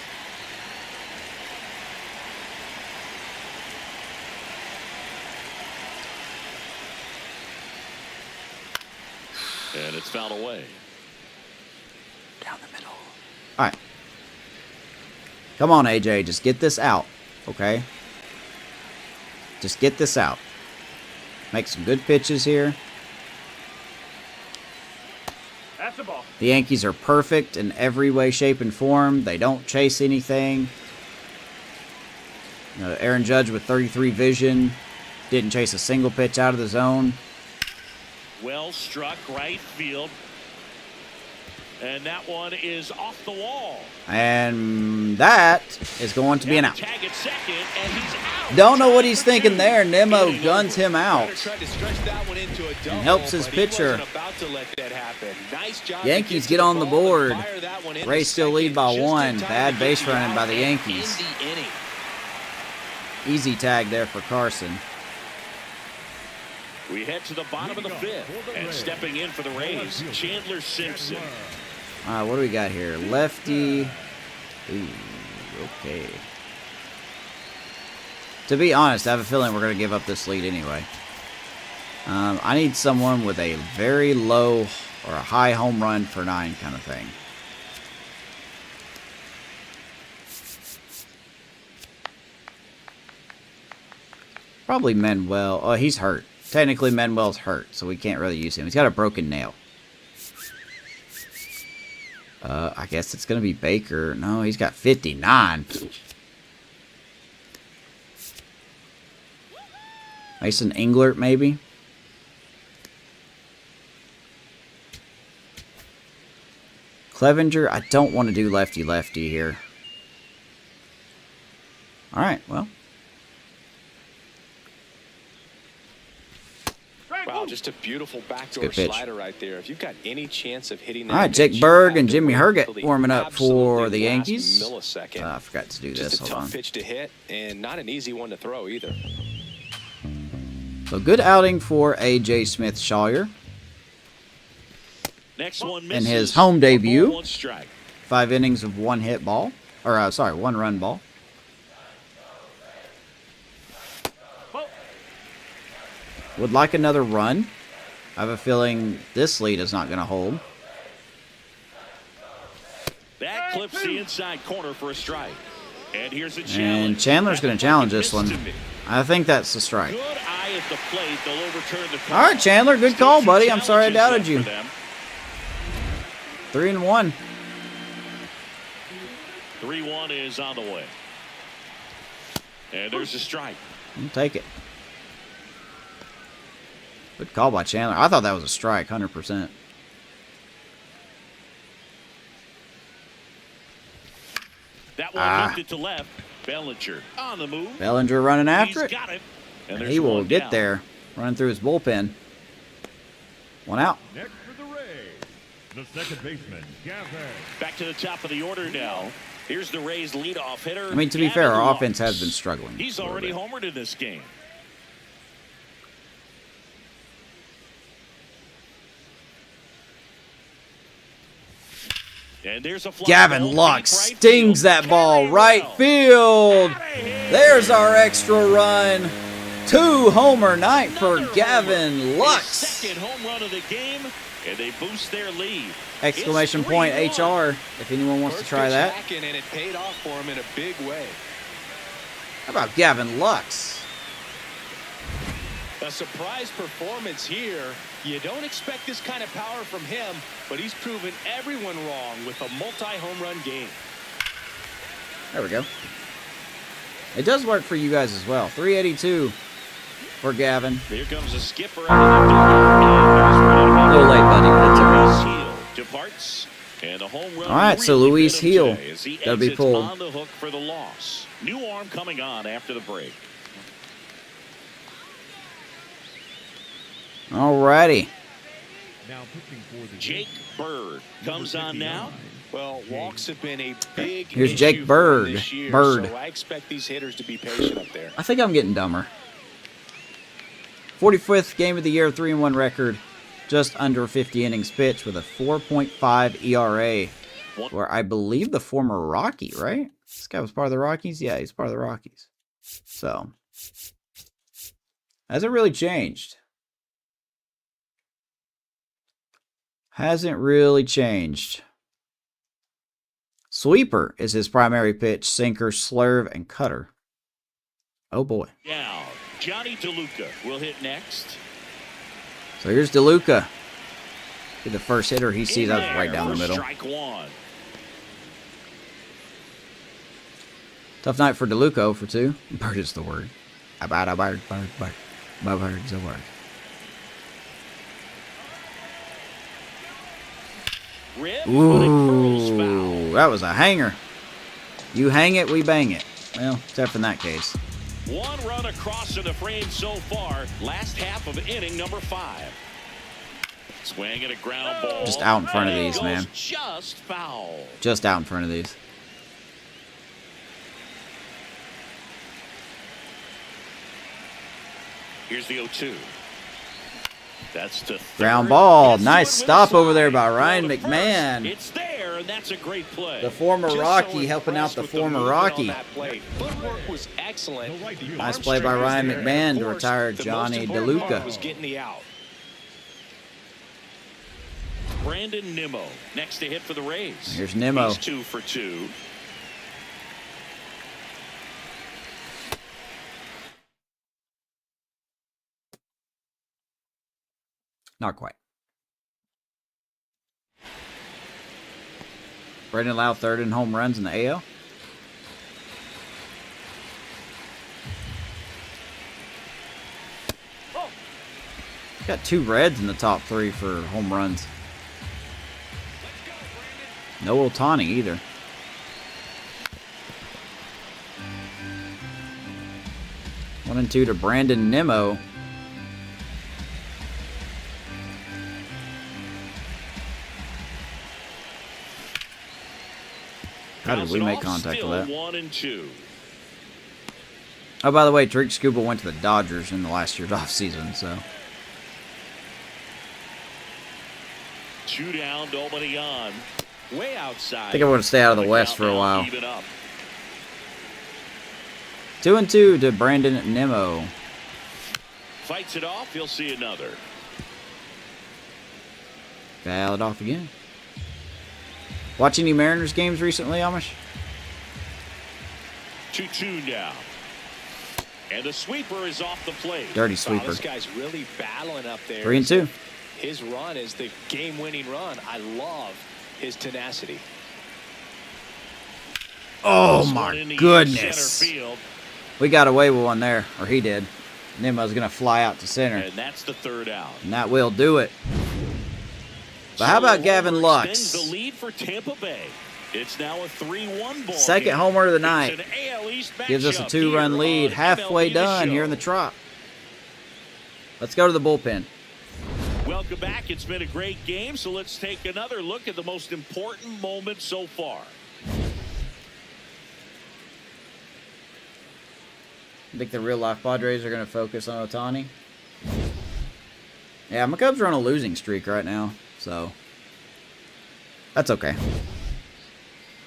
And it's fouled away. Down the middle. All right. Come on, AJ. Just get this out, okay? Just get this out. Make some good pitches here. That's the ball. The Yankees are perfect in every way, shape, and form. They don't chase anything. Aaron Judge with 33 vision. Didn't chase a single pitch out of the zone. Well struck right field. And that one is off the wall. And that is going to be an out. Tag at second, and he's out. Don't know what he's thinking there. Nemo guns him out. Tried to stretch that one into a double, And helps his but pitcher. He wasn't about to let that happen. Nice job. Yankees to get to on the ball board. and fire that one into Rays still lead second by just in 1. time Bad to base get the running by out the and Yankees. end the inning. Easy tag there for Carson. We head to the bottom of the 5th. And stepping in for the Rays, Chandler Simpson. All right, what do we got here? Lefty. Ooh, okay. To be honest, I have a feeling we're going to give up this lead anyway. I need someone with a very low or a high home run for 9 kind of thing. Probably Manuel. Oh, he's hurt. Technically, Manuel's hurt, so we can't really use him. He's got a broken nail. I guess it's going to be Baker. No, he's got 59. Mason Englert, maybe? Clevenger, I don't want to do lefty-lefty here. Alright, well. Wow, just a beautiful backdoor slider right there. If you've got any chance of hitting that, all right, pitch, Jake Berg you and have to Jimmy wait Herget till the warming up for absolute the last Yankees. millisecond. I forgot to do Just this. a Hold tough on. pitch to hit, and not an easy one to throw either. So good outing for A.J. Smith-Shawyer Next one in misses. his home 1 debut. ball, 1 strike. 5 innings of 1 hit ball. Or, sorry, 1 run ball. Would like another run. I have a feeling this lead is not going to hold. That clips the inside corner for a strike. And here's a challenge. And Chandler's going to challenge this one. To me. I think that's the strike. Good eye at the plate. They'll overturn the call. All right, Chandler, good Still call, 2 buddy. I'm sorry I doubted challenges you. left for them. 3-1. 3-1 is on the way. And there's a strike. I'll take it. Good call by Chandler. I thought that was a strike, 100%. That one lifted to left. Bellinger on the move. Bellinger running after He's it. got it. And And there's he will one get down. there. Running through his bullpen. One out. Next for the Rays, the second baseman, Gavin. Back to the top of the order now. Here's the Rays leadoff hitter. I mean, to be Gavin fair, our Lux. offense has been struggling. He's a little already bit. homered in this game. And there's a fly Gavin ball, Lux deep right stings field. that ball Carry right well. field. Outta here. There's our extra run. 2-homer night for Another Gavin homer. His Lux. second home run of the game, and they boost their lead. Exclamation It's point 3-1. HR if anyone wants to First try pitch that. hacking, and it paid off for him in a big way. How about Gavin Lux? A surprise performance here. You don't expect this kind of power from him, but he's proven everyone wrong with a multi-home run game. There we go. It does work for you guys as well. 382 for Gavin. Here comes the skipper out of the door. A little late, buddy, but it's okay. Luis Heel departs, and the home run. All right, so really Luis bit him Heel today as he gotta be exits pulled. on the hook for the loss. New arm coming on after the break. Alrighty. Now pitching for the Jake Bird comes on now. Well, walks have been a big Here's issue Jake for him Bird. this year, Bird. so I expect these hitters to be patient up there. I think I'm getting dumber. 45th game of the year, 3-1 record. Just under 50 innings pitched with a 4.5 ERA. Where I believe the former Rocky, right? This guy was part of the Rockies? Yeah, he's part of the Rockies. So, hasn't really changed. Hasn't really changed. Sweeper is his primary pitch. Sinker, slurve, and cutter. Oh boy. Now, Johnny DeLuca will hit next. So here's DeLuca. Be the first hitter he sees In up there right down the for middle. Strike one. Tough night for DeLuca for 2. Bird is the word. About a bird, bird, bird. My bird's a word. Rib, but it curls foul. Ooh, that was a hanger. You hang it, we bang it. Well, except in that case. One run across in the frame so far. Last half of inning number 5. Swing and a ground ball. Just out in front of And it these, goes man. Just foul. Just out in front of these. Here's the 0-2. That's to third. Ground ball. Gets Nice to it with stop a over there slide. by Ryan Well, to first, McMahon. It's there, and that's a great play. The former Just Rocky so helping out impressed the with former movement on Rocky. that play. Footwork was excellent. The right field. Nice Arm play by strength was Ryan there. McMahon Of to course, retire the most Johnny important part DeLuca. was getting the out. Brandon Nimmo next to hit for the Rays. Here's Nimmo. He's 2 for 2. Not quite. Brandon Lau third in home runs in the AL. Got 2 Reds in the top 3 for home runs. No Ohtani either. One and 2 to Brandon Nimmo. How did we make contact with that? 1-2. Oh, by the way, Drake Scuba went to the Dodgers in the last year's offseason, so. 2 down, nobody on. Way outside. I think I'm going to stay out of the The West for a countdown while. even up. 2 and 2 to Brandon Nimmo. Fights it off. He'll see another. Foul it off again. Watch any Mariners games recently, Amish? 2-2 now. And the sweeper is off the plate. Dirty Wow, sweeper. this guy's really battling up there. 3 and 2. His run is the game-winning run. I love his tenacity. Oh This one my in the goodness. center field, We got away with one there, or he did. Nimmo's going to fly out to center, and that's the 3rd out. and that will do it. But how about So Gavin Homer Lux? extends the lead for Tampa Bay. It's now a 3-1 ball Second game. homer of the It's night. an AL East Gives us a matchup 2-run here lead. on Halfway MLB The done here in Show. the Trop. Let's go to the bullpen. Welcome back. It's been a great game, so let's take another look at the most important moment so far. I think the real life Padres are going to focus on Ohtani. Yeah, my Cubs are on a losing streak right now, so that's okay.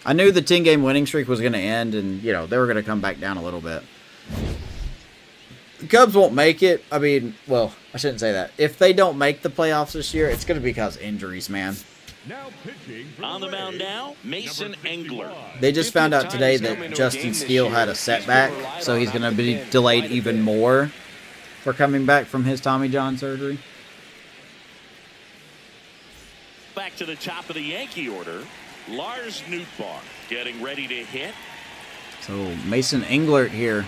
I knew the 10-game winning streak was going to end, and, you know, they were going to come back down a little bit. The Cubs won't make it. I mean, well, I shouldn't say that. If they don't make the playoffs this year, it's going to be because injuries, man. Now pitching for On the mound Rays, now, Mason number Engler. 65. They just found out today that Justin Steele had a setback, so he's going to be delayed even more for coming back from his Tommy John surgery. Back to the top of the Yankee order. Lars Nootbaar getting ready to hit. So Mason Englert here.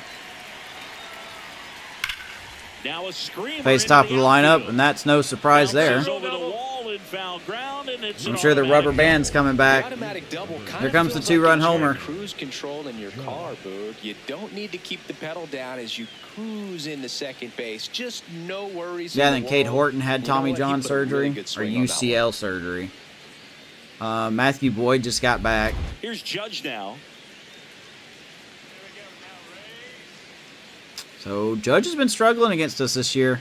Now a screamer Face into top of the lineup, outfield. and that's no surprise there. Bounces over the wall in foul ground, and it's I'm an sure the rubber automatic band's coming back. Automatic double kind Here of comes the feels two-run like you're homer. in cruise control in your car, Boog. You don't need to keep the pedal down as you cruise into second base. Just no worries. Yeah, in then the Cade world. Horton had You know Tommy what? He John put a really surgery, good or swing on that one. UCL surgery. Matthew Boyd just got back. Here's Judge now. So Judge has been struggling against us this year.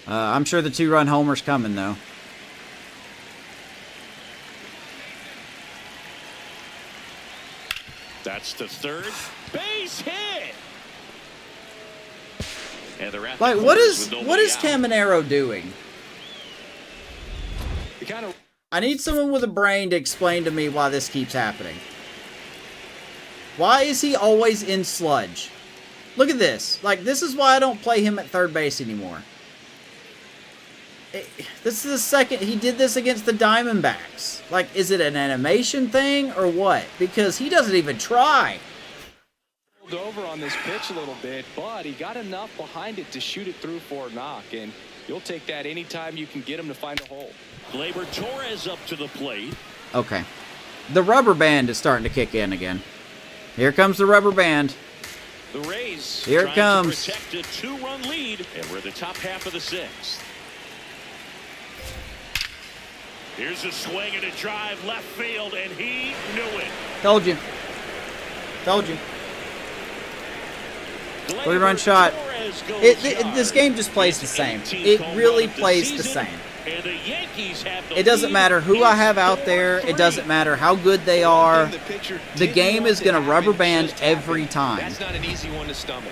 I'm sure the 2-run homer's coming, though. That's the third base hit. And they're at the Like, what corners is with what is nobody out. Caminero doing? The kind of I need someone with a brain to explain to me why this keeps happening. Why is he always in sludge? Look at this. Like, this is why I don't play him at third base anymore. This is the second he did this against the Diamondbacks. Like, is it an animation thing or what? Because he doesn't even try. over on this pitch a little bit, but he got enough behind it to shoot it through for a knock, and you'll take that anytime you can get him to find a hole. Gleyber Torres up to the plate. Okay. The rubber band is starting to kick in again. Here comes the rubber band. The Rays Here it trying comes. to protect a 2-run lead, and we're the top half of the 6th. Here's a swing and a drive left field, and he knew it. Told you. Told you. 3-run shot. Torres goes This yard. game just plays the His same. 18th It home really run of the plays the season, same. and the Yankees have the It doesn't lead. matter who I have out It's there. 4-3. It doesn't matter how good they are. The game is going to rubber band every time. That's not an easy one to stomach.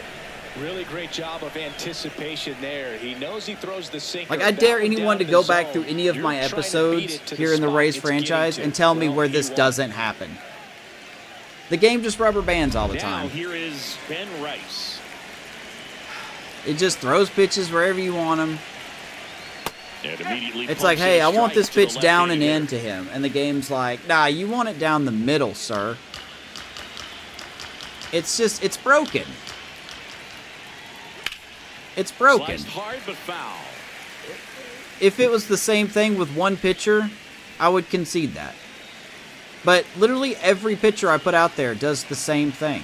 Really great job of anticipation there. He knows he throws the sinker. Like, I That dare one anyone down to go the back zone. through any of You're my trying to beat episodes it to here in the spot Rays it's getting franchise to. and tell me Well, where he this won't. doesn't happen. The game just rubber bands all the Now time. here is Ben Rice. It just throws pitches wherever you want them. And immediately It's like, pumps hey, in a I want strike this to the pitch down and left-hander. in to him. And the game's like, nah, you want it down the middle, sir. It's just, it's broken. It's broken. Sliced hard but foul. If it was the same thing with one pitcher, I would concede that. But literally every pitcher I put out there does the same thing.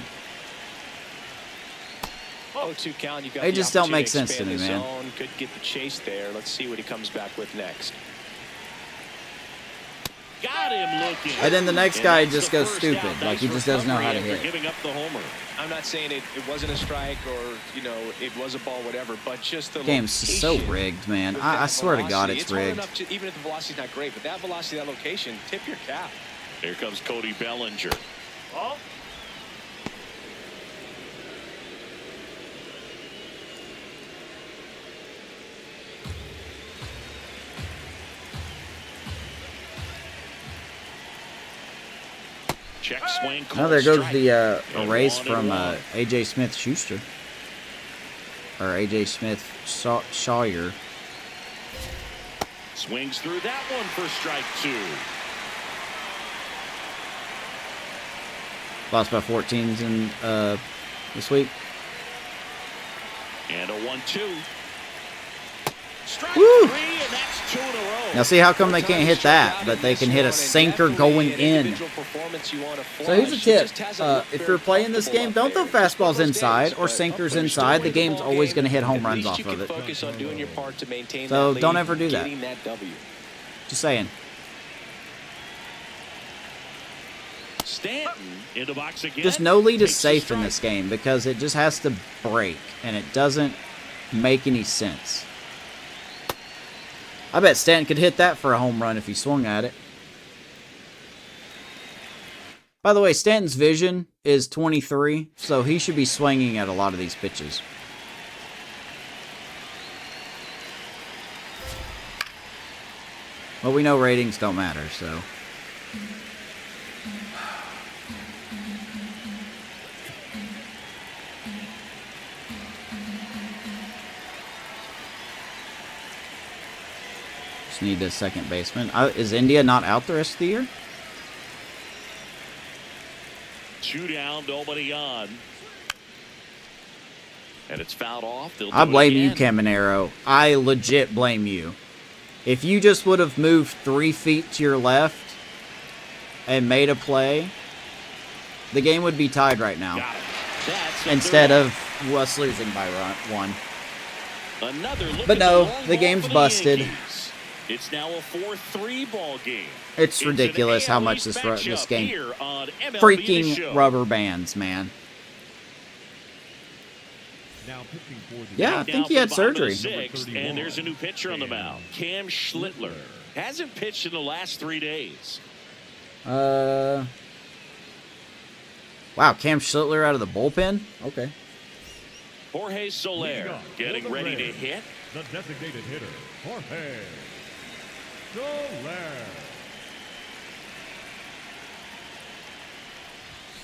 0-2 count. You got They the just don't make opportunity sense to me, expand the man. zone. Could get the chase there. Let's see what he comes back with next. Got him looking. And then the next And guy that's just the goes first stupid. out. Like, he Nice just doesn't know how to recovery after hit. Giving up the homer. I'm not saying it wasn't a strike or, it was a ball, whatever, but just the Game's so location rigged, man. with I that swear to God velocity. it's hard rigged. enough to, even if the velocity's not great, but that velocity, that location, tip your cap. Here comes Cody Bellinger. Check swing. Oh, there goes strike. the And erase 1-1. from A.J. Smith-Schuster. Or A.J. Smith-Sawyer. Swings through that one for strike 2. Lost by 14s in this week. And a 1-2. Strike Woo! 3, and that's 2 in a row. Now see how come they can't hit that, but they can hit a sinker going in. So here's a tip. If you're playing this game, don't throw fastballs inside or sinkers inside. The game's always going to hit home runs off of it. So don't ever do that. Just saying. Stanton in the box again. Just no lead is safe in this game because it just has to break, and it doesn't make any sense. I bet Stanton could hit that for a home run if he swung at it. By the way, Stanton's vision is 23, so he should be swinging at a lot of these pitches. Well, we know ratings don't matter, so... Need a second baseman. Is India not out the rest of the year? 2 down, nobody on. And it's fouled off. I blame you, Caminero. I legit blame you. If you just would have moved 3 feet to your left and made a play, the game would be tied right now. Instead of us losing by 1. But no, the game's busted. It's now a 4-3 ball game. It's ridiculous how much this game freaking rubber bands, man. Yeah, I think he had surgery. And there's a new pitcher on the mound, Cam Schlittler. Hasn't pitched in the last 3 days. Wow, Cam Schlittler out of the bullpen? Okay. Jorge Soler getting ready to hit. The designated hitter, Jorge Soler.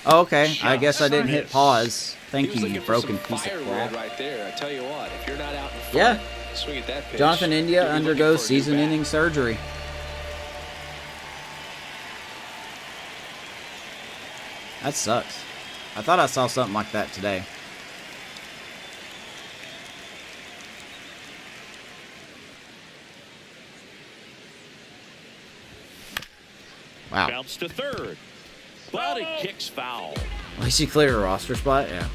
Oh, okay, I guess I didn't hit pause. Thank you, you broken piece of crap. Right there. I tell you what, if you're not out in front, yeah. swing at that pitch. Jonathan India undergoes season-ending surgery. That sucks. I thought I saw something like that today. Wow. Bounce to third. But it kicks foul. At least he cleared a roster spot, yeah.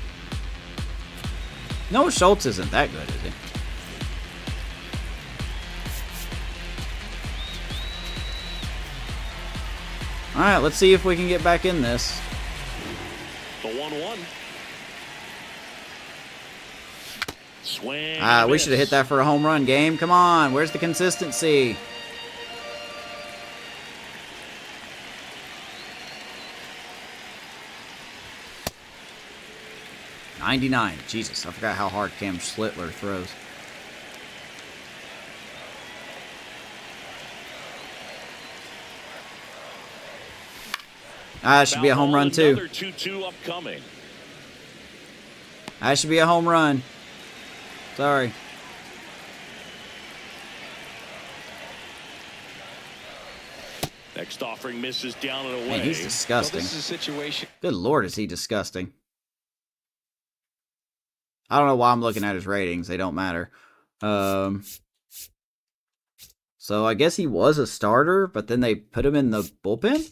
Noah Schultz isn't that good, is he? Alright, let's see if we can get back in this. The 1-1. Swing. We should have hit that for a home run game. Come on, where's the consistency? .99. Jesus, I forgot how hard Cam Schlittler throws. That should be a home run too. Another 2-2 upcoming. That should be a home run. Sorry. Next offering misses down and away. Man, he's disgusting. So this is a situation. Good Lord, is he disgusting. I don't know why I'm looking at his ratings. They don't matter. So I guess he was a starter, but then they put him in the bullpen?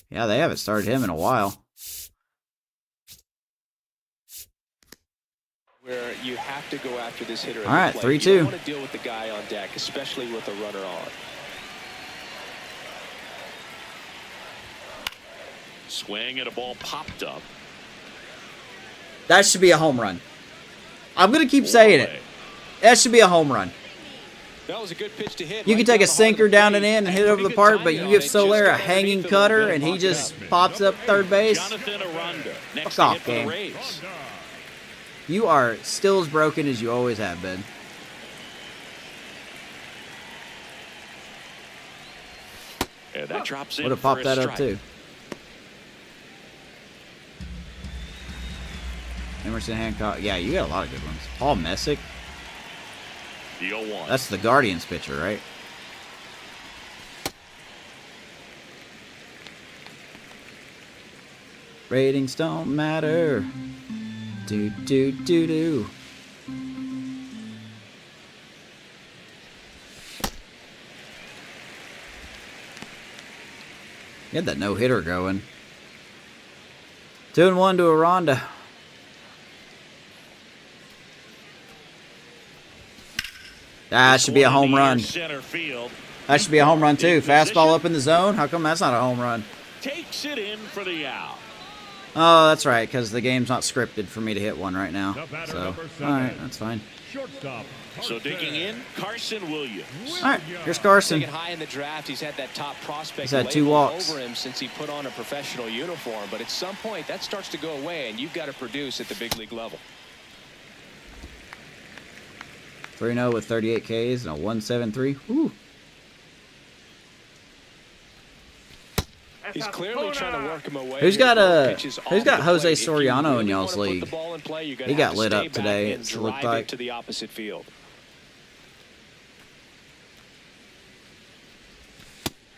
Yeah, they haven't started him in a while. Where you have to go after this hitter. All right, 3-2. You don't want to deal with the guy on deck, especially with a runner on. Swing and a ball popped up. That should be a home run. I'm going to keep saying it. That should be a home run. That was a good pitch to hit. You can take a sinker down and in and hit it over the park, but you give Soler a hanging cutter and he just pops up third base. Fuck off, game. You are still as broken as you always have been. And that drops in. Would have popped that up too. Emerson Hancock. Yeah, you got a lot of good ones. Paul Messick. The 0-1. That's the Guardians pitcher, right? Ratings don't matter. Do, do, do, do. He had that no-hitter going. 2-1 to Aranda. That should be a home run. That should be a home run too. Fastball up in the zone. How come that's not a home run? Takes it in for the out. Oh, that's right, because the game's not scripted for me to hit one right now. So, alright, that's fine. So digging in, Carson Williams. Alright, here's Carson. Taken high in the draft, he's had that top prospect He's had 2 label walks. over him since he put on a professional uniform. But at some point, that starts to go away, and you've got to produce at the big league level. 3-0 with 38 Ks and a 1.73. Woo. He's clearly trying to work him away. Who's got Jose If you Soriano in really y'all's wanna put league? the ball in play, you're gonna He have got to lit stay up back today, and it looked drive like. it to the opposite field.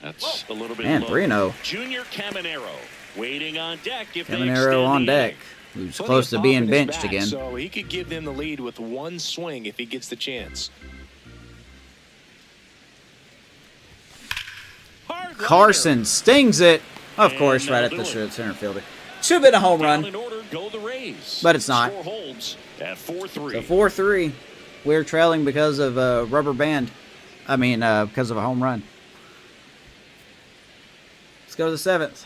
That's a little bit Man, low. 3-0. Junior Caminero waiting on deck if they Caminero extend on the deck. inning. Who's Plenty close of to pop being in his benched bat, again. So he could give them the lead with one swing if he gets the chance. Hard Carson stings it. Of And course, right that'll at the do it. center fielder. Should have been a home Down run. in order, go the Rays. But it's not. Score holds at 4-3. So 4-3. We're trailing because of a rubber band. I mean, because of a home run. Let's go to the 7th.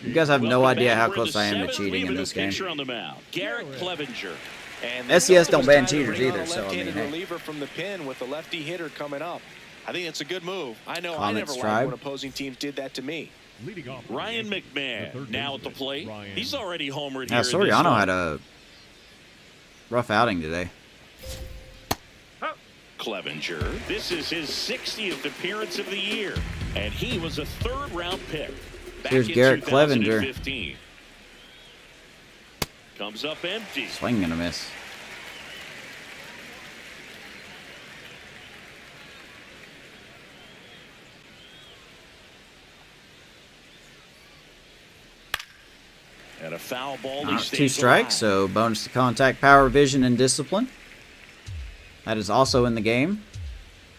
You guys have no Welcome idea back. how We're close the I am to seventh. We cheating have in a this new game. pitcher on the mound, Garrett Clevenger. And SCS don't ban it's time to cheaters bring either, on a so I mean, left-handed hey. reliever from the pen with the lefty hitter coming up. I think it's a good move. I know I Comments, never tribe. liked when opposing teams did that to me. Ryan McMahon now at the plate. He's already homered Yeah, here. Soriano had a rough outing today. Clevenger. This is his 60th appearance of the year, and he was a third-round pick. Back Here's in Garrett Clevenger. 2015. Comes up empty. Swing and a miss. And a foul ball. He 2 stays strikes, alive. so bonus to contact, power, vision, and discipline. That is also in the game.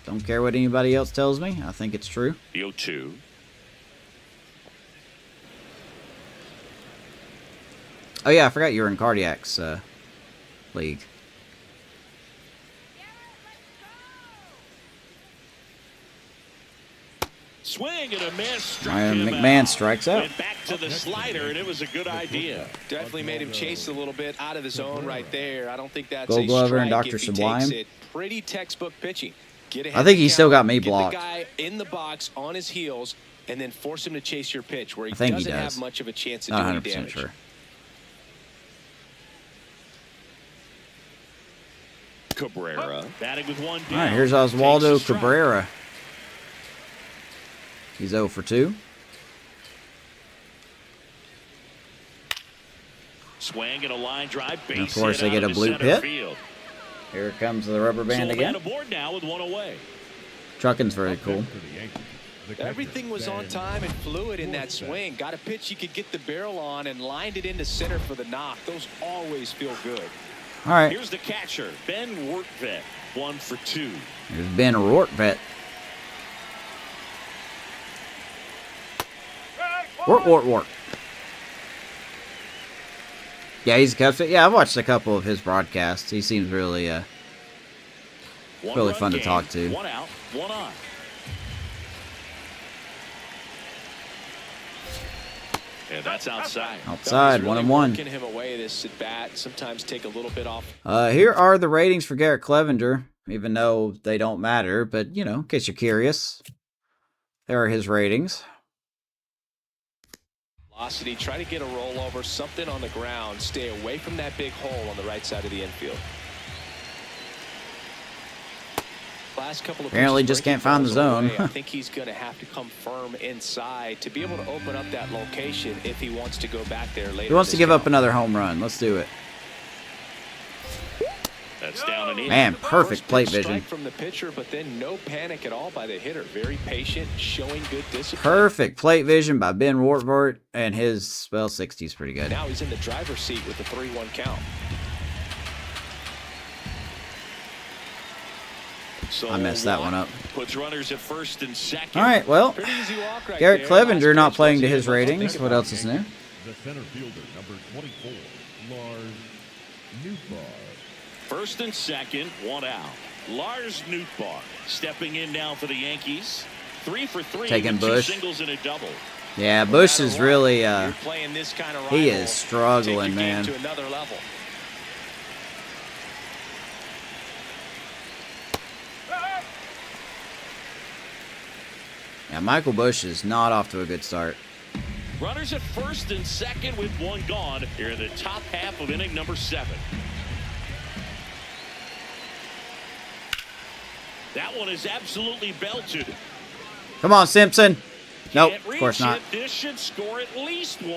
Don't care what anybody else tells me. I think it's true. The 0-2. Oh yeah, I forgot you were in Cardiac's league. Swing and a miss. Struck Ryan him McMahon out. strikes out. Went back to the slider, and it was a good idea. Definitely made him chase a little bit out of the zone right there. I don't think that's Gold a Glover and strike Dr. if he Sublime. takes it. Pretty textbook pitching. Get ahead I think of the he still count, got me get blocked. the guy in the box on his heels, and then force him to chase your pitch where he I think he doesn't does. have much of a chance to Not do any 100% damage. sure. Cabrera batting with one down. All right, here's Oswaldo Takes a strike. Cabrera. He's 0 for 2. Swing and a line drive. And of Base course, hit they get out a of blue center pit. field. Here comes the rubber band So again. man aboard now with one away. Trucking's very cool. Everything was on time and fluid in that swing. Got a pitch you could get the barrel on and lined it into center for the knock. Those always feel good. All right, Here's the catcher, Ben Workvet, 1 for 2. here's Ben Rortvet. Wort. Yeah, he's a Cubs fan. Yeah, I've watched a couple of his broadcasts. He seems really, really One-run fun to game, talk to. 1 out, 1 on. And that's outside. outside, He's really 1-1. working him away this at bat. Sometimes take a little bit off. Here are the ratings for Garrett Clevenger, even though they don't matter, but, you know, in case you're curious, there are his ratings. Velocity, try to get a rollover, something on the ground. Stay away from that big hole on the right side of the infield. Last couple of Apparently pitches just can't breaking find the balls zone. away. I think he's going to have to come firm inside to be able to open up that location if he wants to go back there later. He wants to in this give up game. another home run. Let's do it. That's down and in. Man, perfect First plate pitch vision. strike from the pitcher, but then no panic at all by the hitter. Very patient, showing good discipline. Perfect plate vision by Ben Wartvort, and his, well, 60 is pretty good. Now he's in the driver's seat with the 3-1 count. So I messed that one up. puts runners at first and second. All right, well, Pretty easy walk right Garrett there. Clevenger Nice not pitch, playing to doesn't his get much to ratings. think What about. else is new? The center fielder, number 24, Lars Nootbaar. First and second, one out. Lars Nootbaar stepping in now for the Yankees. 3 for 3 Taking with Bush. 2 singles and a double. Yeah, Bush No is matter really, what, you're playing this kind of he rival, is struggling, take your game man. to another level. Yeah, Michael Bush is not off to a good start. Runners at first and second with 1 gone here in the top half of inning number 7. That one is absolutely belted. Come on, Simpson. Nope, Can't of course reach not. it. This should score at least 1.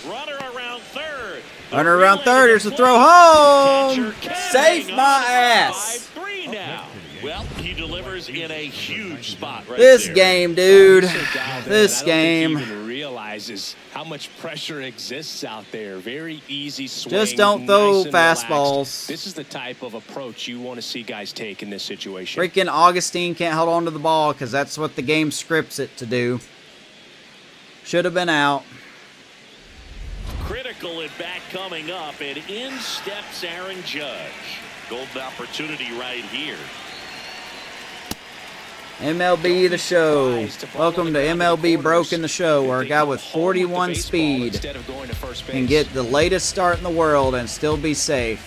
Runner around third. Runner around relay third. to Here's the plate. throw home. Catcher Safe Kang my on ass. 5-3 now. Well, he delivers in a huge spot right This there. game, dude. So dialed in. This I don't think game. he even realizes how much pressure exists out there. Very easy swing. Just don't throw nice and relaxed. fastballs. This is the type of approach you want to see guys take in this situation. Freaking Augustine can't hold on to the ball because that's what the game scripts it to do. Should have been out. Critical at bat coming up, and in steps Aaron Judge. Golden opportunity right here. MLB the show. Welcome to MLB Broken the Show, where a guy with 41 speed can get the latest start in the world and still be safe.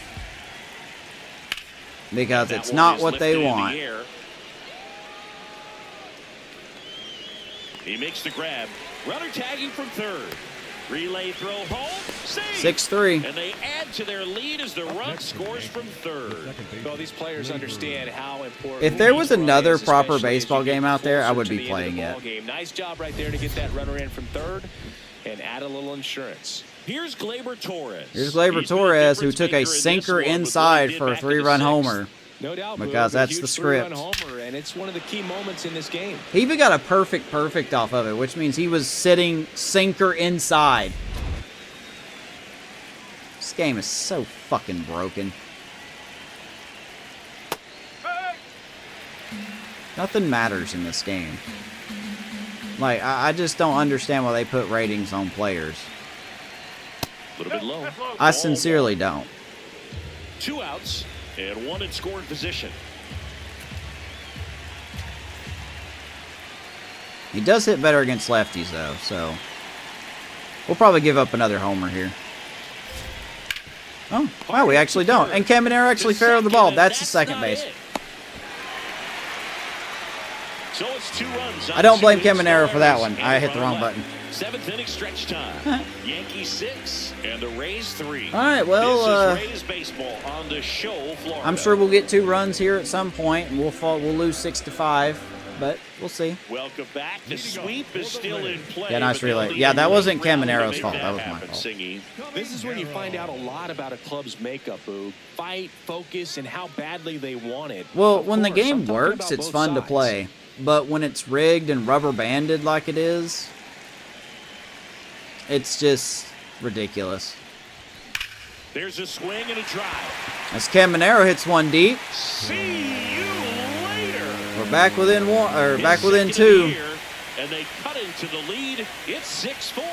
Because That it's one not is what they lifted in the want. air. He makes the grab. Runner tagging from third. Relay throw home. Save. 6-3. And they add to their lead as the run scores from third. Well, these players understand how important. If there was each run another is, proper especially as baseball you get game out there, I closer would to be the end of playing the it. ball game. Nice job right there to get that runner in from third and add a little insurance. Here's Gleyber Torres. Here's Gleyber He's been a Torres, who difference took maker a in this sinker one with what he inside did for a back in the 3-run sixth. homer. No doubt, Because Boog, a that's huge the script. three-run homer, and it's one of the key moments in this game. He even got a perfect off of it, which means he was sitting sinker inside. This game is so fucking broken. Nothing matters in this game. Like, I just don't understand why they put ratings on players. A little bit low. I sincerely don't. 2 outs and 1 in scoring position. He does hit better against lefties, though, so we'll probably give up another homer here. Oh, wow, we actually don't. And Caminero actually fair the ball. That's the second base. So it's 2 runs. I don't blame Caminero for that one. I hit the wrong button. 7th inning stretch time. Yankees 6 and the Rays 3. All right, well, this is Rays baseball on the show, Florida. I'm sure we'll get 2 runs here at some point, and we'll lose 6-5, but we'll see. Welcome back. The sweep is still in play. Yeah, nice but they'll relay. need Yeah, a that wasn't big rally to Caminero's make fault. That was my happen, fault. Singy. This is when you find out a lot about a club's makeup, Boog. Fight, focus, and how badly they want it. Well, Of when the course, I'm game talking works, about it's both fun to sides. play. But when it's rigged and rubber banded like it is, it's just ridiculous. There's a swing and a drive. As Caminero hits one deep, See you later. we're back within one, or back His within second of the 2. year, and they cut into the lead. It's 6-4.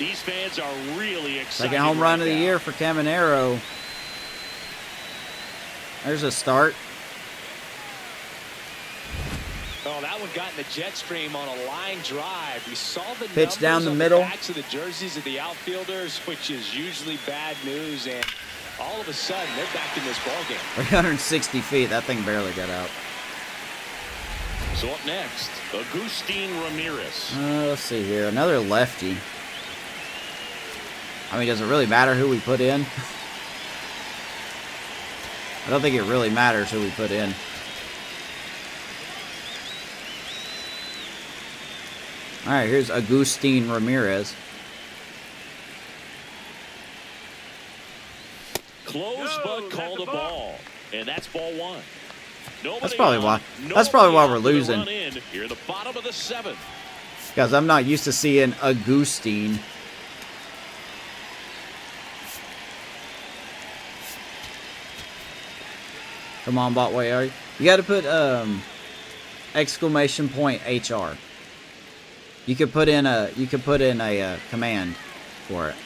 These fans are really excited. Second home run right of the now. year for Caminero. There's a start. Oh, that one got in the jet stream on a line drive. We saw the Pitch down numbers the on middle. backs of the jerseys of the outfielders, which is usually bad news, and all of a sudden they're back in this ball game. 360 feet. That thing barely got out. So up next, Agustin Ramirez. Let's see here. Another lefty. I mean, does it really matter who we put in? I don't think it really matters who we put in. All right, here's Agustin Ramirez. Close but called a ball. And that's ball 1. Nobody That's probably on, why. That's probably why we're nobody on losing. to run in here at the bottom of the 7th. Because I'm not used to seeing Agustin. Come on, Botway. You got to put exclamation point HR. You could put in a command for it.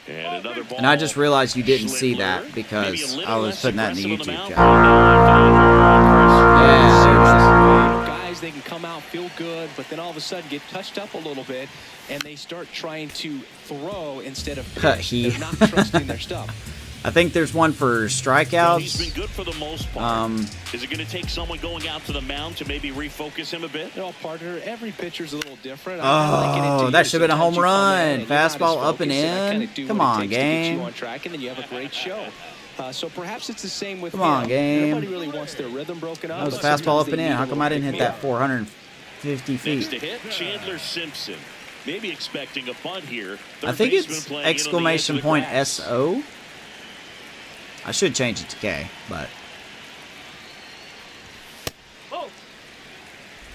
And another ball. And I just realized you didn't see that because I was putting that in the YouTube chat. Yeah, there it is. Guys, they can come out, feel good, but then all of a sudden get touched up a little bit, and they start trying to throw instead of pitch. They're not trusting their stuff. I think there's one for strikeouts. He's been good for the most part. Is it going to take someone going out to the mound to maybe refocus him a bit? No, partner, every pitcher's a little different. Oh, that should have been a home run. Fastball up and in. Come on, game. On track, and then you have a great show. So perhaps it's the same with Come on, game. Nobody really wants their rhythm broken up. That was a fastball up and in. How come I didn't hit that 450 feet? Next to hit, Chandler Simpson. Maybe expecting a bunt here. I think it's exclamation point SO. I should change it to K, but...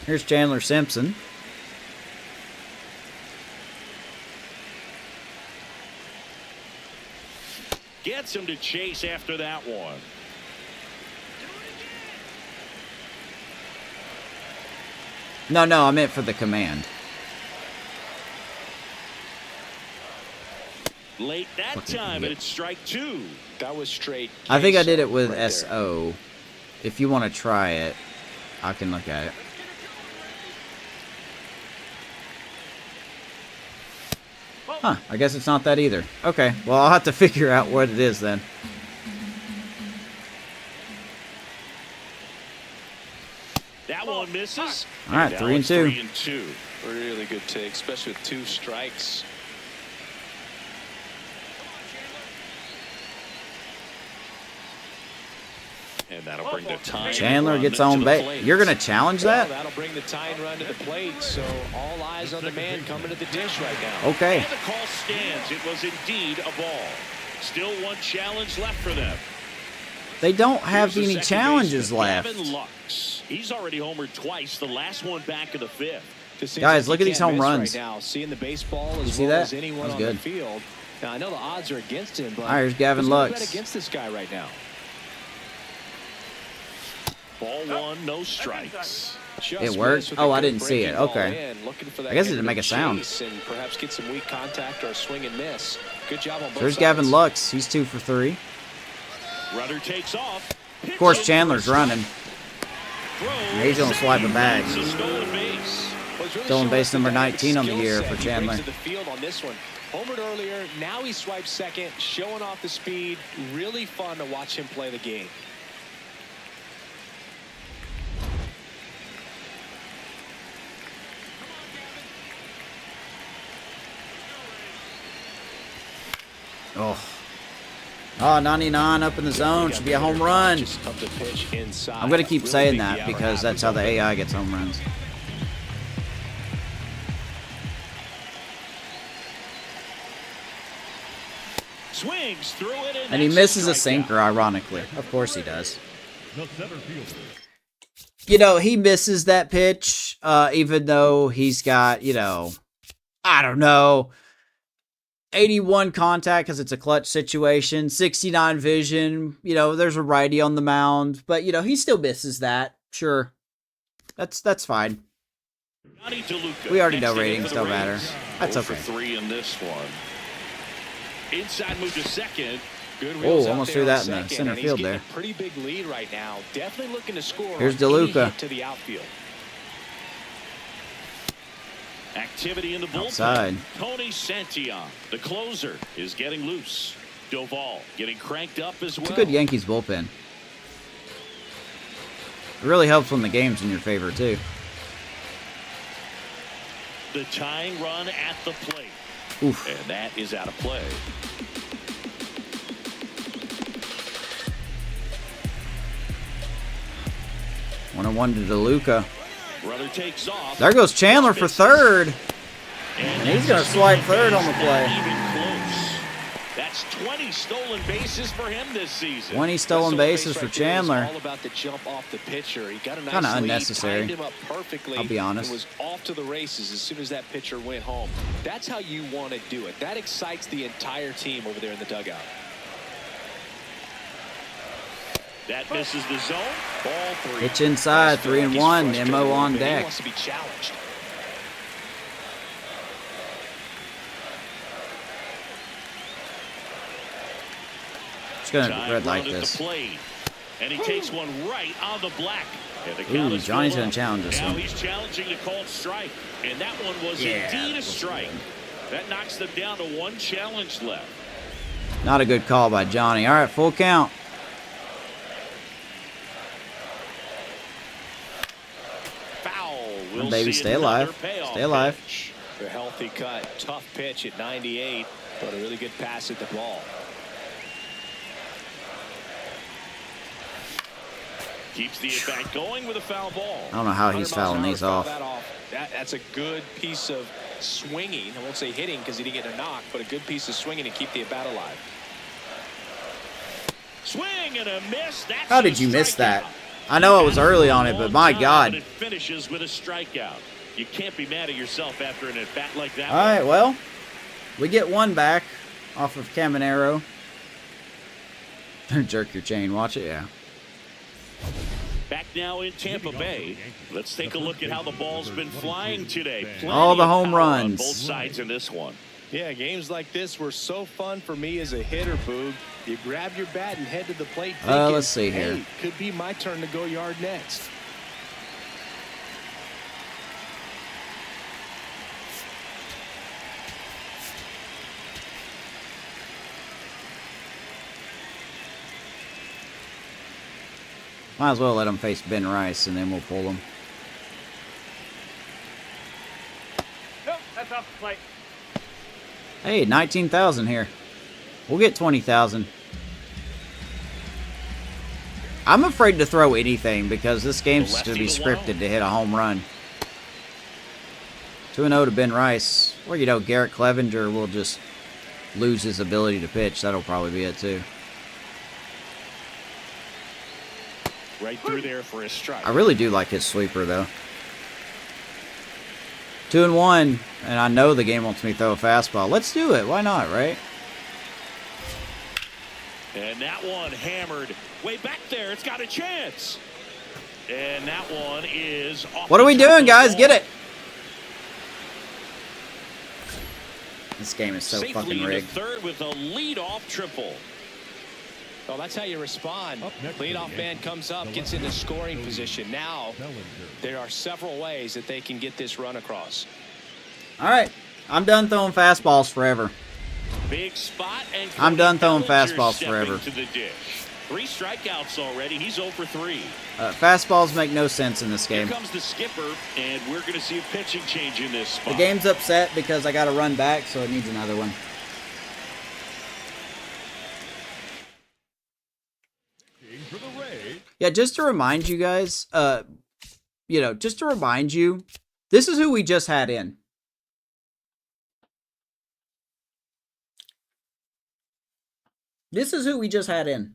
Here's Chandler Simpson. Gets him to chase after that one. No, I meant for the command. Late that time, and it's strike 2. That was straight. I think I did it with SO. If you want to try it, I can look at it. Huh, I guess it's not that either. Okay, well, I'll have to figure out what it is then. That one misses. All right, 3 and 2. 3 and 2. Really good take, especially with 2 strikes. And that'll bring the tying Chandler run gets to on the base. plate. You're going to challenge that? Well, that'll bring the tying run to the plate, so all eyes on the man coming to the dish right now. Okay. And the call stands. It was indeed a ball. Still one challenge left for them. They don't have Here's the any second challenges baseman, left. Gavin Lux. He's already homered twice, the last one back in the 5th. Guys, look at these home runs. Right now, seeing the baseball as see well that? as anyone That was on good. the field. Now, I know the odds are against him, but All right, here's Gavin who's gonna Lux. bet against this guy right now? Ball 1, no strikes. It worked? Oh, I didn't see it. Okay. I guess it didn't make a sound. And perhaps get some weak contact or a swing and miss. Good job on both There's sides. Gavin Lux. He's 2 for 3. Runner takes off. Of course, Chandler's running. Throws. He's going to swipe it back. It's a stolen base. Well, he's really Stolen showing base us the number dynamic 19 on the skill year set for he brings Chandler. to the field on this one. Homered earlier, now he swipes second, showing off the speed. Really fun to watch him play the game. Oh, 99 up in the zone. Should be a home run. Just up the pitch inside. I'm going to keep Really saying big that yell. because that's how the AI gets home runs. Swings through it, And he that's misses a strikeout. sinker, ironically. Of course he does. The center fielder. You know, he misses that pitch, even though he's got, you know, I don't know, 81 contact because it's a clutch situation, 69 vision, you know, there's a righty on the mound, but, you know, he still misses that. Sure. That's fine. Johnny DeLuca. We already know Next inning ratings for the don't matter. Rays. That's 0 okay. for 3 in this one. Inside move to second. Good wheels out almost there threw on that in the second, center and field he's getting there. a pretty big lead right now. Definitely looking to score. Here's on any DeLuca. hit to the outfield. Activity in the bullpen. Outside. Tony Santillan, the closer, is getting loose. Doval getting cranked up as well. It's a good Yankees bullpen. It really helps when the game's in your favor, too. The tying run at the plate. Oof. And that is out of play. One to DeLuca. Runner takes off. There goes Chandler for third. And he's gonna slide third on the play. Not even close. That's 20 stolen bases for him this season. 20 stolen bases for Chandler. All about the jump off the pitcher. He got a nice Kinda lead, unnecessary. timed him up perfectly. I'll be honest. And was off to the races as soon as that pitcher went home. That's how you want to do it. That excites the entire team over there in the dugout. That misses the zone. Ball 3. Pitch inside, 3-1. Mo on He deck. wants to be challenged. Just gonna Time red like run at this. the plate. And he takes one right on the black. And the Ooh, count is Johnny's still gonna up. challenge this Now one. he's challenging the called strike. And that one was indeed a strike. That knocks them down to 1 challenge left. Not a good call by Johnny. All right, full count. Foul. Come on, baby, stay alive. Stay alive. Pitch. A healthy cut. Tough pitch at 98, but a really good pass at the ball. Keeps the at-bat going with a foul ball. I don't know how he's 100 miles fouling an hour, these foul off. that off. That's a good piece of swinging. I won't say hitting because he didn't get a knock, but a good piece of swinging to keep the at-bat alive. Swing and a miss. That's How did you miss that? I know I was early on it, but my God. It finishes with a strikeout. You can't be mad at yourself after an at-bat like that. All right, well, we get 1 back off of Caminero. Jerk your chain. Watch it, yeah. Back now in Tampa Bay. Let's take a look at how the ball's been flying today. All the Plenty of home power on runs. both sides in this one. Yeah, games like this were so fun for me as a hitter, Boog. You grab your bat and head to the plate thinking, Let's see here. hey, could be my turn to go yard next. Might as well let him face Ben Rice, and then we'll pull him. Nope, that's off the plate. Hey, 19,000 here. We'll get 20,000. I'm afraid to throw anything because this game's going to be scripted to hit a home run. 2-0 to Ben Rice. Or, you know, Garrett Clevenger will just lose his ability to pitch. That'll probably be it, too. Right through there for a strike. I really do like his sweeper, though. 2-1, and I know the game wants me to throw a fastball. Let's do it. Why not, right? And that one hammered way back there. It's got a chance. And that one is off. What are we doing, guys? Get it. This game is so Safely fucking into rigged. third with a leadoff triple. Well, that's how you respond. Up next Leadoff for the man Yankees, comes up, the gets left into fielder, scoring Cody position. Now, Bellinger. there are several ways that they can get this run across. All right. I'm done throwing fastballs forever. Big spot, and I'm done throwing Bellinger fastballs stepping forever. to the dish. 3 strikeouts already. He's 0 for 3. Fastballs make no sense in this Here game. comes the skipper, and we're going to see a pitching change in this spot. The game's upset because I got to run back, so it needs another one. For the Rays, Yeah, just to remind you guys, just to remind you, this is who we just had in. This is who we just had in.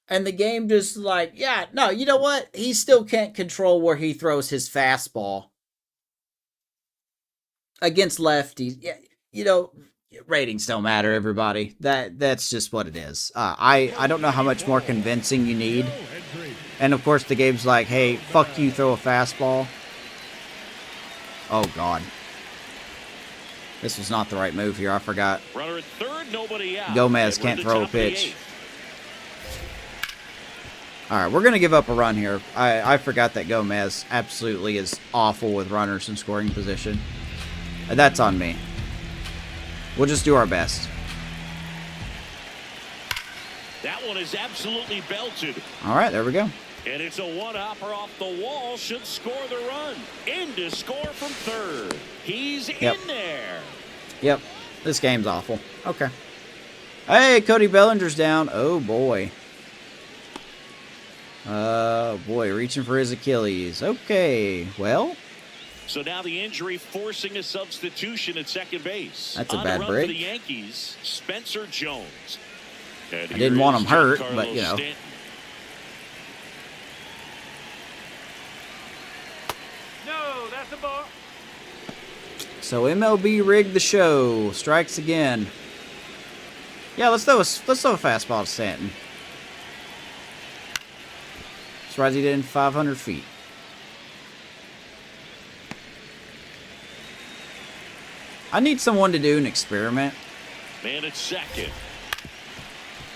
And the game just like, yeah, no, you know what? He still can't control where he throws his fastball against lefties. Yeah, you know, ratings don't matter, everybody. That's just what it is. I don't know how much more convincing you need. And of course, the game's like, hey, fuck you, throw a fastball. Oh, God. This was not the right move here. I forgot. Runner at third, nobody out. Gomez And we're can't at the throw a top of the pitch. 8th. All right, we're going to give up a run here. I forgot that Gomez absolutely is awful with runners in scoring position. And that's on me. We'll just do our best. That one is absolutely belted. All right, there we go. And it's a one-hopper off the wall. Should score the run. In to score from third. He's Yep. in there. Yep, this game's awful. Okay. Hey, Cody Bellinger's down. Oh, boy. Boy, reaching for his Achilles. Okay, well, So now the injury forcing a substitution at second base. That's a On bad run break. for the Yankees, Spencer Jones. And I here didn't want is him hurt, Giancarlo but, you know. Stanton. No, that's a ball. so MLB rigged the show. Strikes again. Yeah, let's throw a fastball to Stanton. Surprised he did in 500 feet. I need someone to do an experiment. Man at second.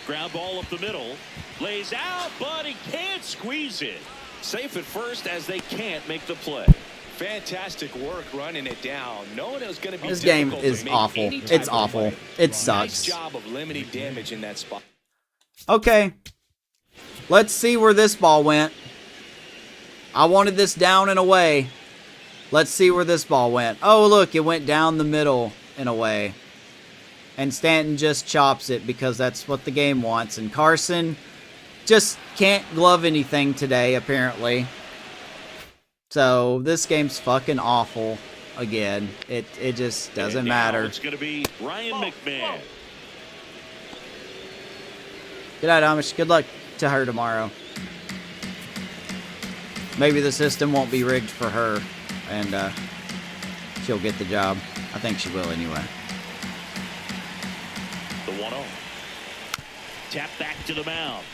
Ground ball up the middle. Lays out, but he can't squeeze it. Safe at first as they can't make the play. Fantastic work running it down. Knowing it was going to be This game is awful. It's awful. It sucks. Nice job of limiting damage in that spot. Okay. Let's see where this ball went. I wanted this down and away. Let's see where this ball went. Oh, look, it went down the middle and away. And Stanton just chops it because that's what the game wants. And Carson just can't glove anything today, apparently. So, this game's fucking awful again. It just doesn't matter. It's going to be Ryan McMahon. Good night, Amish. Good luck to her tomorrow. Maybe the system won't be rigged for her, and she'll get the job. I think she will anyway. The 1-0. Tap back to the mound.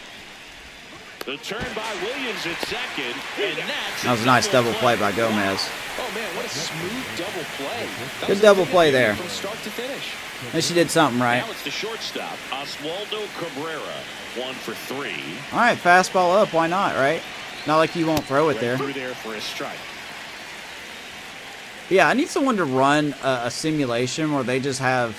The turn by Williams at second, and that was a nice double play by Gomez. Oh man, what a smooth double play. Good double play there. From start to finish. And she did something right. Now it's the shortstop, Oswaldo Cabrera, 1 for 3. All right, fastball up. Why not, right? Not like you won't throw it there. Through there for a strike. Yeah, I need someone to run a simulation where they just have...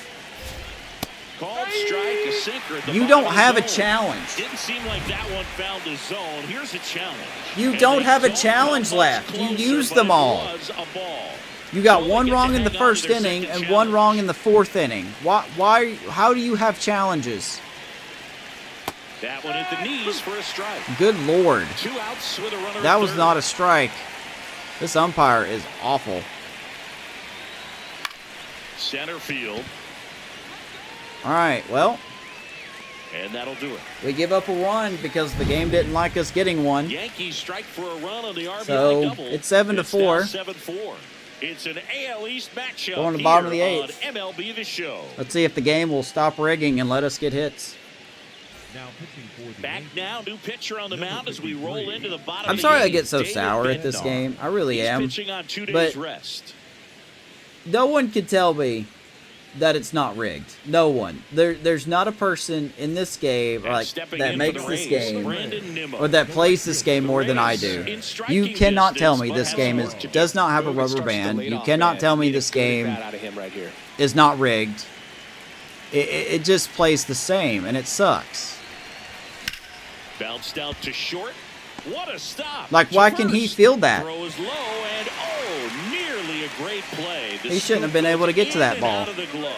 Called strike, a sinker at the You bottom don't of the have a zone. challenge. Didn't seem like that one found the zone. Here's a challenge. You And don't they have a don't challenge come left. much You closer, used but them it all. was a ball. You got So they one get to wrong in the hang on to first their inning second and one challenge. wrong in the fourth inning. Why? How do you have challenges? That one at the knees for a strike. Good Lord. 2 outs with a runner. That at was third. not a strike. This umpire is awful. Center field, All right, well, and that'll do it. we give up a run because the game didn't like us getting one. Yankees strike for a run on the RBI So, double. it's 7-4. It's now 7-4. It's an AL East matchup Going to the bottom of the here eighth. on MLB The Show. Let's see if the game will stop rigging and let us get hits. Now pitching for the Back Yankees, now, new pitcher on the mound as we roll into the bottom I'm of the sorry I eighth. get so David sour at this Bednar. game. I really He's am. pitching on 2 days But- rest. No one can tell me that it's not rigged. No one. There's not a person in this game And like stepping that in makes for the this Rays, game Brandon Nimmo. or that plays this game more than I do. In striking You cannot tell me distance, this but game has work to do. does not have a Boog rubber starts the band. You leadoff cannot man. tell me Need a this good game bat out of him right here. is not rigged. It just plays the same, and it sucks. Bounced out to short. What a stop. Like, To why can he first. field that? Throws low and nearly a great play. The He shouldn't have scoop been able to goes get to that in and ball. out of the glove.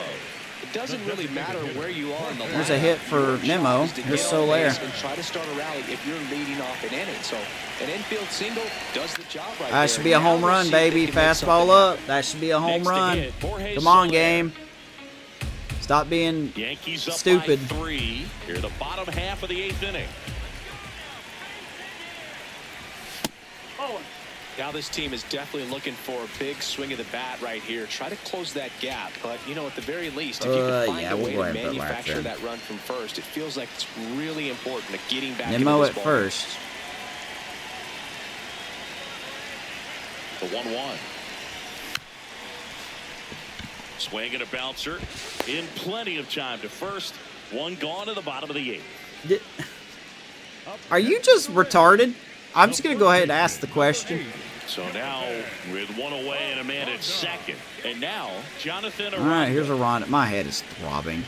It doesn't really matter where you are in the There's a lineup. hit for Your job Nimmo. is to Here's get on Soler. base and try to start a rally if you're leading off an inning. So an infield single does the job right there. That should be a Now home we'll run, see if they baby. can make something Fastball happen. up. That should be a home Next to run. hit, Jorge Come on, Soler. game. Stop being Yankees up stupid. by 3. Here the bottom half of the 8th inning. Now this team is definitely looking for a big swing of the bat right here. Try to close that gap, but you know, at the very least, if you can find yeah, a we'll way go to ahead and put manufacture Larry that run from first, it feels like it's really important to getting back Nimmo into at this ball. first. The 1-1. Swing and a bouncer. In plenty of time to first. One gone to the bottom of the 8th. Are you just retarded? I'm just going to go ahead and ask the question. So now with one away and a man at second. And now Jonathan All right, Aranda. here's a run. My head is throbbing.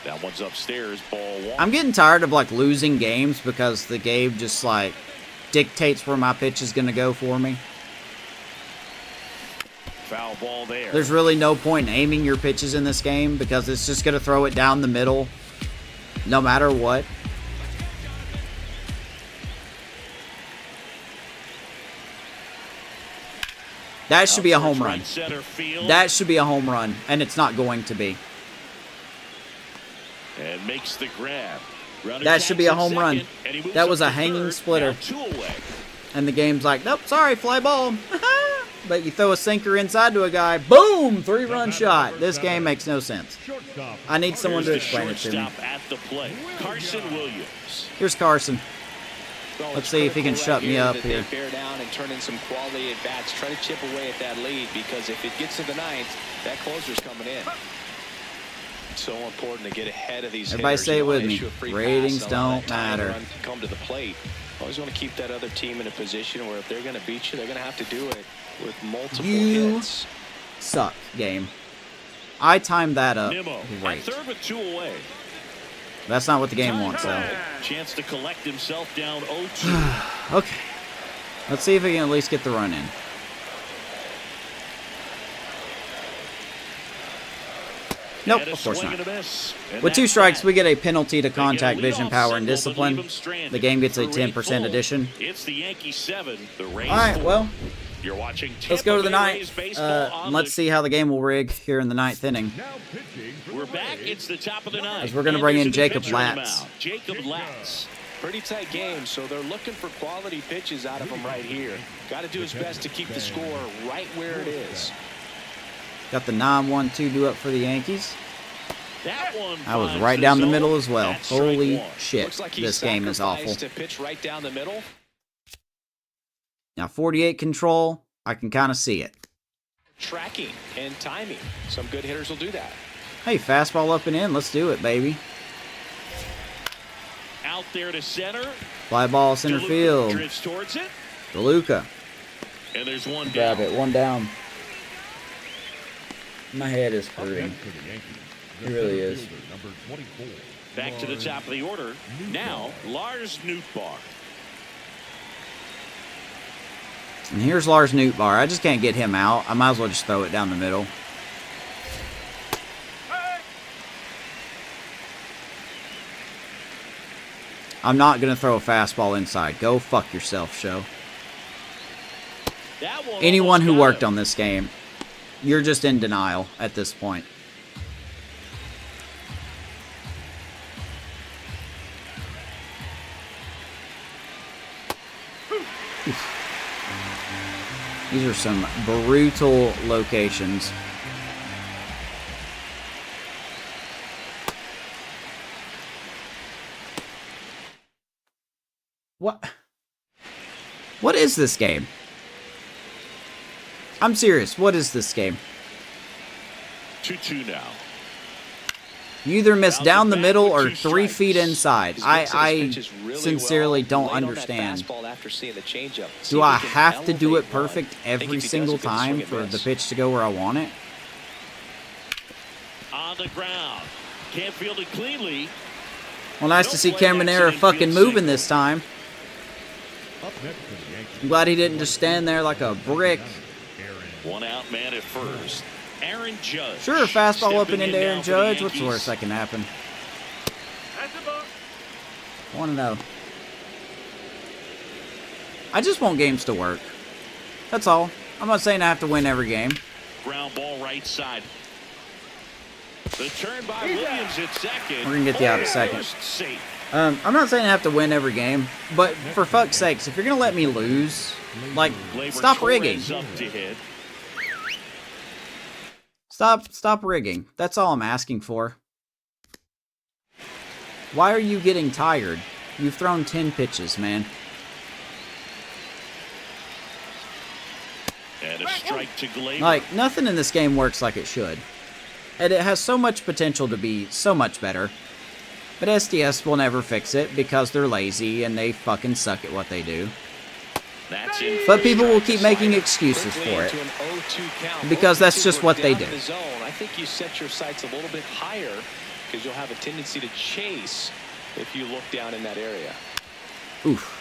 That one's upstairs. Ball 1. I'm getting tired of like losing games because the game just like dictates where my pitch is going to go for me. Foul ball there. There's really no point in aiming your pitches in this game because it's just going to throw it down the middle no matter what. That should be a home run. Right center field. That should be a home run, and it's not going to be. And makes the grab. Runner That should be a tags at home run. second, and he moves That up was a to hanging third, splitter. now 2 away. And the game's like, nope, sorry, fly ball. But you throw a sinker inside to a guy, boom, 3-run shot. This game makes no sense. shortstop, shortstop. I need someone to Here's the explain it to me. shortstop at the plate, Carson Williams. Here's Carson. Well, Let's it's see if he can critical shut me up that here. They bear down and turn in some quality at bats. Try to chip away at that lead, because if it gets to the ninth, that closer's coming in. So important to get ahead of these Everybody hitters. say You it with wanna me. issue a free Ratings pass and allow don't that tying matter. run to come to the plate. Always want to keep that other team in a position where if they're going to beat you, they're going to have to do it with multiple You hits. suck, game. I timed that up Nimmo great. at third with 2 away. That's not what the game wants, though. Chance to collect himself down 0-2. Okay. Let's see if we can at least get the run in. Nope, And a of course swing not. and a miss. And With 2 that's strikes, that. we get a penalty to They get a contact, leadoff vision, power, and single, but leave discipline. him stranded. The game gets a Through 10% 8 addition. It's the Yankees 7, the Rays Alright, 4. well, You're watching let's go to the Tampa Bay ninth. Rays baseball on Let's the- see how the game will rig here in the 9th inning. Now pitching for We're the back. Rays, It's the top of the ninth. As we're gonna And bring there's in a new Jacob pitcher on the Latz. mound. Jacob Latz. Pretty tight game, so they're looking for quality pitches out of him right here. Got to do his best to keep the score right where it is. Got the 9-1-2 due up for the Yankees. That one I was finds right down the zone. middle as well. That's strike Holy one. shit, Looks like he this game is awful. sacrificed to pitch right down the middle. Now 48 control, I can kind of see it. Tracking and timing. Some good hitters will do that. Hey, fastball up and in, let's do it, baby. Out there to center. Fly ball center DeLuca field. drifts towards it, DeLuca. and there's one Grab down. it, 1 down. My head is up hurting. next for the Yankees, the It really center is. fielder, number 24. Back to the top of the order. Now, Lars Nootbaar. And here's Lars Nootbaar. I just can't get him out. I might as well just throw it down the middle. I'm not going to throw a fastball inside. Go fuck yourself, show. That one Anyone almost who got worked him. on this game, you're just in denial at this point. These are some brutal locations. What? What is this game? I'm serious. What is this game? 2-2 now. You either miss Bouncing down the back middle with or 2 3 feet strikes. inside. He's mixing his I pitches really sincerely well. don't Late on that understand. fastball after seeing the changeup. See Do if I he can have to do it elevate one. perfect I think every if he does, single he can time swing and for the miss. pitch to go where I want it? On the ground. Can't field it cleanly. Well, nice to see Cameron Era fucking moving this time. Up next for the Yankees, I'm glad he didn't just stand there like a brick. Aaron. One out man at first. Aaron Judge. Sure, fastball up and stepping into in Aaron now for the Judge. What's the Yankees. worst that can happen? That's a ball. I want to know. I just want games to work. That's all. I'm not saying I have to win every game. Ground ball right side. The turn by Williams at second. We're gonna get you out at second. Almost safe. I'm not saying I have to win every game, but for fuck's sakes, if you're gonna let me lose, like, Gleyber stop rigging. Torres up to hit. Stop rigging. That's all I'm asking for. Why are you getting tired? You've thrown 10 pitches, man. And a strike to Gleyber. Like, nothing in this game works like it should. And it has so much potential to be so much better. But SDS will never fix it because they're lazy and they fucking suck at what they do. That's in But for people will strike keep to making Slider. excuses Quickly for it. into an 0-2 count. Because that's 0-2 just what they down do. in the zone. I think you set your sights a little bit higher because you'll have a tendency to chase if you look down in that area. Oof.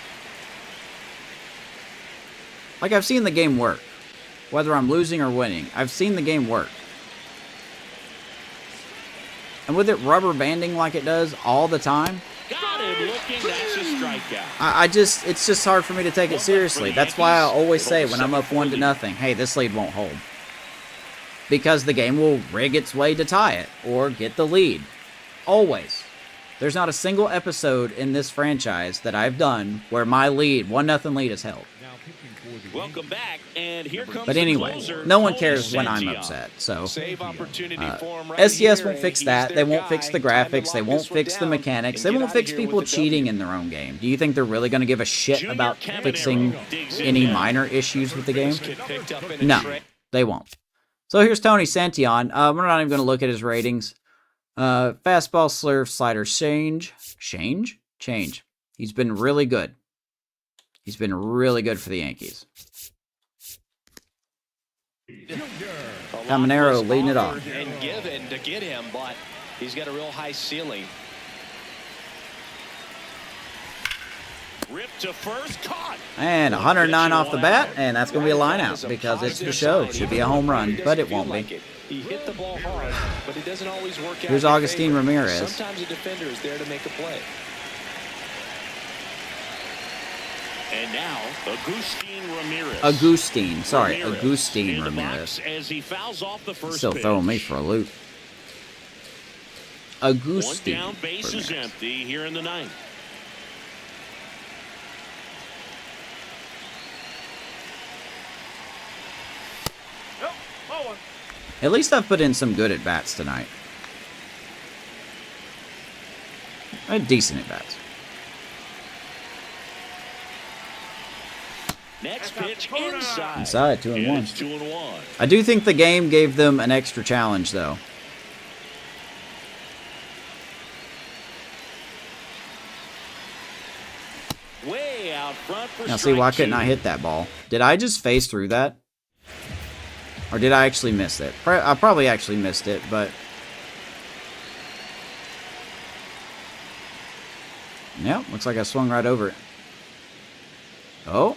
Like, I've seen the game work. Whether I'm losing or winning, I've seen the game work. And with it rubber banding like it does all the time, Got him looking. That's a strikeout. it's just hard for me to take it seriously. That's why I always say when I'm up 1-0, hey, this lead won't hold. Because the game will rig its way to tie it or get the lead. Always. There's not a single episode in this franchise that I've done where my lead, 1-0 lead, is held. Welcome back, and here comes But the anyway, closer, no one Tony cares when I'm Santion. upset. So Save opportunity for him right SCS here, won't and fix he's that. their They won't guy. fix the Time to graphics. They lock won't this one fix the down mechanics. and They get won't outta fix here people with the cheating W. in their own game. Do you think they're really going to give a shit Junior about Caminero fixing digs in any now. minor issues with the game? Get picked up in a No, trade. they won't. So here's Tony Santion. We're not even going to look at his ratings. Fastball, slurve, slider, change. Change. He's been really good. He's been really good for the Yankees. Caminero leading it off. And given to get him, but he's got a real high ceiling. Ripped to first, caught. And 109 off the bat, and that's going to be a line out because it's the show. It should be a home run, but it won't be. He hit the ball hard, but it doesn't always work out. Here's in your Augustine favor. Ramirez. Sometimes a defender is there to make a play. And now, Ramirez. Agustin in the Ramirez. box as he fouls off the first Still pitch. throwing me for a loop. One Agustin down, base is Ramirez. empty here in the ninth. Nope, ball one. At least I've put in some good at-bats tonight. Decent at-bats. Next pitch inside. Inside, 2-1. It's 2-1. I do think the game gave them an extra challenge, though. Way out front for Now, see, why strike couldn't I two. hit that ball? Did I just phase through that? Or did I actually miss it? I probably actually missed it, but... yeah, looks like I swung right over it. Oh.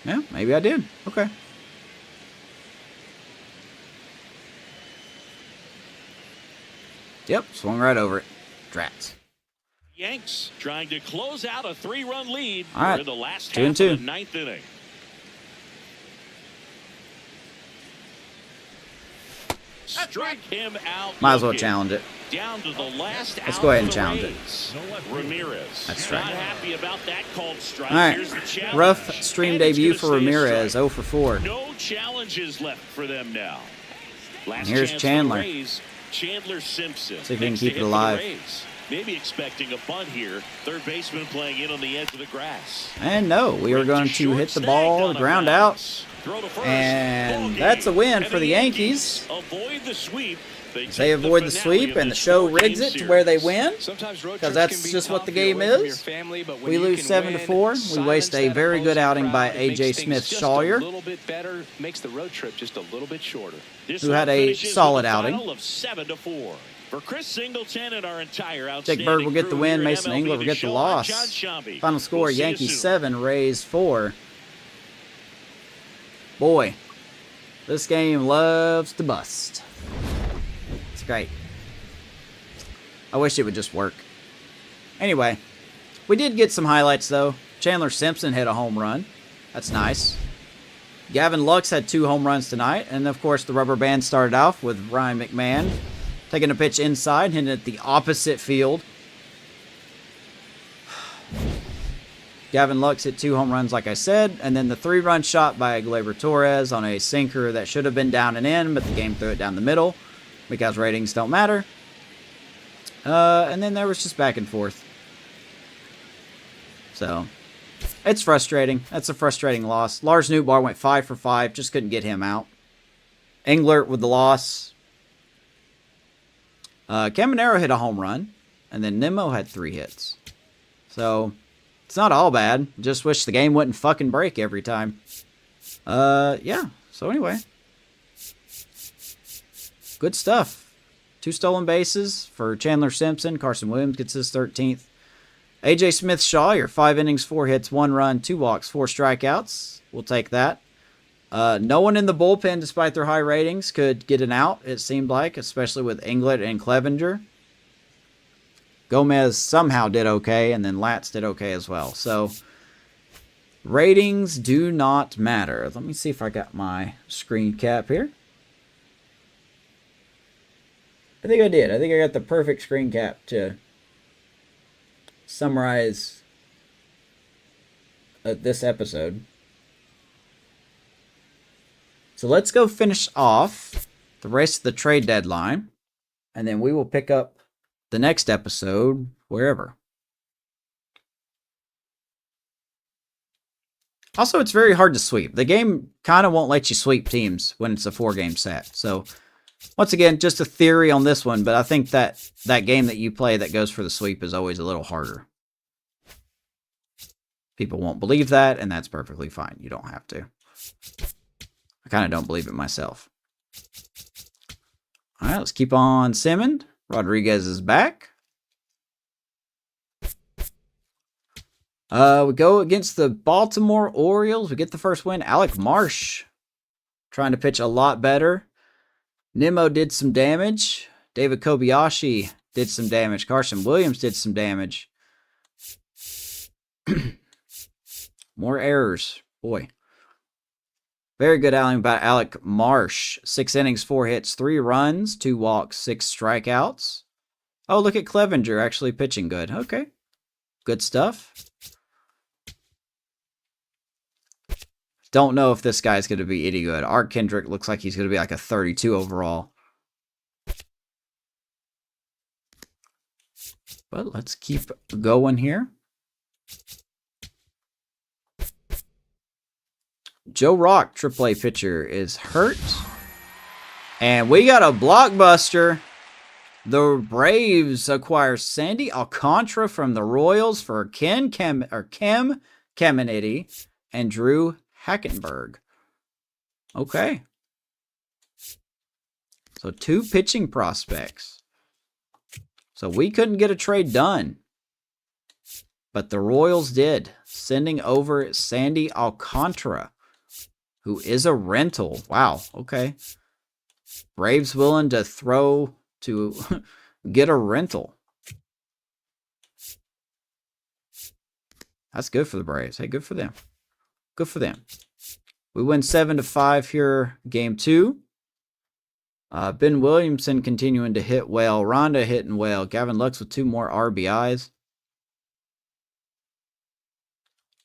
Yeah, maybe I did. Okay. Yep, swung right over it. Drats. Yanks trying to close out a 3-run lead. All right, in the last 2-2. half of the ninth inning. Strike him out. Might as well looking. challenge it. Down to the last Let's out go ahead and for the challenge it. Rays. Ramirez. That's right. Not happy about that called strike. All right, Here's the challenge. rough stream And it's debut gonna for stay a Ramirez, strike. 0 for 4. No challenges left for them now. Last Here's chance Chandler. For the Rays, Chandler Simpson. See if he can next to keep it hit for the alive. Rays. Maybe expecting a bunt here. Third baseman playing in on the edge of the grass. And no, we are going to hit the ball, ground out. And that's a win for the Yankees. Avoid the sweep. They avoid the sweep, and the show rigs it to where they win. Sometimes road Because trips that's can be just what tough. the You're game away from your is. family, but when We you lose can 7 to win, 4. We silence waste a that very good opposing outing by crowd. It makes A.J. things Smith just Shawyer, a little bit better, makes the road trip just a little bit shorter. who had a solid outing. Of 7-4. For Chris Singleton and our entire Jake Bird will get the win. Mason Engler will get the loss. Final score, Yankees 7, Rays 4. Boy, this game loves to bust. It's great. I wish it would just work. Anyway, we did get some highlights, though. Chandler Simpson hit a home run. That's nice. Gavin Lux had 2 home runs tonight. And, of course, the rubber band started off with Ryan McMahon taking a pitch inside, hitting it the opposite field. Gavin Lux hit 2 home runs, like I said. And then the 3-run shot by Gleyber Torres on a sinker that should have been down and in, but the game threw it down the middle because ratings don't matter. And then there was just back and forth. So, it's frustrating. That's a frustrating loss. Lars Nootbaar went 5 for 5. Just couldn't get him out. Englert with the loss. Caminero hit a home run. And then Nimmo had 3 hits. So, it's not all bad. Just wish the game wouldn't fucking break every time. Yeah. So, anyway. Good stuff. 2 stolen bases for Chandler Simpson. Carson Williams gets his 13th. A.J. Smith Shawyer, 5 innings, 4 hits, 1 run, 2 walks, 4 strikeouts. We'll take that. No one in the bullpen, despite their high ratings, could get an out, it seemed like, especially with Englert and Clevenger. Gomez somehow did okay, and then Latz did okay as well. So, ratings do not matter. Let me see if I got my screen cap here. I think I did. I think I got the perfect screen cap to summarize this episode. So let's go finish off the rest of the trade deadline, and then we will pick up the next episode wherever. Also, it's very hard to sweep. The game kind of won't let you sweep teams when it's a 4-game set. So, once again, just a theory on this one, but I think that game that you play that goes for the sweep is always a little harder. People won't believe that, and that's perfectly fine. You don't have to. I kind of don't believe it myself. All right, let's keep on simming. Rodriguez is back. We go against the Baltimore Orioles. We get the first win. Alec Marsh trying to pitch a lot better. Nimmo did some damage. David Kobayashi did some damage. Carson Williams did some damage. More errors. Boy. Very good outing by Alec Marsh. 6 innings, 4 hits, 3 runs, 2 walks, 6 strikeouts. Oh, look at Clevenger actually pitching good. Okay. Good stuff. Don't know if this guy's going to be any good. Art Kendrick looks like he's going to be like a 32 overall. But let's keep going here. Joe Rock, AAA pitcher, is hurt. And we got a blockbuster. The Braves acquire Sandy Alcantara from the Royals for Kem Caminiti and Drew Hackenberg. Okay. So 2 pitching prospects. So we couldn't get a trade done. But the Royals did, sending over Sandy Alcantara, who is a rental. Wow, okay. Braves willing to throw to get a rental. That's good for the Braves. Hey, good for them. Good for them. We win 7-5 here, game 2. Ben Williamson continuing to hit well. Rhonda hitting well. Gavin Lux with 2 more RBIs.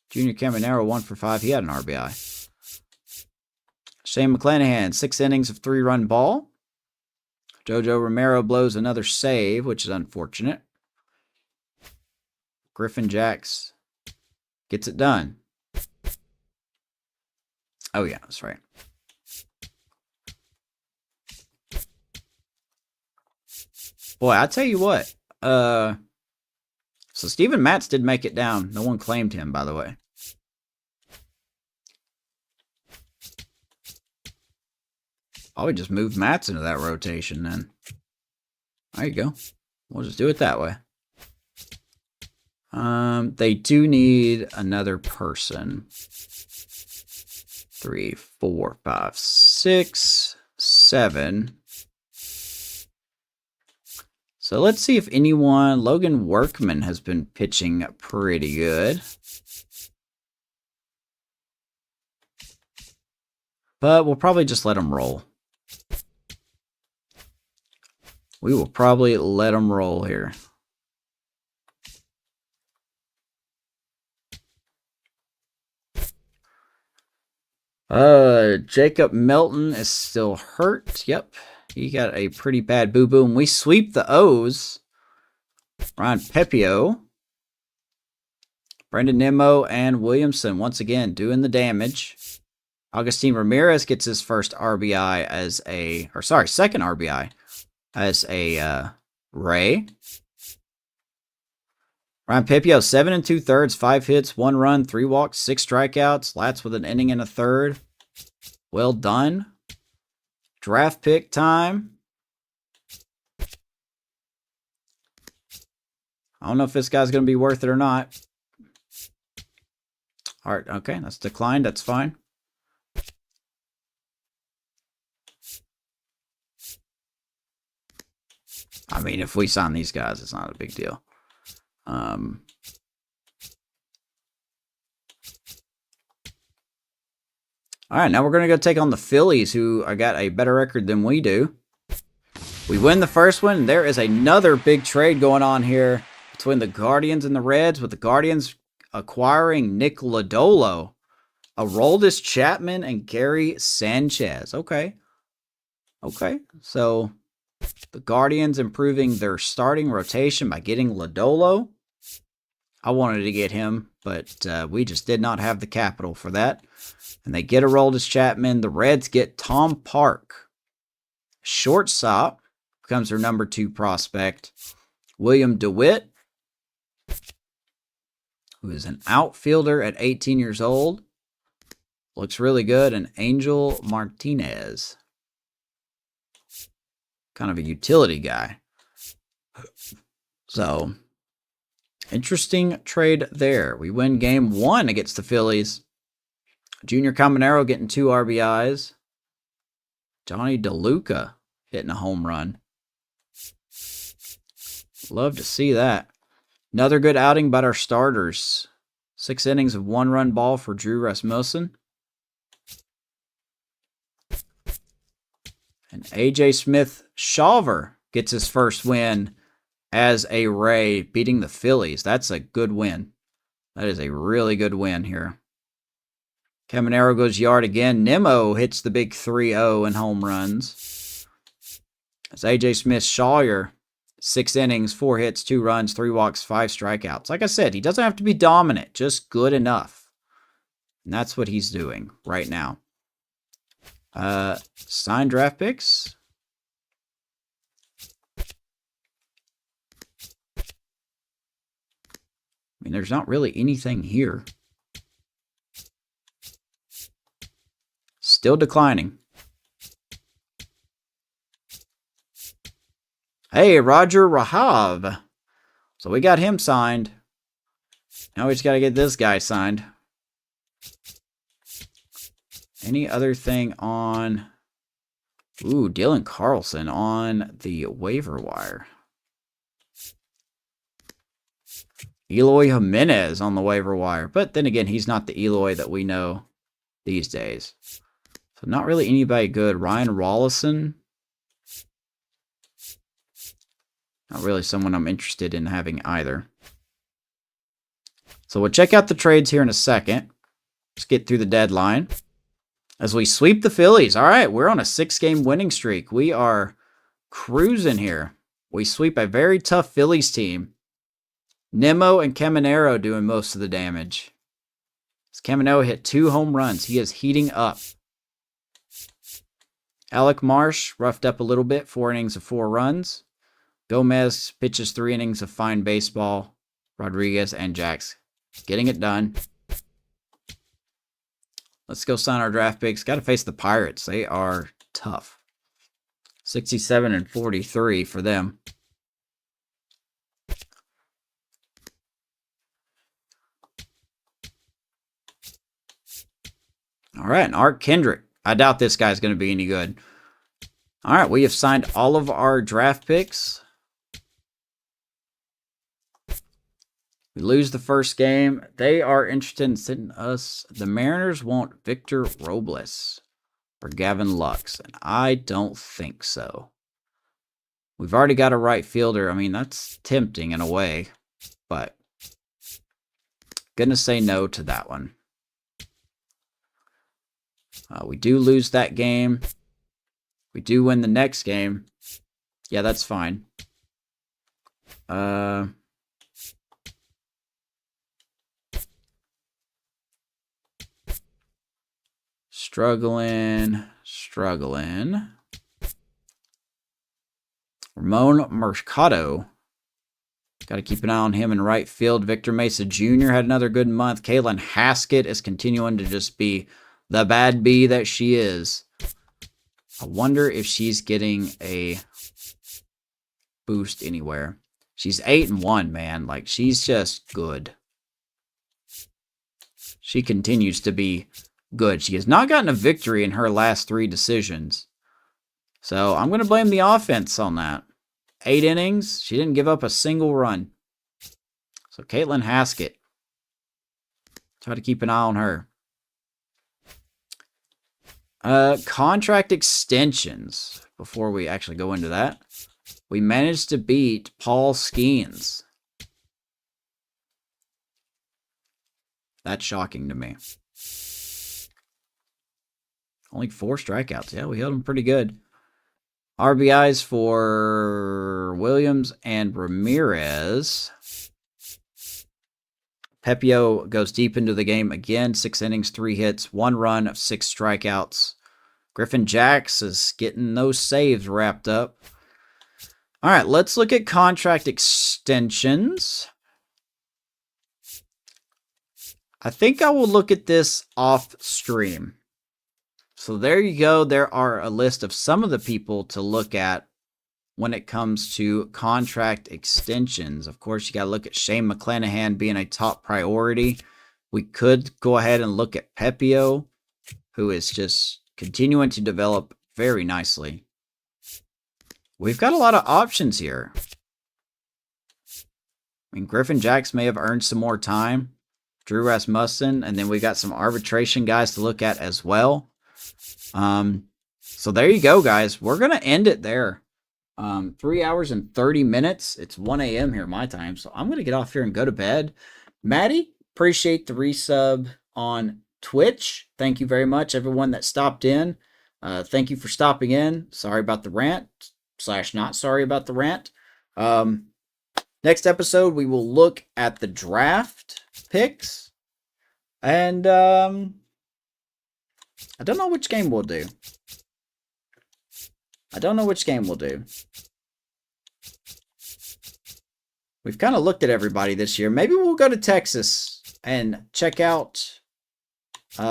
Junior Caminero 1 for 5. He had an RBI. Shane McClanahan, 6 innings of 3-run ball. Jojo Romero blows another save, which is unfortunate. Griffin Jacks gets it done. Oh, yeah, that's right. Boy, I tell you what. So Steven Matz did make it down. No one claimed him, by the way. Probably just move Matz into that rotation then. There you go. We'll just do it that way. They do need another person. 3, 4, 5, 6, 7. So let's see if anyone... Logan Workman has been pitching pretty good. But we'll probably just let him roll. We will probably let him roll here. Jacob Melton is still hurt. Yep. He got a pretty bad boo-boo. And we sweep the O's. Ron Pepio. Brendan Nimmo and Williamson once again doing the damage. Agustin Ramirez gets his first RBI as a... Or sorry, second RBI as a Ray. Ryan Pepio, 7 2/3, 5 hits, 1 run, 3 walks, 6 strikeouts. Latz with an inning and a third. Well done. Draft pick time. I don't know if this guy's going to be worth it or not. All right, okay, that's declined. That's fine. I mean, if we sign these guys, it's not a big deal. All right, now we're going to go take on the Phillies, who got a better record than we do. We win the first one. There is another big trade going on here between the Guardians and the Reds, with the Guardians acquiring Nick Lodolo, Aroldis Chapman, and Gary Sanchez. Okay. So the Guardians improving their starting rotation by getting Lodolo. I wanted to get him, but we just did not have the capital for that. And they get Aroldis Chapman. The Reds get Tom Park. Shortstop becomes their number 2 prospect. William DeWitt, who is an outfielder at 18 years old. Looks really good. And Angel Martinez, kind of a utility guy. So, interesting trade there. We win game 1 against the Phillies. Junior Caminero getting 2 RBIs. Johnny DeLuca hitting a home run. Love to see that. Another good outing by our starters. 6 innings of 1-run ball for Drew Rasmussen. And A.J. Smith-Shawver gets his first win as a Ray, beating the Phillies. That's a good win. That is a really good win here. Caminero goes yard again. Nimmo hits the big 3-0 in home runs. As A.J. Smith-Shawver, 6 innings, 4 hits, 2 runs, 3 walks, 5 strikeouts. Like I said, he doesn't have to be dominant, just good enough. And that's what he's doing right now. Signed draft picks. I mean, there's not really anything here. Still declining. Hey, Roger Rahab. So we got him signed. Now we just got to get this guy signed. Any other thing on... Ooh, Dylan Carlson on the waiver wire. Eloy Jimenez on the waiver wire. But then again, he's not the Eloy that we know these days. So not really anybody good. Ryan Rollison. Not really someone I'm interested in having either. So we'll check out the trades here in a second. Let's get through the deadline. As we sweep the Phillies. All right, we're on a 6-game winning streak. We are cruising here. We sweep a very tough Phillies team. Nimmo and Caminero doing most of the damage. As Caminero hit 2 home runs. He is heating up. Alec Marsh roughed up a little bit. 4 innings of 4 runs. Gomez pitches 3 innings of fine baseball. Rodriguez and Jax getting it done. Let's go sign our draft picks. Got to face the Pirates. They are tough. 67-43 for them. All right, and Art Kendrick. I doubt this guy's going to be any good. All right, we have signed all of our draft picks. We lose the first game. They are interested in sending us. The Mariners want Victor Robles or Gavin Lux, and I don't think so. We've already got a right fielder. I mean, that's tempting in a way, but gonna say no to that one. We do lose that game. We do win the next game. Yeah, that's fine. Struggling. Ramon Mercado. Got to keep an eye on him in right field. Victor Mesa Jr. had another good month. Caitlin Haskett is continuing to just be the bad bee that she is. I wonder if she's getting a boost anywhere. She's 8-1, man. Like, she's just good. She continues to be good. She has not gotten a victory in her last 3 decisions. So I'm going to blame the offense on that. 8 innings. She didn't give up a single run. So Caitlin Haskett. Try to keep an eye on her. Contract extensions. before we actually go into that. We managed to beat Paul Skeens. That's shocking to me. Only 4 strikeouts. Yeah, we held him pretty good. RBIs for Williams and Ramirez. Pepio goes deep into the game again. 6 innings, 3 hits, 1 run, 6 strikeouts. Griffin Jacks is getting those saves wrapped up. All right, let's look at contract extensions. I think I will look at this off stream. So there you go. There are a list of some of the people to look at when it comes to contract extensions. Of course, you got to look at Shane McClanahan being a top priority. We could go ahead and look at Pepio, who is just continuing to develop very nicely. We've got a lot of options here. I mean, Griffin Jacks may have earned some more time. Drew Rasmussen, and then we got some arbitration guys to look at as well. So there you go, guys. We're going to end it there. 3 hours and 30 minutes. It's 1 a.m. here my time, so I'm going to get off here and go to bed. Maddie, appreciate the resub on Twitch. Thank you very much, everyone that stopped in. Thank you for stopping in. Sorry about the rant, / not sorry about the rant. Next episode, we will look at the draft picks. And I don't know which game we'll do. We've kind of looked at everybody this year. Maybe we'll go to Texas and check out. We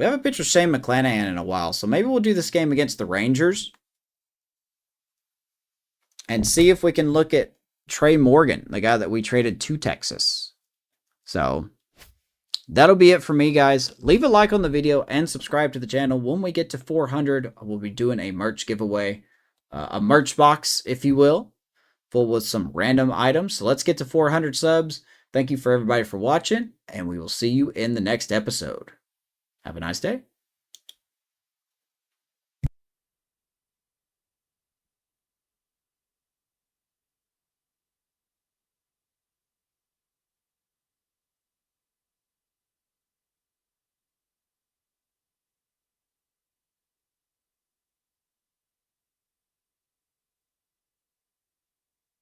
haven't pitched with Shane McClanahan in a while, so maybe we'll do this game against the Rangers and see if we can look at Trey Morgan, the guy that we traded to Texas. So that'll be it for me, guys. Leave a like on the video and subscribe to the channel. When we get to 400, we'll be doing a merch giveaway, a merch box, if you will, full with some random items. So let's get to 400 subs. Thank you for everybody for watching, and we will see you in the next episode. Have a nice day.